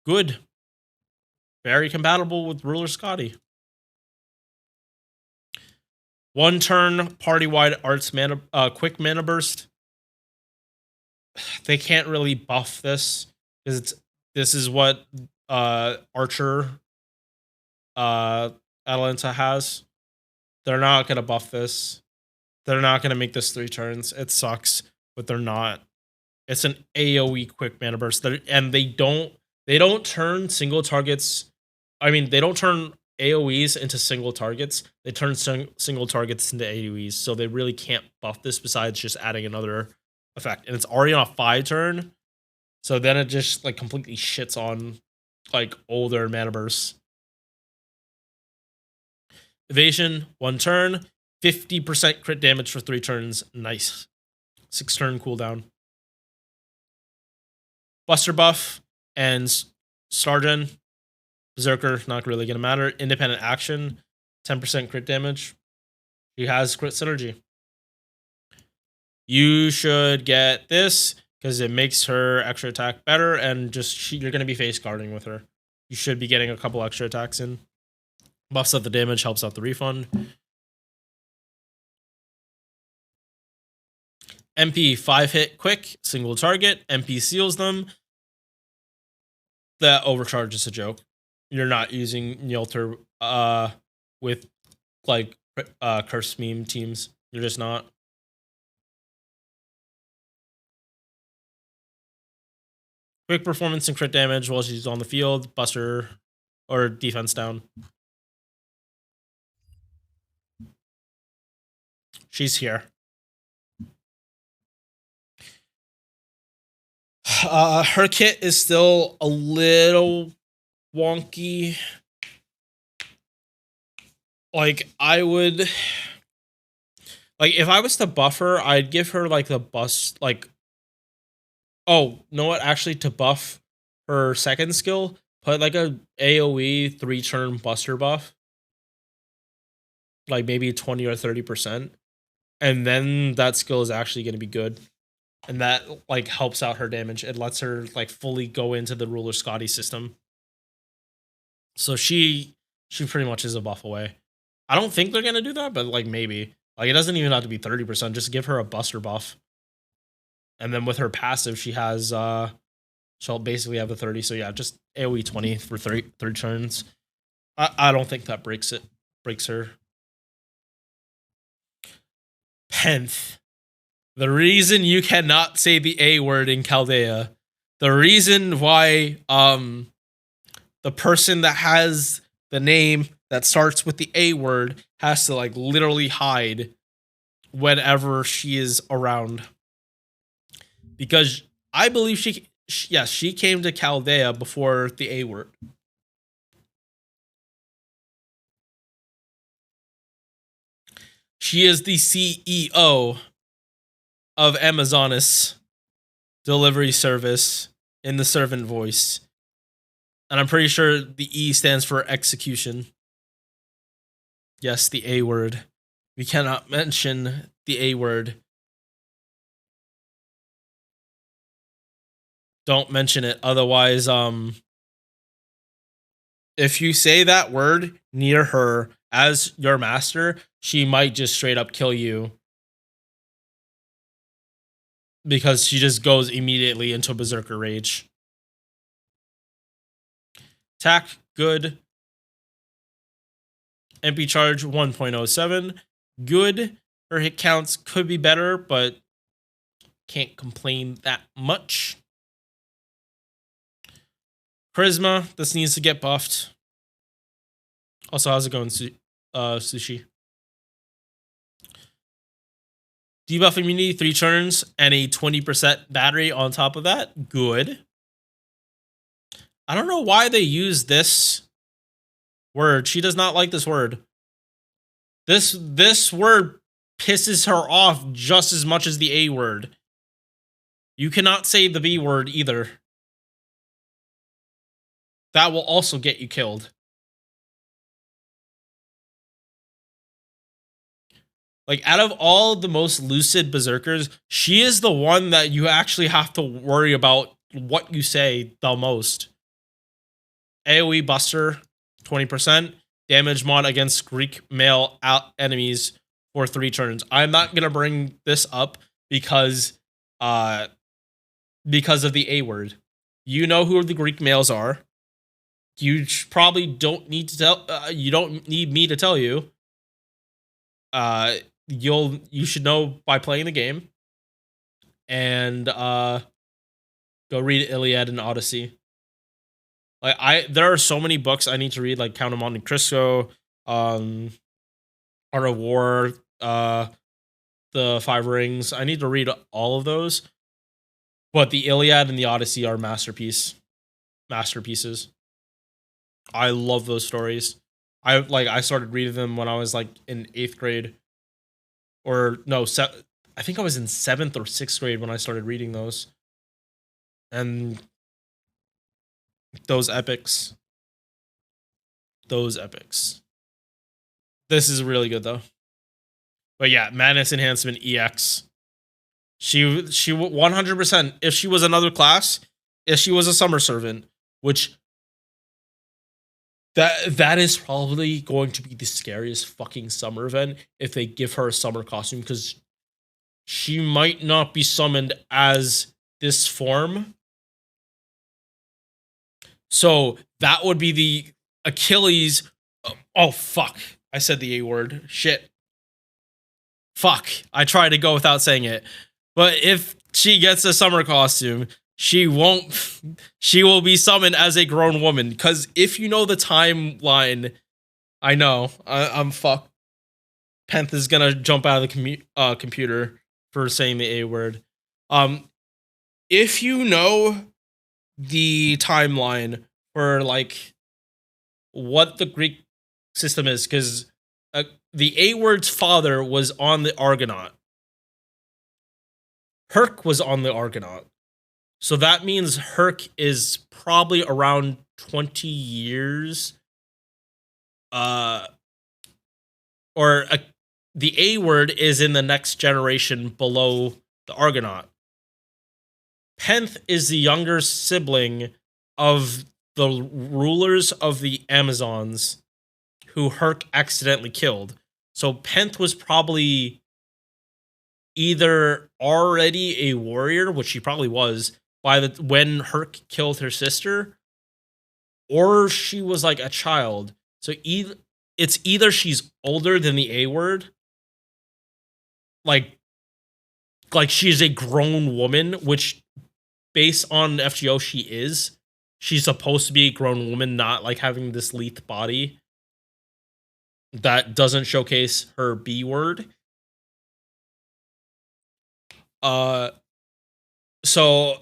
Good. Very compatible with Ruler Scotty. One turn, party-wide arts mana, quick mana burst. They can't really buff this because this is what Archer Atalanta has. They're not gonna buff this. They're not gonna make this 3 turns. It sucks, but they're not. It's an AoE quick mana burst, and they don't turn single targets. I mean, they don't turn AoEs into single targets. They turn single targets into AoEs, so they really can't buff this besides just adding another effect. And it's already on a 5 turn, So then it just like completely shits on like older mana bursts. Evasion, 1 turn, 50% crit damage for 3 turns. Nice. 6 turn cooldown. Buster buff and Stargen. Berserker, not really gonna matter. Independent action, 10% crit damage. She has crit synergy. You should get this because it makes her extra attack better, and just you're gonna be face guarding with her. You should be getting a couple extra attacks in. Buffs out the damage, helps out the refund. MP 5 hit quick, single target. MP seals them. That overcharge is a joke. You're not using Nyalter with like curse meme teams. You're just not. Quick performance and crit damage while she's on the field. Buster or defense down. She's here. Her kit is still a little wonky. Like, I would... Like, if I was to buff her, I'd give her, like, the bust... Like... Oh, you know what? Actually, to buff her second skill, put, like, a AoE 3-turn buster buff. Like, maybe 20 or 30%. And then that skill is actually going to be good. And that, like, helps out her damage. It lets her, like, fully go into the Ruler Scotty system. So she pretty much is a buff away. I don't think they're going to do that, but, like, maybe. Like, it doesn't even have to be 30%. Just give her a buster buff. And then with her passive, she has, she'll basically have the 30. So, yeah, just AoE 20 for 3 turns. I don't think that breaks her. Penth. The reason you cannot say the A word in Chaldea, the reason why the person that has the name that starts with the A word has to, like, literally hide whenever she is around. Because I believe she came to Chaldea before the A word. She is the CEO of Amazonas delivery service in the servant voice. And I'm pretty sure the E stands for execution. Yes, the A word. We cannot mention the A word. Don't mention it. Otherwise, if you say that word near her as your master, she might just straight up kill you. Because she just goes immediately into Berserker Rage. Attack, good. MP charge, 1.07. Good. Her hit counts could be better, but can't complain that much. Charisma, this needs to get buffed. Also, how's it going, Sushi? Debuff immunity 3 turns and a 20% battery on top of that. Good. I don't know why they use this word. She does not like this word. This word pisses her off just as much as the A word. You cannot say the B word either. That will also get you killed. Like, out of all the most lucid berserkers, she is the one that you actually have to worry about what you say the most. AoE Buster, 20%. Damage mod against Greek male enemies for 3 turns. I'm not going to bring this up because of the A word. You know who the Greek males are. You probably don't need to tell. You don't need me to tell you. You should know by playing the game. And go read Iliad and Odyssey. Like, there are so many books I need to read, like Count of Monte Cristo, Art of War, The 5 Rings. I need to read all of those. But the Iliad and the Odyssey are masterpieces. I love those stories. I started reading them when I was like in 8th grade, or no, I think I was in 7th or 6th grade when I started reading those. And those epics. This is really good though. But yeah, Madness Enhancement EX. She 100%. If she was another class, if she was a summer servant, which that is probably going to be the scariest fucking summer event if they give her a summer costume, because she might not be summoned as this form. So that would be the Achilles. Oh fuck! I said the A word. Shit. Fuck. I tried to go without saying it. But if she gets a summer costume, she will be summoned as a grown woman. Because if you know the timeline, I know, I'm fucked. Penth is gonna jump out of the computer for saying the A word. If you know the timeline for like what the Greek system is, because the A word's father was on the Argonaut. Herc was on the Argonaut. So that means Herc is probably around 20 years. The A word is in the next generation below the Argonaut. Penth is the younger sibling of the rulers of the Amazons who Herc accidentally killed. So Penth was probably either already a warrior, which she probably was when Herc killed her sister, or she was like a child. So it's either she's older than the A word, like she's a grown woman, which based on FGO she is. She's supposed to be a grown woman, not like having this lithe body that doesn't showcase her B word. So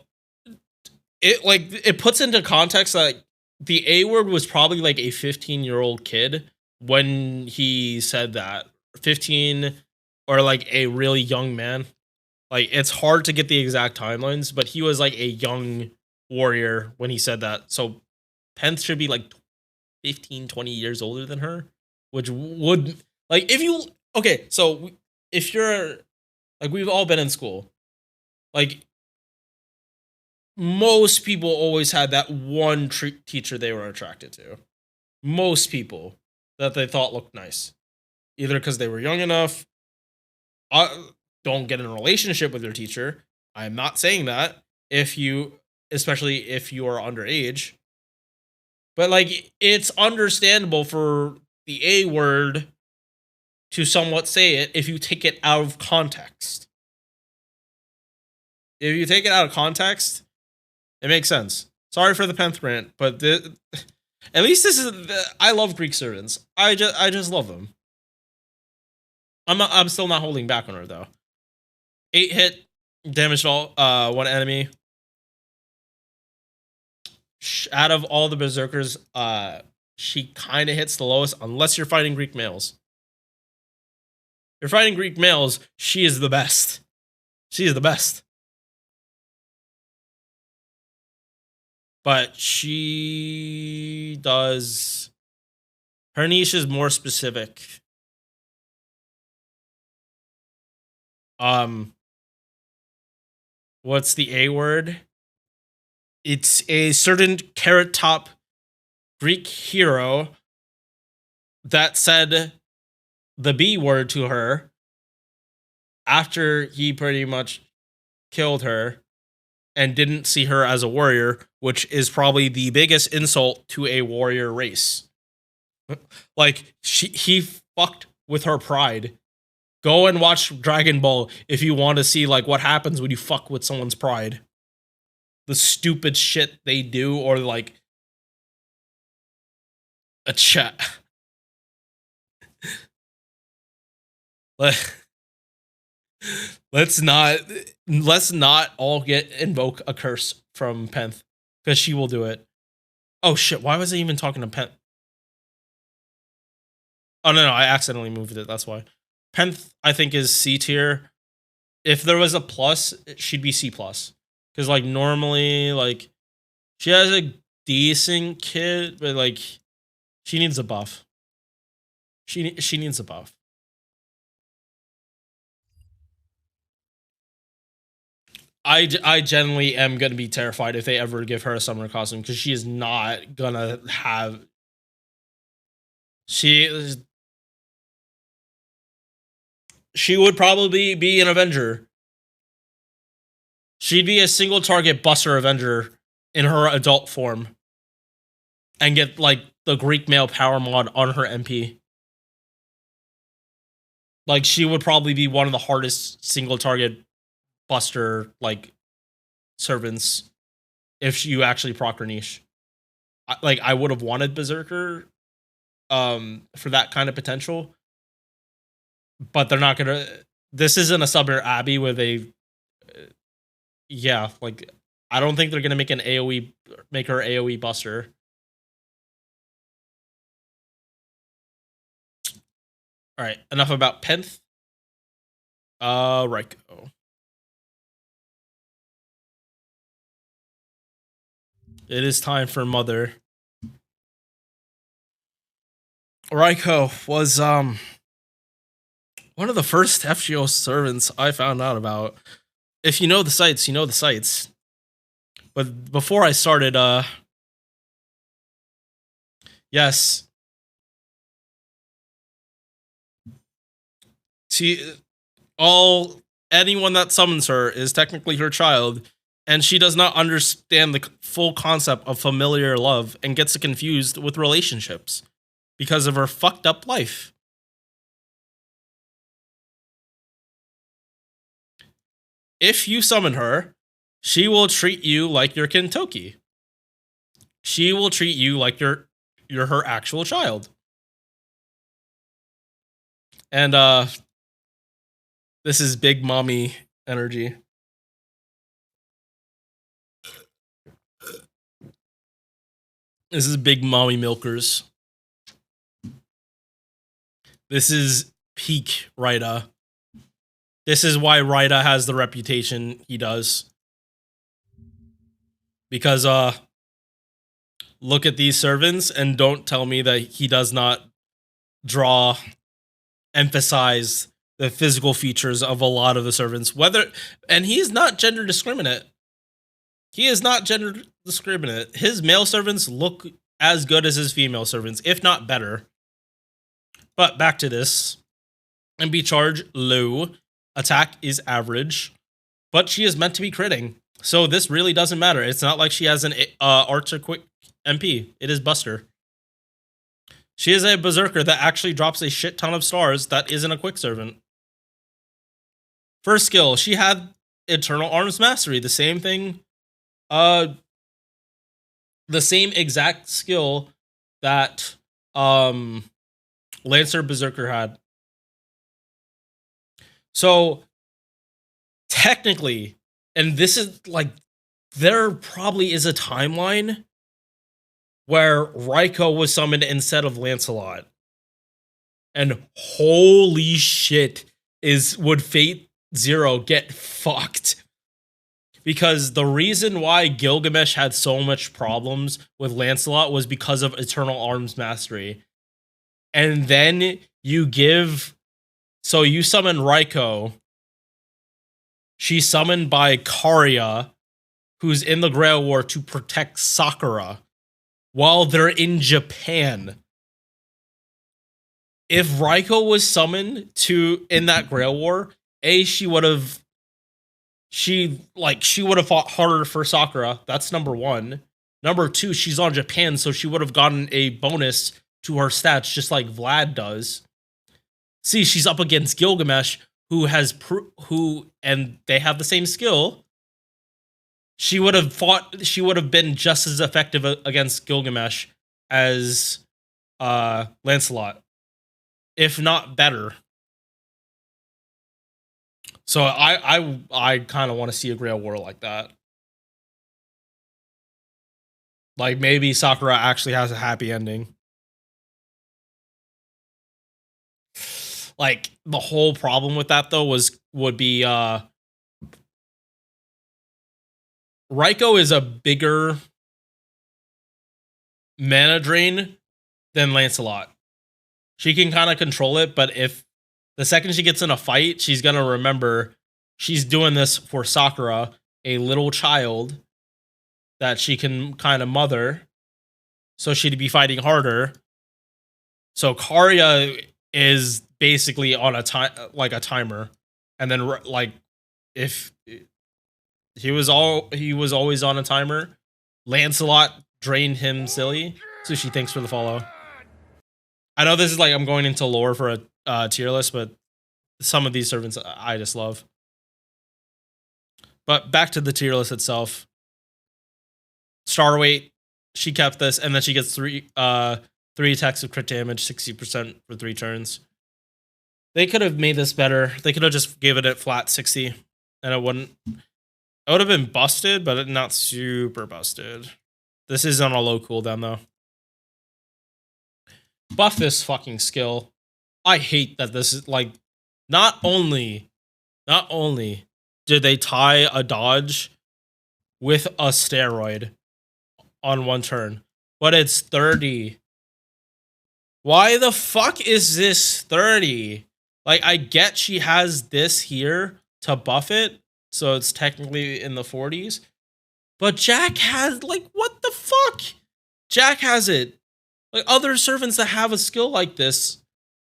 it puts into context that the A word was probably like a 15-year-old kid when he said that. 15, or like a really young man. Like, it's hard to get the exact timelines, but he was like a young warrior when he said that. So Penth should be like 15, 20 years older than her, which would, like, if you, okay, so if you're, like, we've all been in school. Like, most people always had that one teacher they were attracted to. Most people that they thought looked nice. Either because they were young enough, don't get in a relationship with your teacher. I'm not saying that. Especially if you are underage. But, like, it's understandable for the A word to somewhat say it if you take it out of context. If you take it out of context, it makes sense. Sorry for the Penth rant, but at least this is. I love Greek servants. I just love them. I'm still not holding back on her though. 8 hit, damaged all one enemy. Out of all the berserkers, she kind of hits the lowest, unless you're fighting Greek males. If you're fighting Greek males, she is the best. She is the best. But she does. Her niche is more specific. What's the A word? It's a certain carrot top Greek hero that said the B word to her after he pretty much killed her and didn't see her as a warrior, which is probably the biggest insult to a warrior race. Like, he fucked with her pride. Go and watch Dragon Ball if you want to see like what happens when you fuck with someone's pride. The stupid shit they do, or like a chat. let's not all invoke a curse from Penth, because she will do it. Oh shit, why was I even talking to Penth? Oh no, I accidentally moved it, that's why. Penth, I think, is C tier. If there was a plus, she'd be C plus. Because like normally, like she has a decent kit, but like she needs a buff. She needs a buff. I genuinely am gonna be terrified if they ever give her a summoner costume, because she is not gonna have. She would probably be an Avenger. She'd be a single target Buster Avenger in her adult form, and get like the Greek male power mod on her MP. Like she would probably be one of the hardest single target Buster like servants if you actually proc her niche. Like I would have wanted Berserker for that kind of potential, but they're not gonna. This isn't a Summoner Abbey where they yeah, like I don't think they're gonna make her AoE Buster. All right, enough about Penth. Raikou. It is time for Mother. Raikou was one of the first FGO servants I found out about. If you know the sites, you know the sites. But before I started, yes. Anyone that summons her is technically her child, and she does not understand the full concept of familiar love and gets confused with relationships because of her fucked up life. If you summon her, she will treat you like your Kintoki. She will treat you like you're her actual child. And this is big mommy energy. This is big mommy milkers. This is peak Raida. This is why Raida has the reputation he does. Because look at these servants and don't tell me that he does not emphasize the physical features of a lot of the servants. And he's not gender discriminate. He is not gender discriminate. His male servants look as good as his female servants, if not better. But back to this. MB charge low. Attack is average. But she is meant to be critting. So this really doesn't matter. It's not like she has an Archer quick MP. It is Buster. She is a Berserker that actually drops a shit ton of stars that isn't a quick servant. First skill, she had Eternal Arms Mastery. The same thing. The same exact skill that Lancer Berserker had. So technically, and this is like, there probably is a timeline where Raikou was summoned instead of Lancelot. And holy shit, would Fate Zero get fucked? Because the reason why Gilgamesh had so much problems with Lancelot was because of Eternal Arms Mastery. And then you summon Raikou. She's summoned by Karya, who's in the Grail War to protect Sakura while they're in Japan. If Raikou was summoned in that Grail War, she would have fought harder for Sakura. That's number one. Number two, she's on Japan, so she would have gotten a bonus to her stats, just like Vlad does. See, she's up against Gilgamesh, and they have the same skill. She would have been just as effective against Gilgamesh as Lancelot, if not better. So I kind of want to see a Grail War like that. Like maybe Sakura actually has a happy ending. Like the whole problem with that though would be Raikou is a bigger mana drain than Lancelot. She can kind of control it, but if the second she gets in a fight, she's gonna remember she's doing this for Sakura, a little child that she can kind of mother, so she'd be fighting harder. So Karya is basically on a time, like a timer, and then like if he was always on a timer, Lancelot drained him silly. Sushi, thanks for the follow. I know this is like I'm going into lore for a tier list, but some of these servants I just love. But back to the tier list itself. Starweight, she kept this, and then she gets three attacks of crit damage, 60% for 3 turns. They could have made this better. They could have just given it flat 60, and it wouldn't. It would have been busted, but not super busted. This is on a low cooldown though. Buff this fucking skill. I hate that this is like not only did they tie a dodge with a steroid on 1 turn, but it's 30. Why the fuck is this 30? Like, I get she has this here to buff it, so it's technically in the 40s. But Jack has, like, what the fuck? Jack has it. Like, other servants that have a skill like this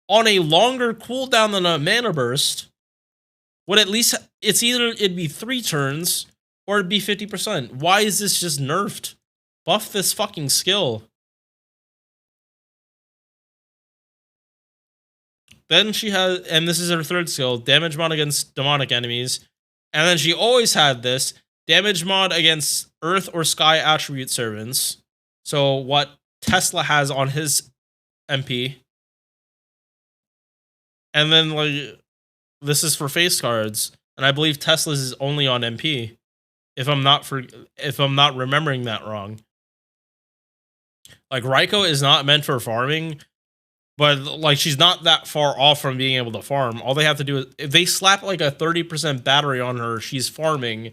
on a longer cooldown than a mana burst would at least, it'd be 3 turns or it'd be 50%. Why is this just nerfed? Buff this fucking skill. Then she has, and this is her 3rd skill, damage mod against demonic enemies. And then she always had this, damage mod against earth or sky attribute servants. So what Tesla has on his MP. And then like this is for face cards, and I believe Tesla's is only on MP. If I'm not remembering that wrong. Like Raikou is not meant for farming, but like she's not that far off from being able to farm. All they have to do is if they slap like a 30% battery on her, she's farming.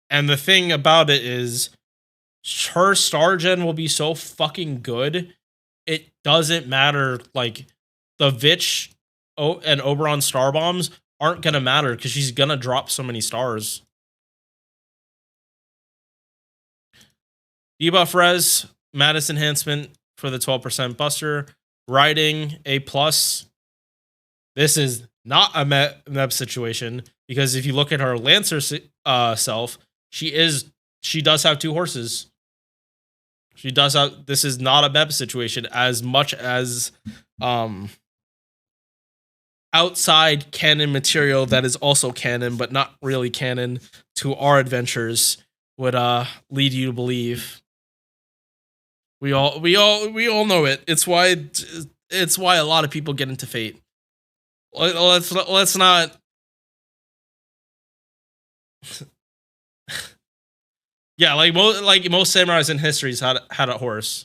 And the thing about it is her star gen will be so fucking good. It doesn't matter. Like the Vitch and Oberon star bombs aren't gonna matter because she's gonna drop so many stars. Debuff res, Mattis enhancement for the 12% buster. Riding A+. This is not a Meb situation because if you look at her Lancer self, she does have 2 horses. She does have. This is not a Meb situation as much as outside canon material that is also canon but not really canon to our adventures would lead you to believe. We all know it. It's why a lot of people get into Fate. Let's not. Yeah, like most samurais in histories had a horse.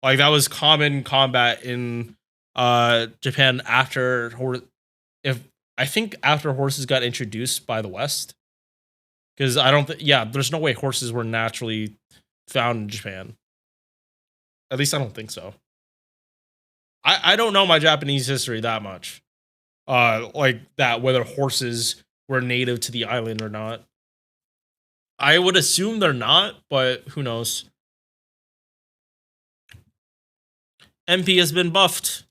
Like that was common combat in Japan after after horses got introduced by the West. Because I don't there's no way horses were naturally found in Japan. At least I don't think so. I don't know my Japanese history that much. Like that, whether horses were native to the island or not. I would assume they're not, but who knows? MP has been buffed.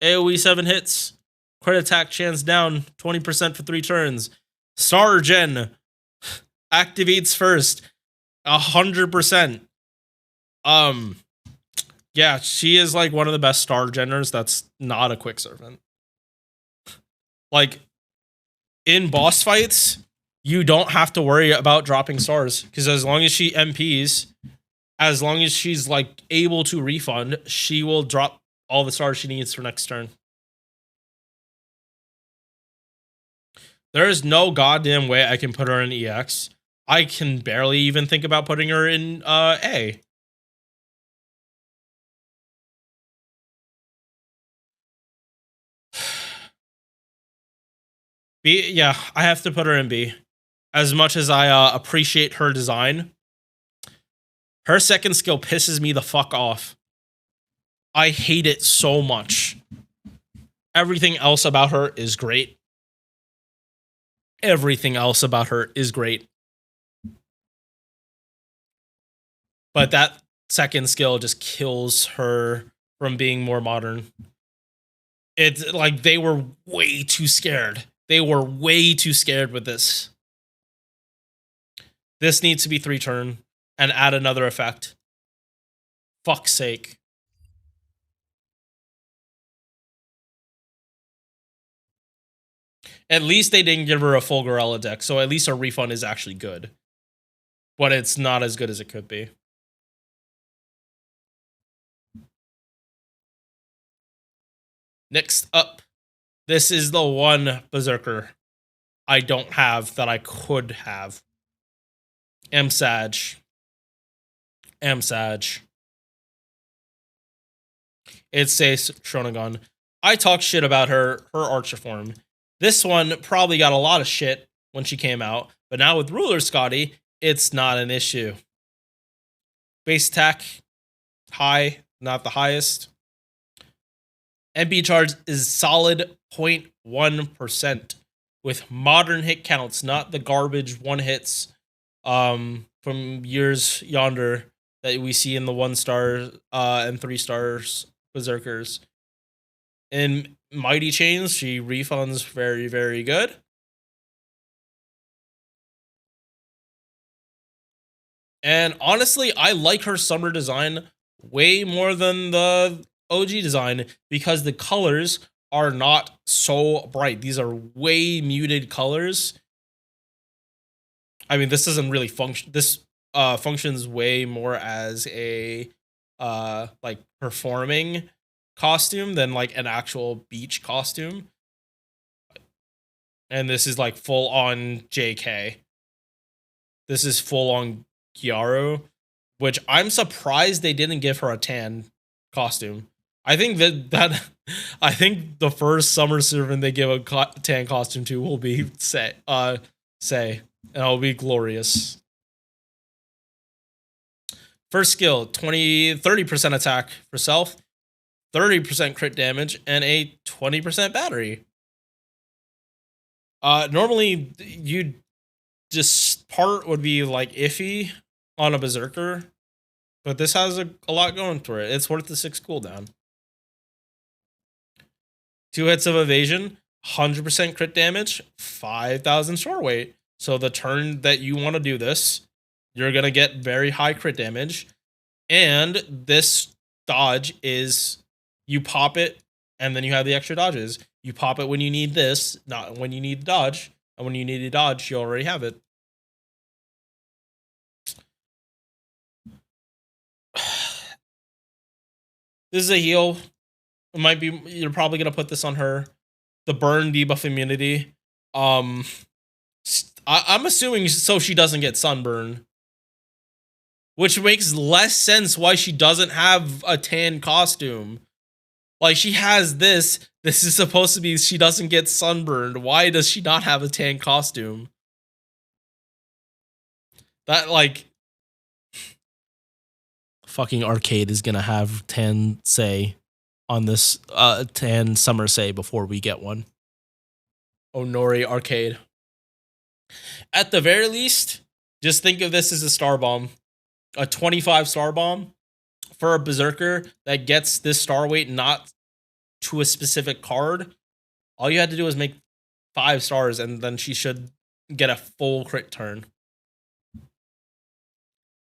AoE 7 hits. Crit attack chance down 20% for 3 turns. Star Gen activates first. 100%. Yeah, she is like one of the best Star Geners that's not a quick servant. Like, in boss fights, you don't have to worry about dropping stars. Because as long as she MPs, as long as she's like able to refund, she will drop all the stars she needs for next turn. There is no goddamn way I can put her in EX. I can barely even think about putting her in A. B, yeah, I have to put her in B. As much as I appreciate her design, her second skill pisses me the fuck off. I hate it so much. Everything else about her is great. Everything else about her is great. But that second skill just kills her from being more modern. It's like they were way too scared. They were way too scared with this. This needs to be 3-turn and add another effect. Fuck's sake. At least they didn't give her a full Gorilla deck, so at least her refund is actually good. But it's not as good as it could be. Next up, this is the one Berserker I don't have that I could have. Sag. It's Sei Shonagon. I talk shit about her archer form. This one probably got a lot of shit when she came out, but now with Ruler Scotty, it's not an issue. Base attack, high, not the highest. MP charge is solid 0.1% with modern hit counts, not the garbage one hits from years yonder that we see in the 1-star and 3-stars Berserkers. In Mighty Chains, she refunds very, very good. And honestly, I like her summer design way more than the OG design because the colors are not so bright. These are way muted colors. I mean, this doesn't really function. This functions way more as a like performing costume than like an actual beach costume. And this is like full on JK. This is full on Gyaru, which I'm surprised they didn't give her a tan costume. I think that I think the first summer servant they give a tan costume to will be Sei, and it'll be glorious. First skill, 30% attack for self, 30% crit damage, and a 20% battery. Normally you'd just part would be like iffy on a Berserker, but this has a lot going for it. It's worth the 6 cooldown. 2 hits of evasion, 100% crit damage, 5,000 short weight. So the turn that you want to do this, you're going to get very high crit damage. And this dodge is you pop it and then you have the extra dodges. You pop it when you need this, not when you need to dodge. And when you need to dodge, you already have it. This is a heal. It might be, you're probably going to put this on her. The burn debuff immunity. I'm assuming so she doesn't get sunburn. Which makes less sense why she doesn't have a tan costume. Like, she has this. This is supposed to be she doesn't get sunburned. Why does she not have a tan costume? That, like... Fucking Arcade is gonna have tan Sei on this tan summer Sei before we get one. Onori Arcade. At the very least, just think of this as a star bomb. A 25 star bomb for a Berserker that gets this star weight not to a specific card. All you had to do was make 5 stars and then she should get a full crit turn.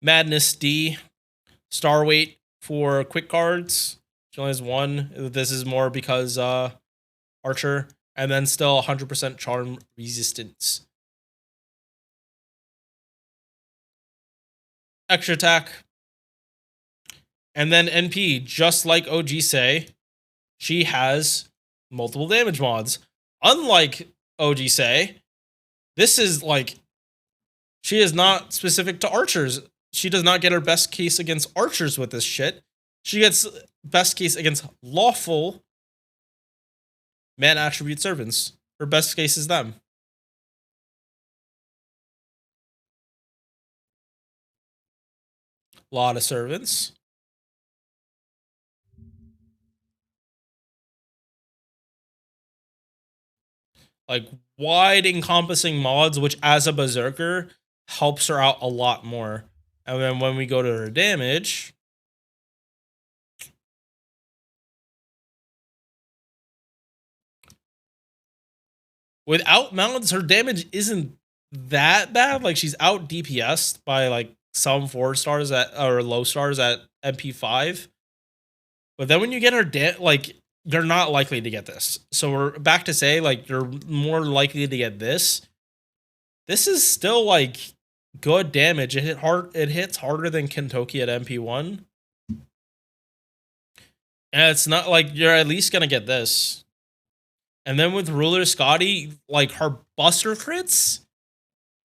Madness D. Star weight for quick cards. She only has 1. This is more because Archer. And then still 100% charm resistance. Extra attack. And then NP, just like OG Sei, she has multiple damage mods. Unlike OG Sei, This is like, she is not specific to archers. She does not get her best case against archers with this shit. She gets best case against lawful man attribute servants. Her best case is them. Lot of servants. Like wide encompassing mods, which as a berserker helps her out a lot more. And then when we go to her damage, without mounts, her damage isn't that bad. Like she's out DPS'd by like some 4 stars at or low stars at MP5. But then when you get her like you're not likely to get this. So we're back to say like you're more likely to get this. This is still like good damage. It hits harder than Kintoki at MP1. And it's not like you're at least gonna get this. And then with Ruler Scotty, like her buster crits,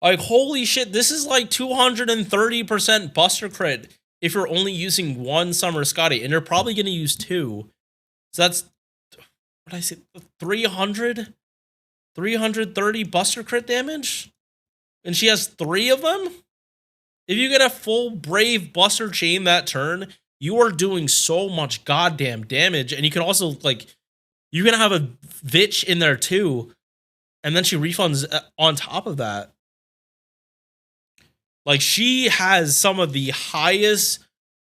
like holy shit, this is like 230% buster crit if you're only using 1 Summer Scotty, and you're probably gonna use 2. So that's, what did I say, 330 buster crit damage? And she has 3 of them? If you get a full Brave buster chain that turn, you are doing so much goddamn damage. And you can also, like, you can have a Vitch in there too. And then she refunds on top of that. Like, she has some of the highest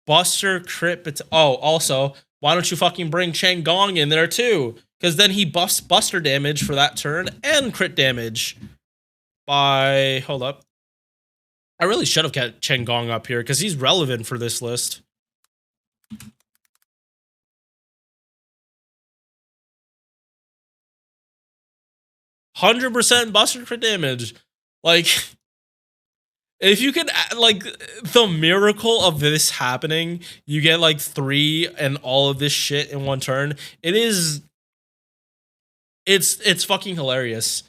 buster crit. Oh, also, why don't you fucking bring Chang Gong in there too? Because then he buffs buster damage for that turn and crit damage by, hold up. I really should have kept Chang Gong up here because he's relevant for this list. %100% buster crit damage. Like, if you could, like, the miracle of this happening, you get like 3 and all of this shit in one turn. It's fucking hilarious.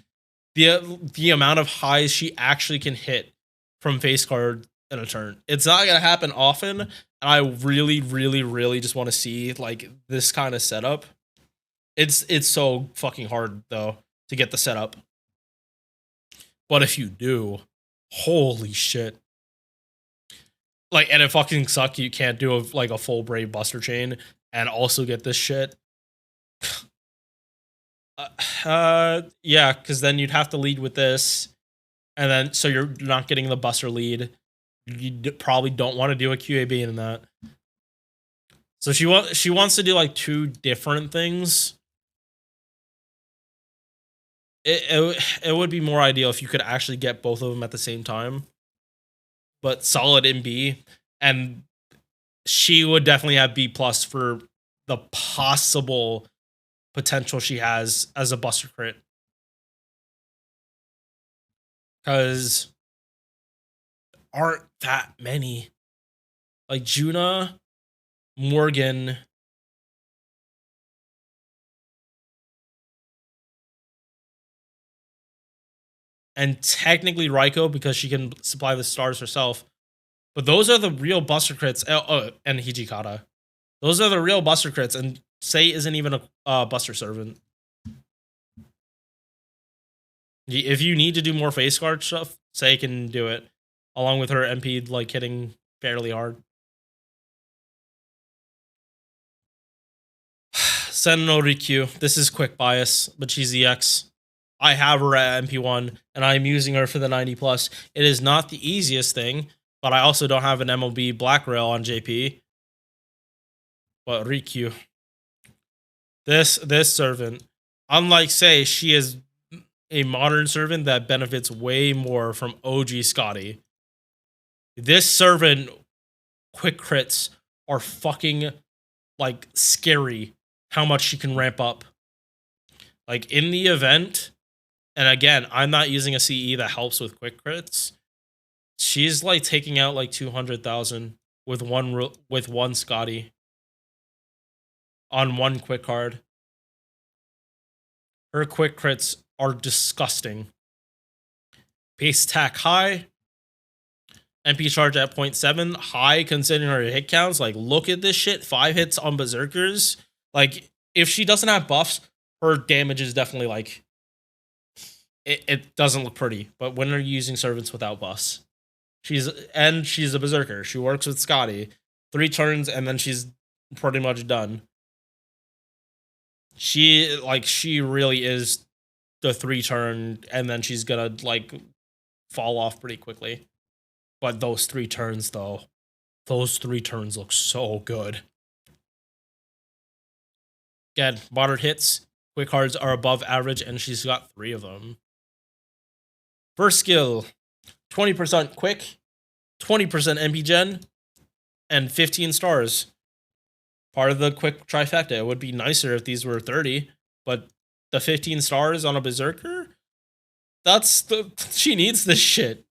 The amount of highs she actually can hit from face card in a turn. It's not gonna happen often. And I really, really, really just want to see like this kind of setup. It's so fucking hard though to get the setup. But if you do, holy shit. Like, and it fucking sucks you can't do like a full Brave Buster chain and also get this shit. Yeah, because then you'd have to lead with this, and then so you're not getting the Buster lead. You probably don't want to do a QAB in that. So she wants to do like 2 different things. It would be more ideal if you could actually get both of them at the same time. But solid in B, and she would definitely have B+ for the possible potential she has as a buster crit. Because aren't that many. Like Juna, Morgan, and technically Raikou because she can supply the stars herself. But those are the real buster crits. And Hijikata. Those are the real buster crits, and Sei isn't even a buster servant. If you need to do more face guard stuff, Sei can do it, along with her MP like hitting fairly hard. Senno Rikyu. This is quick bias, but she's EX. I have her at MP1, and I'm using her for the 90+. It is not the easiest thing, but I also don't have an MLB Black Rail on JP. But Rikyu. This servant, unlike Sei, she is a modern servant that benefits way more from OG Scotty. This servant quick crits are fucking like scary how much she can ramp up. Like in the event, and again, I'm not using a CE that helps with quick crits. She's like taking out like 200,000 with one Scotty on one quick card. Her quick crits are disgusting. Base attack high. MP charge at 0.7. High considering her hit counts. Like, look at this shit. 5 hits on Berserkers. Like, if she doesn't have buffs, her damage is definitely like... It doesn't look pretty. But when are you using servants without buffs? She's a Berserker. She works with Scotty. 3 turns, and then she's pretty much done. She really is the 3 turn, and then she's gonna like fall off pretty quickly. But those 3 turns, though, those 3 turns look so good. Again, moderate hits, quick cards are above average, and she's got 3 of them. First skill, 20% quick, 20% MP gen, and 15 stars. Part of the quick trifecta. It would be nicer if these were 30, but the 15 stars on a Berserker? She needs this shit.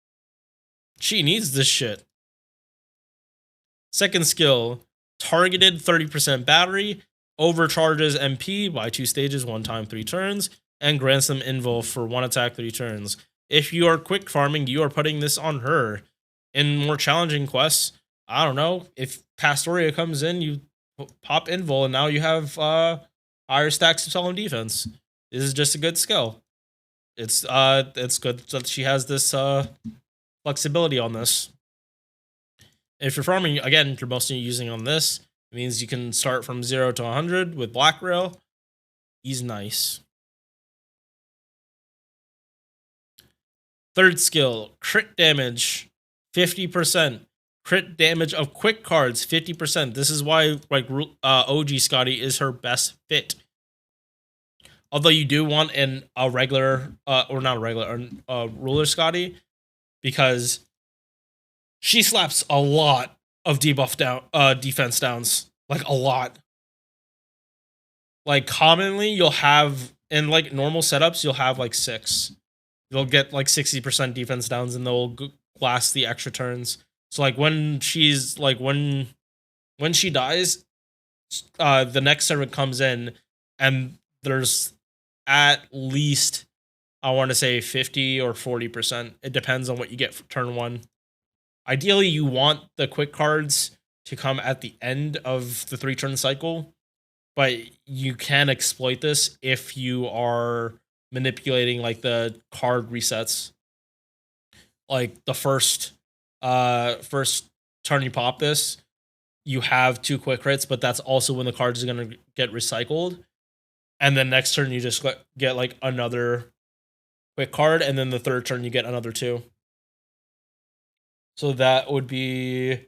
She needs this shit. Second skill, targeted 30% battery, overcharges MP by 2 stages, 1 time 3 turns, and grants them invul for 1 attack 3 turns. If you are quick farming, you are putting this on her. In more challenging quests, I don't know, if Pastoria comes in, you pop invul, and now you have higher stacks of solemn defense. This is just a good skill. It's good that she has this flexibility on this. If you're farming, again, you're mostly using on this. It means you can start from 0 to 100 with Black Rail. He's nice. Third skill, crit damage, 50%. Crit damage of quick cards, 50%. This is why like OG Scotty is her best fit. Although you do want a regular, or not a regular, ruler Scotty, because she slaps a lot of debuff defense downs, like a lot. Like commonly, you'll have in like normal setups, you'll have like 6. You'll get like 60% defense downs, and they'll last the extra turns. So like when she's like when she dies, the next servant comes in, and there's at least, I want to say 50 or 40%. It depends on what you get for turn 1. Ideally, you want the quick cards to come at the end of the 3 turn cycle, but you can exploit this if you are manipulating like the card resets. Like the first turn you pop this, you have 2 quick crits, but that's also when the cards are going to get recycled. And then next turn you just get like another quick card, and then the third turn you get another 2. So that would be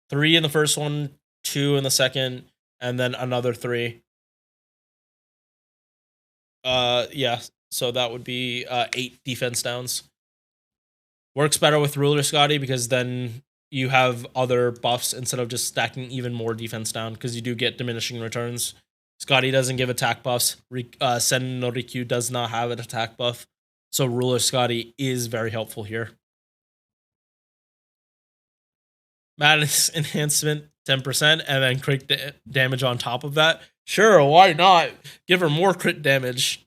3 in the first one, 2 in the second, and then another 3. Yeah, so that would be 8 defense downs. Works better with Ruler Scotty because then you have other buffs instead of just stacking even more defense down, because you do get diminishing returns. Scotty doesn't give attack buffs. Sen no Rikyu does not have an attack buff. So Ruler Scotty is very helpful here. Madness enhancement, 10%, and then crit damage on top of that. Sure, why not? Give her more crit damage.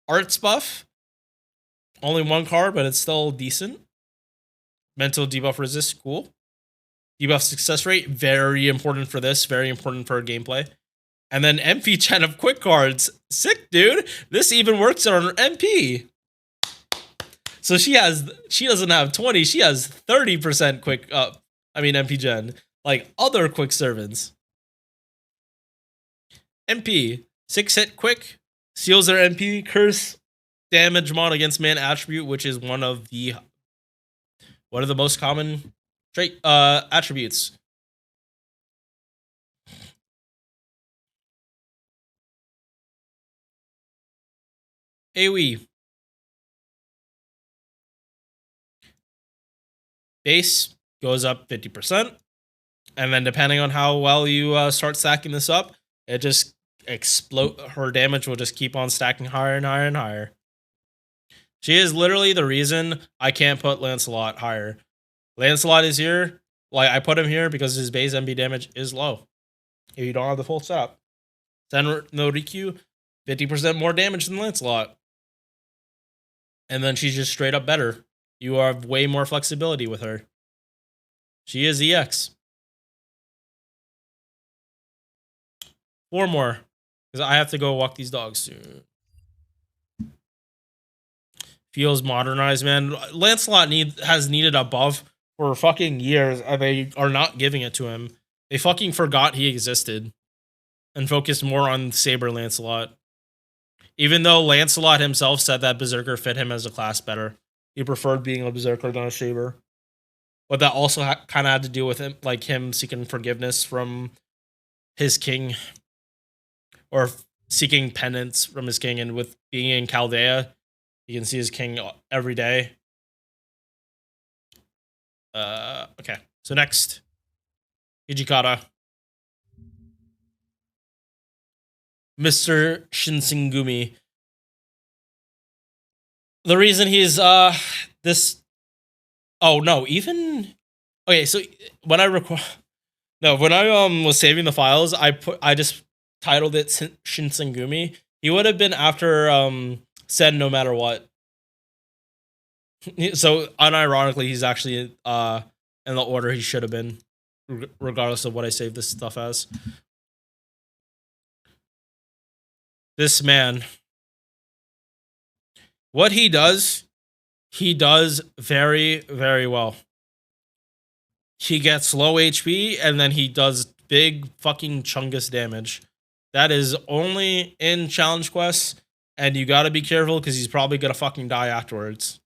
Arts buff. Only 1 card, but it's still decent. Mental debuff resist, cool. Debuff success rate, very important for this. Very important for her gameplay. And then MP gen of quick cards. Sick, dude. This even works on her MP. So she doesn't have 20, she has 30% quick MP gen. Like other quick servants. MP, 6 hit quick, seals their MP, curse, damage mod against man attribute, which is one of the most common trait attributes. AoE. Base goes up 50%. And then depending on how well you start stacking this up, it just explode. Her damage will just keep on stacking higher and higher and higher. She is literally the reason I can't put Lancelot higher. Lancelot is here. Like, I put him here because his base MP damage is low. If you don't have the full setup. Sen no Rikyu, 50% more damage than Lancelot. And then she's just straight up better. You have way more flexibility with her. She is EX. 4 more. Because I have to go walk these dogs soon. Feels modernized, man. Lancelot has needed a buff for fucking years, and they are not giving it to him. They fucking forgot he existed and focused more on Saber Lancelot. Even though Lancelot himself said that Berserker fit him as a class better. He preferred being a Berserker than a Saber. But that also kind of had to do with him, like him seeking forgiveness from his king, or seeking penance from his king. And with being in Chaldea, you can see his king every day. Okay. So next, Hijikata. Mr. Shinsengumi. The reason he's this. Oh no, even okay. So when I was saving the files, I just titled it Shinsengumi. He would have been after Sen no matter what. So unironically, he's actually in the order he should have been, regardless of what I saved this stuff as. This man, what he does very, very well. He gets low HP and then he does big fucking chungus damage. That is only in challenge quests, and you gotta be careful because he's probably gonna fucking die afterwards.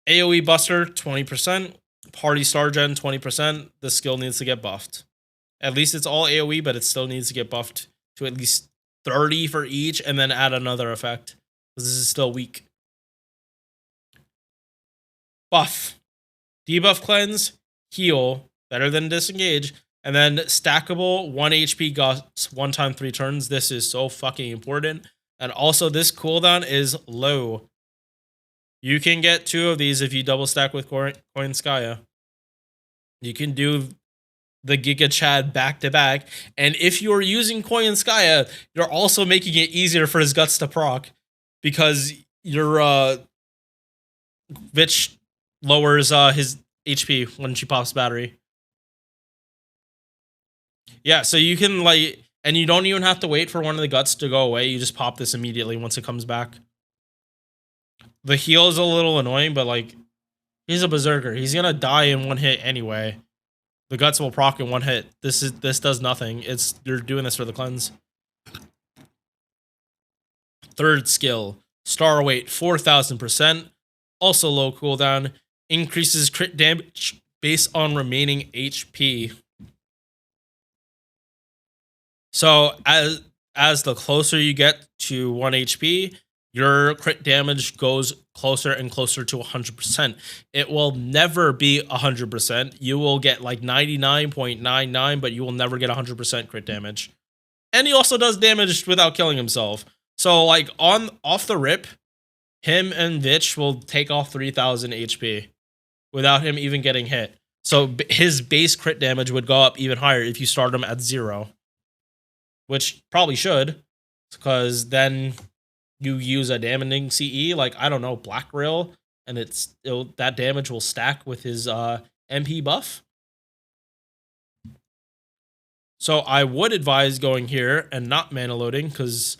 AoE Buster, 20%. Party Star Gen, 20%. The skill needs to get buffed. At least it's all AoE, but it still needs to get buffed to at least 30 for each, and then add another effect. Because this is still weak. Buff. Debuff Cleanse, Heal, better than Disengage, and then stackable 1 HP gusts 1 time 3 turns. This is so fucking important. And also this cooldown is low. You can get 2 of these if you double stack with Koyanskaya. You can do the Giga Chad back to back. And if you're using Koyanskaya, you're also making it easier for his guts to proc, because your Vitch lowers his HP when she pops battery. Yeah, so you can like, and you don't even have to wait for one of the guts to go away. You just pop this immediately once it comes back. The heal is a little annoying, but like, he's a Berserker. He's gonna die in 1 hit anyway. The guts will proc in 1 hit. This does nothing. You're doing this for the cleanse. Third skill, Star Weight, 4000%. Also low cooldown. Increases crit damage based on remaining HP. So as the closer you get to 1 HP, your crit damage goes closer and closer to 100%. It will never be 100%. You will get like 99.99, but you will never get 100% crit damage. And he also does damage without killing himself. So like off the rip, him and Vitch will take off 3000 HP without him even getting hit. So his base crit damage would go up even higher if you start him at 0. Which probably should, because then you use a damaging CE, like, I don't know, Black Rail, and that damage will stack with his MP buff. So I would advise going here and not mana loading, because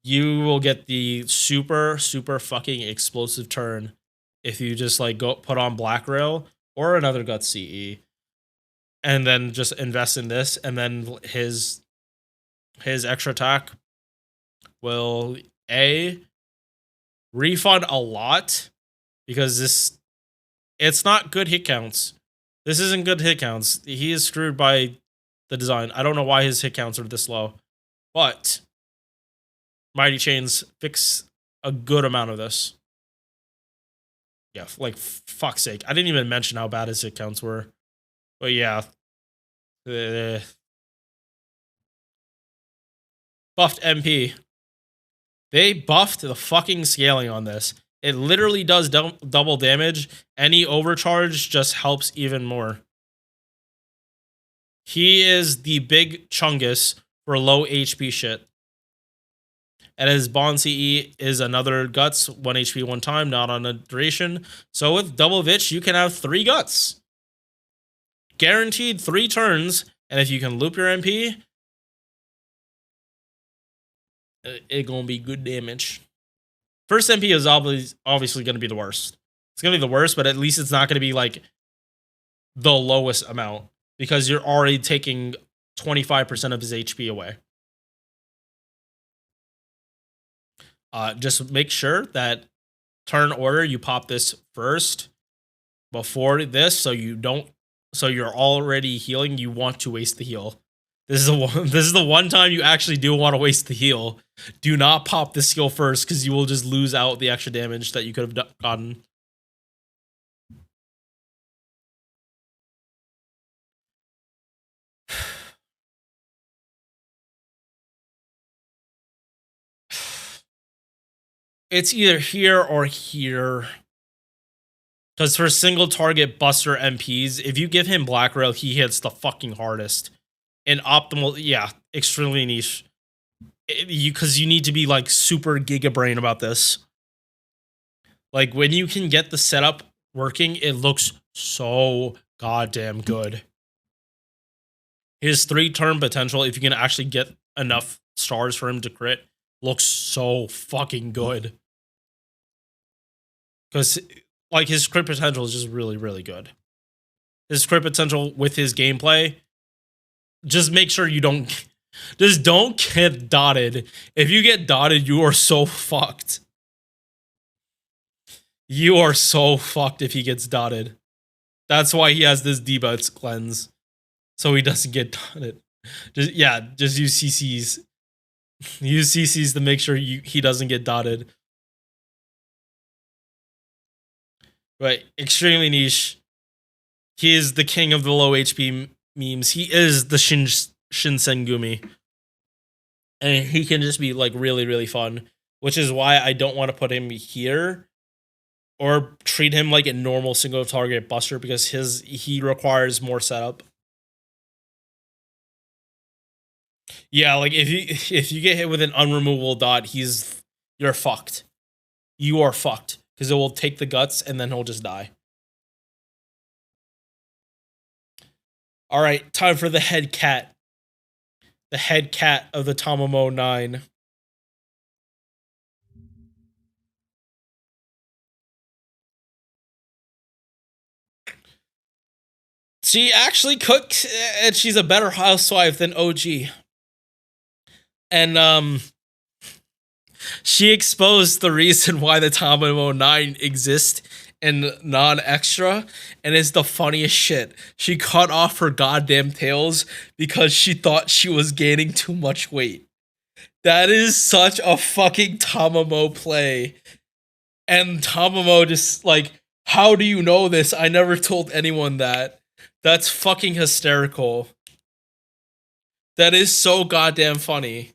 you will get the super, super fucking explosive turn if you just like go put on Black Rail or another Guts CE, and then just invest in this, and then his extra attack will refund a lot, because it's not good hit counts. This isn't good hit counts. He is screwed by the design. I don't know why his hit counts are this low, but Mighty Chains fix a good amount of this. Yeah, like, fuck's sake. I didn't even mention how bad his hit counts were. But yeah. Buffed MP. They buffed the fucking scaling on this. It literally does double damage. Any overcharge just helps even more. He is the big chungus for low HP shit. And his bond CE is another guts, 1 HP one time, not on a duration. So with double Vitch, you can have 3 guts. Guaranteed 3 turns, and if you can loop your MP, it gonna be good damage. First MP is obviously gonna be the worst. It's gonna be the worst, but at least it's not gonna be like the lowest amount because you're already taking 25% of his HP away. Just make sure that turn order you pop this first before this, so you don't. So you're already healing. You want to waste the heal. This is the one time you actually do want to waste the heal. Do not pop this skill first because you will just lose out the extra damage that you could have gotten. It's either here or here. Because for single target buster MPs, if you give him Black Rail, he hits the fucking hardest. And optimal, yeah, extremely niche. Because you need to be like super giga brain about this. Like when you can get the setup working, it looks so goddamn good. His 3-turn potential, if you can actually get enough stars for him to crit, looks so fucking good. Because like his crit potential is just really, really good. His crit potential with his gameplay, just make sure you don't get dotted. If you get dotted, you are so fucked. You are so fucked if he gets dotted. That's why he has this debuffs cleanse. So he doesn't get dotted. Just use CCs. Use CCs to make sure he doesn't get dotted. Right, extremely niche. He is the king of the low HP memes. He is the Shinsengumi. And he can just be like really, really fun. Which is why I don't want to put him here. Or treat him like a normal single target buster because he requires more setup. Yeah, like if you get hit with an unremovable dot, you're fucked. You are fucked. Because it will take the guts and then he'll just die. Alright, time for the head cat. The head cat of the Tamamo 9. She actually cooks, and she's a better housewife than OG. And, she exposed the reason why the Tamamo 9 exists and non-extra, and it's the funniest shit. She cut off her goddamn tails because she thought she was gaining too much weight. That is such a fucking Tamamo play. And Tamamo just like, how do you know this? I never told anyone that. That's fucking hysterical. That is so goddamn funny.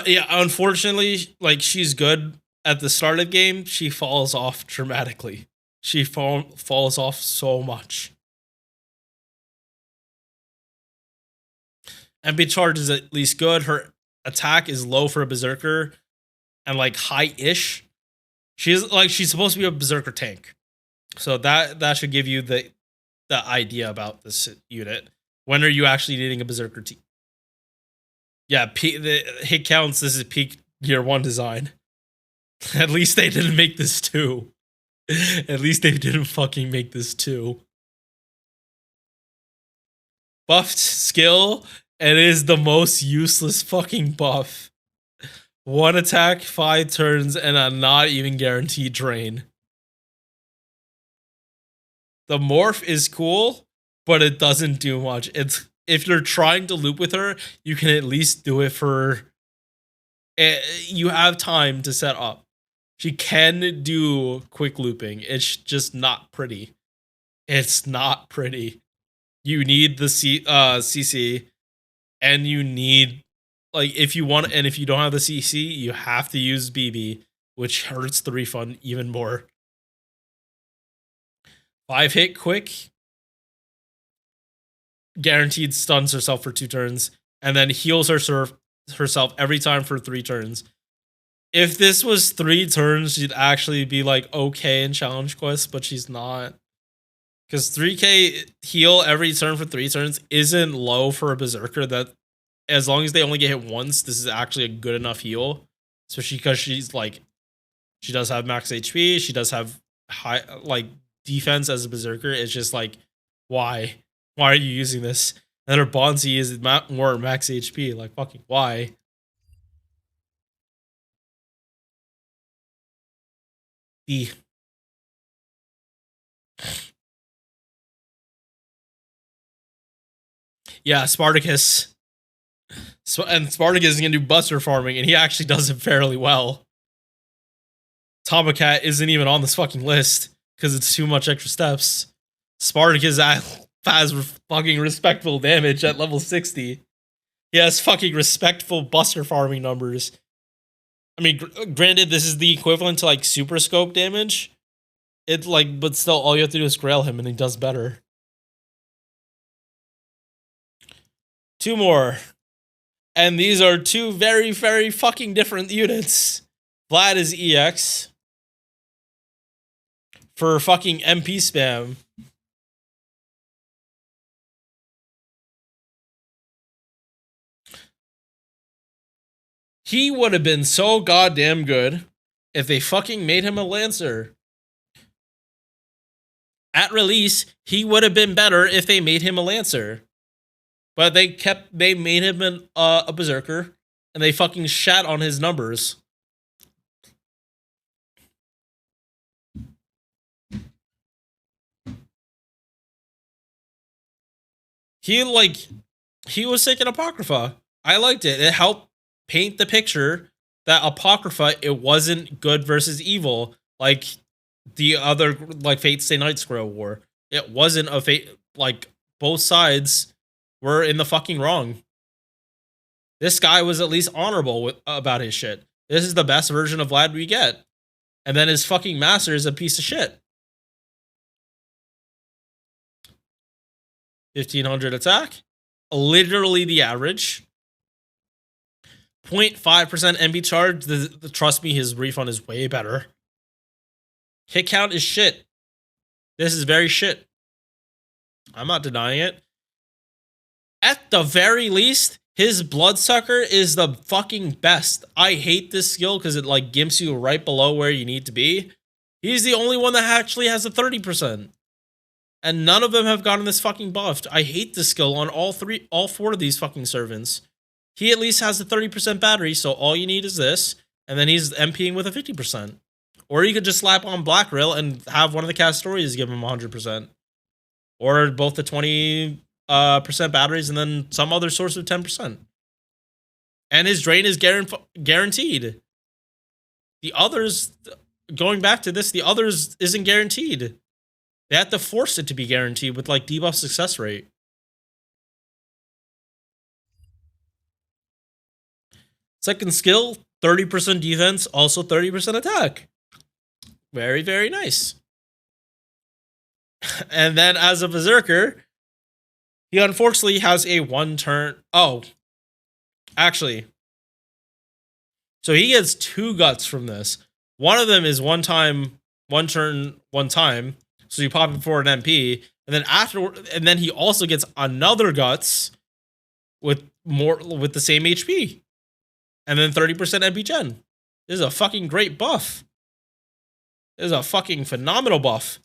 Yeah, unfortunately, like she's good at the start of the game. She falls off dramatically. She falls off so much. MP charge is at least good. Her attack is low for a berserker, and like high-ish. She's supposed to be a berserker tank, so that should give you the idea about this unit. When are you actually needing a berserker team? Yeah, the hit counts. This is peak year 1 design. At least they didn't make this too. At least they didn't fucking make this too. Buffed skill, and it is the most useless fucking buff. 1 attack, 5 turns, and a not even guaranteed drain. The morph is cool, but it doesn't do much. It's if you're trying to loop with her, you can at least do it for. You have time to set up. She can do quick looping. It's just not pretty. It's not pretty. You need the CC, and you need if you want, and if you don't have the CC, you have to use BB, which hurts the refund even more. 5 hit quick. guaranteed stuns herself for 2 turns, and then heals herself every time for 3 turns. If this was 3 turns, she'd actually be like okay in challenge quests, but she's not. Because 3k heal every turn for 3 turns isn't low for a berserker. That as long as they only get hit once, this is actually a good enough heal. Especially because she's like, she does have max HP. She does have high like defense as a berserker. It's just like, why? Why are you using this? And her Bonzi is more max HP. Like, fucking why? The yeah, Spartacus. And Spartacus is gonna do buster farming, and he actually does it fairly well. Tamamo Cat isn't even on this fucking list because it's too much extra steps. Spartacus has fucking respectful damage at level 60. He has fucking respectful buster farming numbers. I mean, granted, this is the equivalent to like super scope damage. It's like, but still, all you have to do is grail him and he does better. 2 more. And these are 2 very, very fucking different units. Vlad is EX for fucking MP spam. He would have been so goddamn good if they fucking made him a Lancer. At release, he would have been better if they made him a Lancer. But they made him a Berserker, and they fucking shat on his numbers. He was sick in Apocrypha. I liked it. It helped paint the picture that Apocrypha, it wasn't good versus evil like the other like Fate Stay Night Scroll war. It wasn't a fate, like both sides were in the fucking wrong. This guy was at least honorable about his shit. This is the best version of Vlad we get. And then his fucking master is a piece of shit. 1500 attack. Literally the average. 0.5% MB charge. Trust me, his refund is way better. Hit count is shit. This is very shit. I'm not denying it. At the very least, his Bloodsucker is the fucking best. I hate this skill because it like gimps you right below where you need to be. He's the only one that actually has a 30%. And none of them have gotten this fucking buffed. I hate this skill on all 4 of these fucking servants. He at least has a 30% battery, so all you need is this, and then he's MPing with a 50%. Or you could just slap on Black Rail and have one of the cast stories give him 100%. Or both the 20% batteries and then some other source of 10%. And his drain is guaranteed. The others, going back to this, the others isn't guaranteed. They have to force it to be guaranteed with like debuff success rate. Second skill, 30% defense, also 30% attack. Very, very nice. And then as a Berserker, he unfortunately has a 1 turn. Oh, actually. So he gets 2 guts from this. One of them is 1 time, 1 turn, 1 time. So you pop him for an MP. And then afterward, and then he also gets another guts with the same HP. And then 30% MP gen. This is a fucking great buff. This is a fucking phenomenal buff.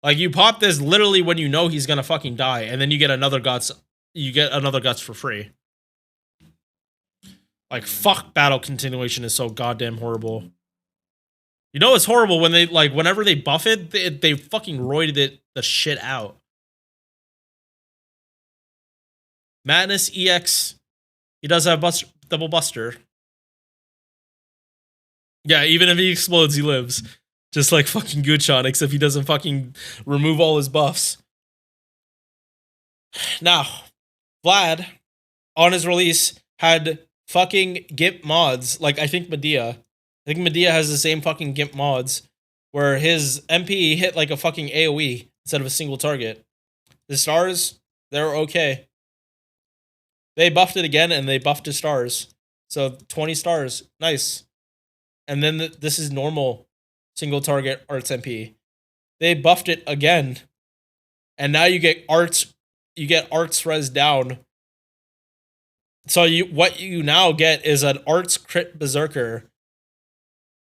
Like, you pop this literally when you know he's gonna fucking die, and then you get another guts. You get another guts for free. Like, fuck, battle continuation is so goddamn horrible. You know it's horrible when they, like, whenever they buff it, they fucking roided it the shit out. Madness EX. He does have double buster. Yeah, even if he explodes, he lives. Just like fucking Guchon, except he doesn't fucking remove all his buffs. Now, Vlad, on his release, had fucking GIMP mods. Like, I think Medea. I think Medea has the same fucking GIMP mods. where his MP hit like a fucking AoE instead of a single target. The stars, they're okay. They buffed it again, and they buffed his stars. So 20 stars, nice. And then this is normal single target arts MP. They buffed it again, and now you get arts res down. So what you now get is an arts crit berserker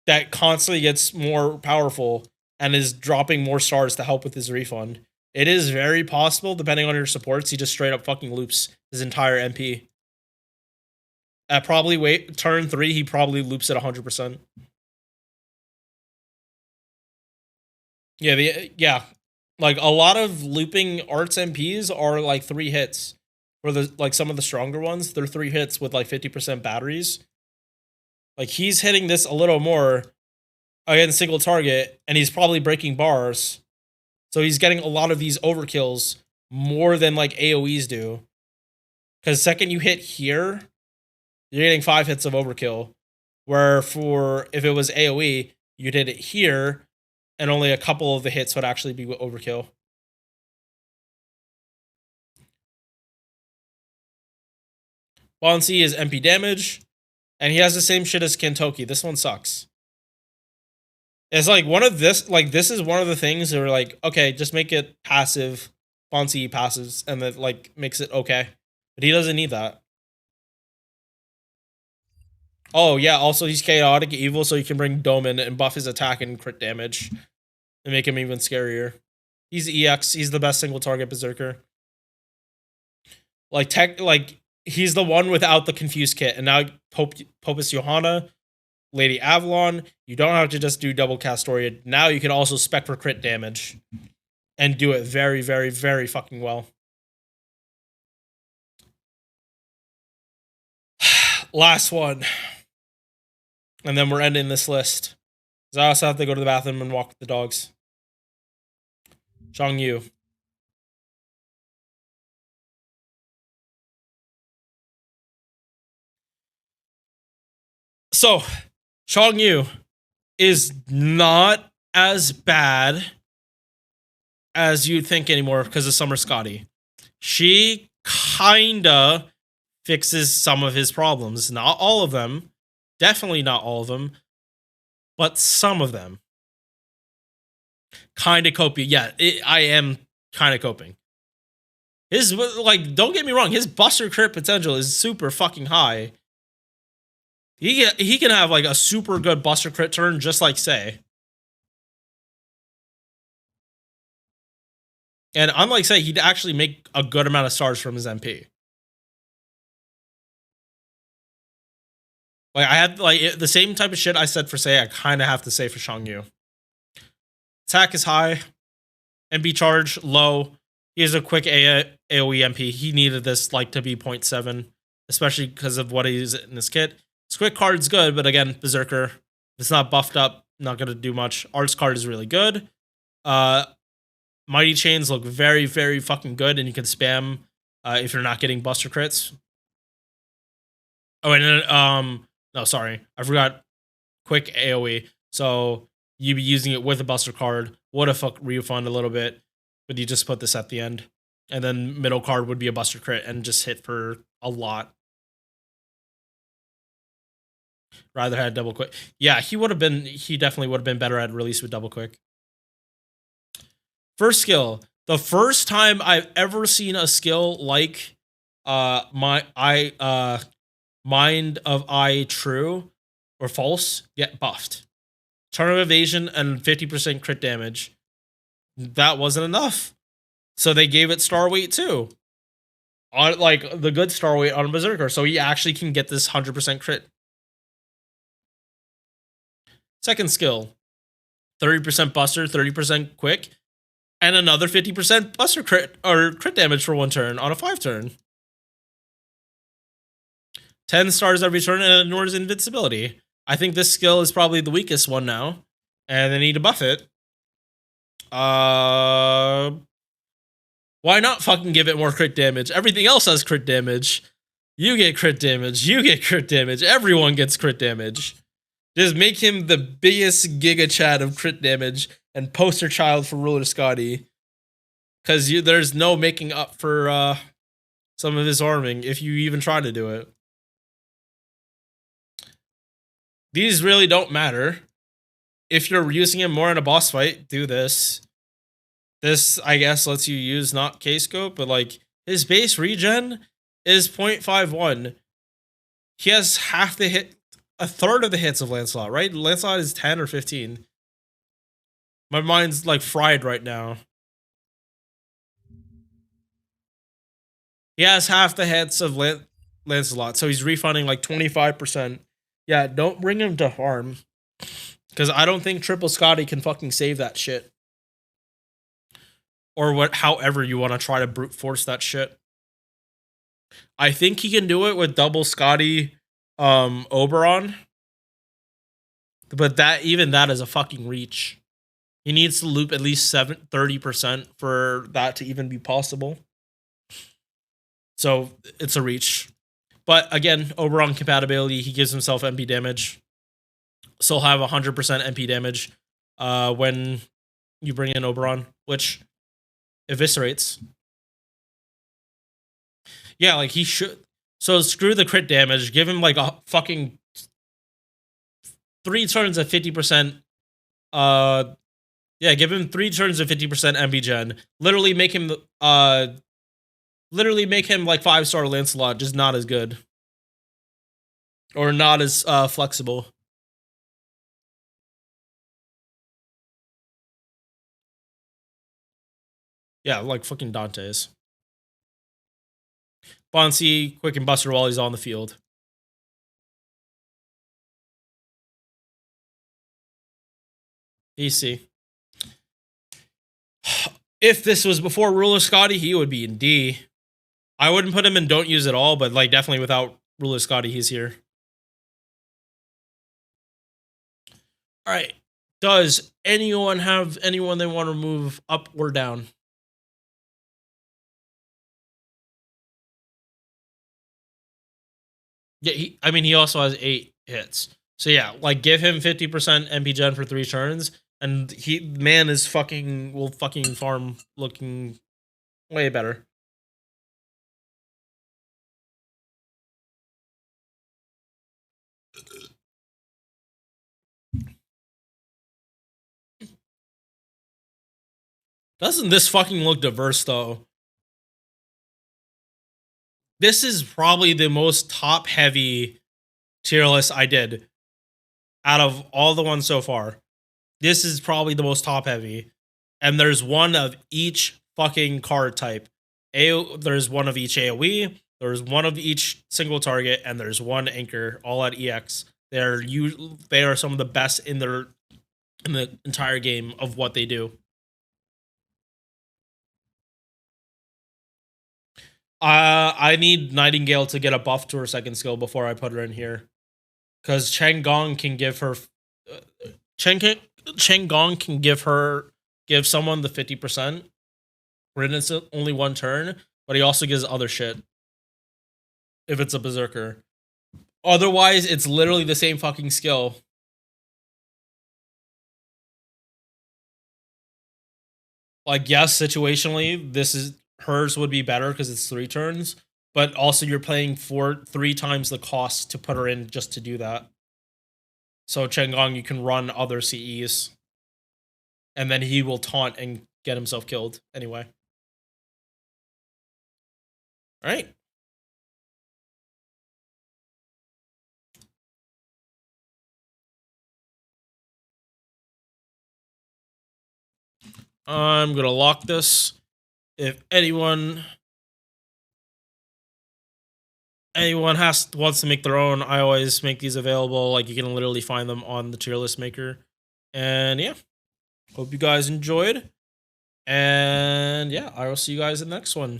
that constantly gets more powerful and is dropping more stars to help with his refund. It is very possible, depending on your supports, he just straight up fucking loops his entire MP. At probably turn 3, he probably loops at 100%. Yeah, like a lot of looping arts MPs are like 3 hits. For the like some of the stronger ones, they're 3 hits with like 50% batteries. Like he's hitting this a little more against single target, and he's probably breaking bars. So he's getting a lot of these overkills more than like AoEs do. Because second you hit here, you're getting 5 hits of overkill. Where for if it was AoE, you'd hit it here, and only a couple of the hits would actually be overkill. Bonsi is MP damage, and he has the same shit as Kintoki. This one sucks. It's like this is one of the things that are like, okay, just make it passive, Bonsi passives, and that like makes it okay. But he doesn't need that. Oh yeah, also he's chaotic evil, so you can bring Domin and buff his attack and crit damage and make him even scarier. He's EX, he's the best single target berserker. Like he's the one without the confused kit, and now Popus Johanna, Lady Avalon, you don't have to just do double cast story. Now you can also spec for crit damage and do it very, very, very fucking well. Last one. And then we're ending this list. Because I also have to go to the bathroom and walk with the dogs. Xiang Yu. So, Xiang Yu is not as bad as you'd think anymore because of Summer Scotty. She kinda fixes some of his problems. Not all of them. Definitely not all of them. But some of them. Kinda coping. Yeah, I am kinda coping. His, like, don't get me wrong, his buster crit potential is super fucking high. He can have like a super good buster crit turn, just like Sei. And unlike Sei, he'd actually make a good amount of stars from his MP. Like I had like the same type of shit I said for Sei, I kind of have to say for Xiang Yu. Attack is high, MP charge low. He has a quick AoE MP. He needed this like to be 0.7, especially because of what he's in this kit. His quick card's good, but again, Berserker. If it's not buffed up, not gonna do much. Arts card is really good. Mighty Chains look very, very fucking good, and you can spam if you're not getting buster crits. Oh, and no, sorry, I forgot. Quick AoE. So you'd be using it with a buster card. Would have fuck refund a little bit, but you just put this at the end, and then middle card would be a buster crit and just hit for a lot. Rather had double quick. Yeah, he definitely would have been better at release with double quick. First skill. The first time I've ever seen a skill like Mind of Eye True or False get buffed. Turn of evasion and 50% crit damage. That wasn't enough. So they gave it star weight too. On like the good star weight on Berserker. So he actually can get this 100% crit. Second skill, 30% buster, 30% quick, and another 50% buster crit or crit damage for 1 turn on a 5 turn. 10 stars every turn and ignores invincibility. I think this skill is probably the weakest one now, and they need to buff it. Why not fucking give it more crit damage? Everything else has crit damage. You get crit damage. You get crit damage. Everyone gets crit damage. Just make him the biggest Giga Chad of crit damage and poster child for Ruler Scotty. Because there's no making up for some of his arming if you even try to do it. These really don't matter. If you're using him more in a boss fight, do this. This, I guess, lets you use not K-Scope, but like his base regen is 0.51. He has half the hit, a third of the hits of Lancelot, right? Lancelot is 10 or 15. My mind's like fried right now. He has half the hits of Lancelot, so he's refunding like 25%. Yeah, don't bring him to harm. Because I don't think Triple Scotty can fucking save that shit. Or what? However you want to try to brute force that shit. I think he can do it with double Scotty Oberon. But even that is a fucking reach. He needs to loop at least 30% for that to even be possible. So it's a reach. But again, Oberon compatibility, he gives himself MP damage. So he'll have 100% MP damage when you bring in Oberon, which eviscerates. Yeah, like he should. So screw the crit damage. Give him like a fucking 3 turns of 50%. Yeah, give him 3 turns of 50% MP gen. Literally make him like 5-star Lancelot, just not as good. Or not as flexible. Yeah, like fucking Dante's. Bonsi, Quick and Buster while he's on the field. EC. If this was before Ruler Scotty, he would be in D. I wouldn't put him in Don't Use It All, but like definitely without Ruler Scotty, he's here. Alright. Does anyone have anyone they want to move up or down? Yeah, he also has 8 hits. So yeah, like give him 50% MP gen for 3 turns, and will fucking farm looking way better. Doesn't this fucking look diverse though? This is probably the most top heavy tier list I did out of all the ones so far. This is probably the most top heavy. And there's one of each fucking card type. There's one of each AoE, there's one of each single target, and there's one anchor, all at EX. They are some of the best in the entire game of what they do. I need Nightingale to get a buff to her second skill before I put her in here. Because Chang Gong can give her... Chang Gong can give someone the 50%. Granted, it's only 1 turn, but he also gives other shit. If it's a Berserker. Otherwise, it's literally the same fucking skill. Like, yes, situationally, hers would be better because it's 3 turns, but also you're paying 3 times the cost to put her in just to do that. So Chang Gong, you can run other CEs, and then he will taunt and get himself killed anyway. All right. I'm gonna lock this. If anyone wants to make their own, I always make these available. Like, you can literally find them on the tier list maker. And yeah, hope you guys enjoyed. And yeah, I will see you guys in the next one.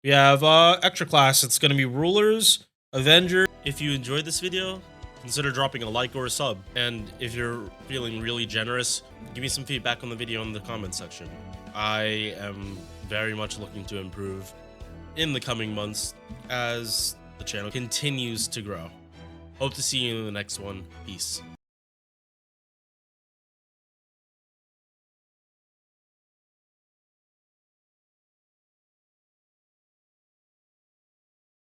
We have extra class. It's gonna be Rulers, Avenger. If you enjoyed this video, consider dropping a like or a sub. And if you're feeling really generous, give me some feedback on the video in the comments section. I am very much looking to improve in the coming months as the channel continues to grow. Hope to see you in the next one. Peace.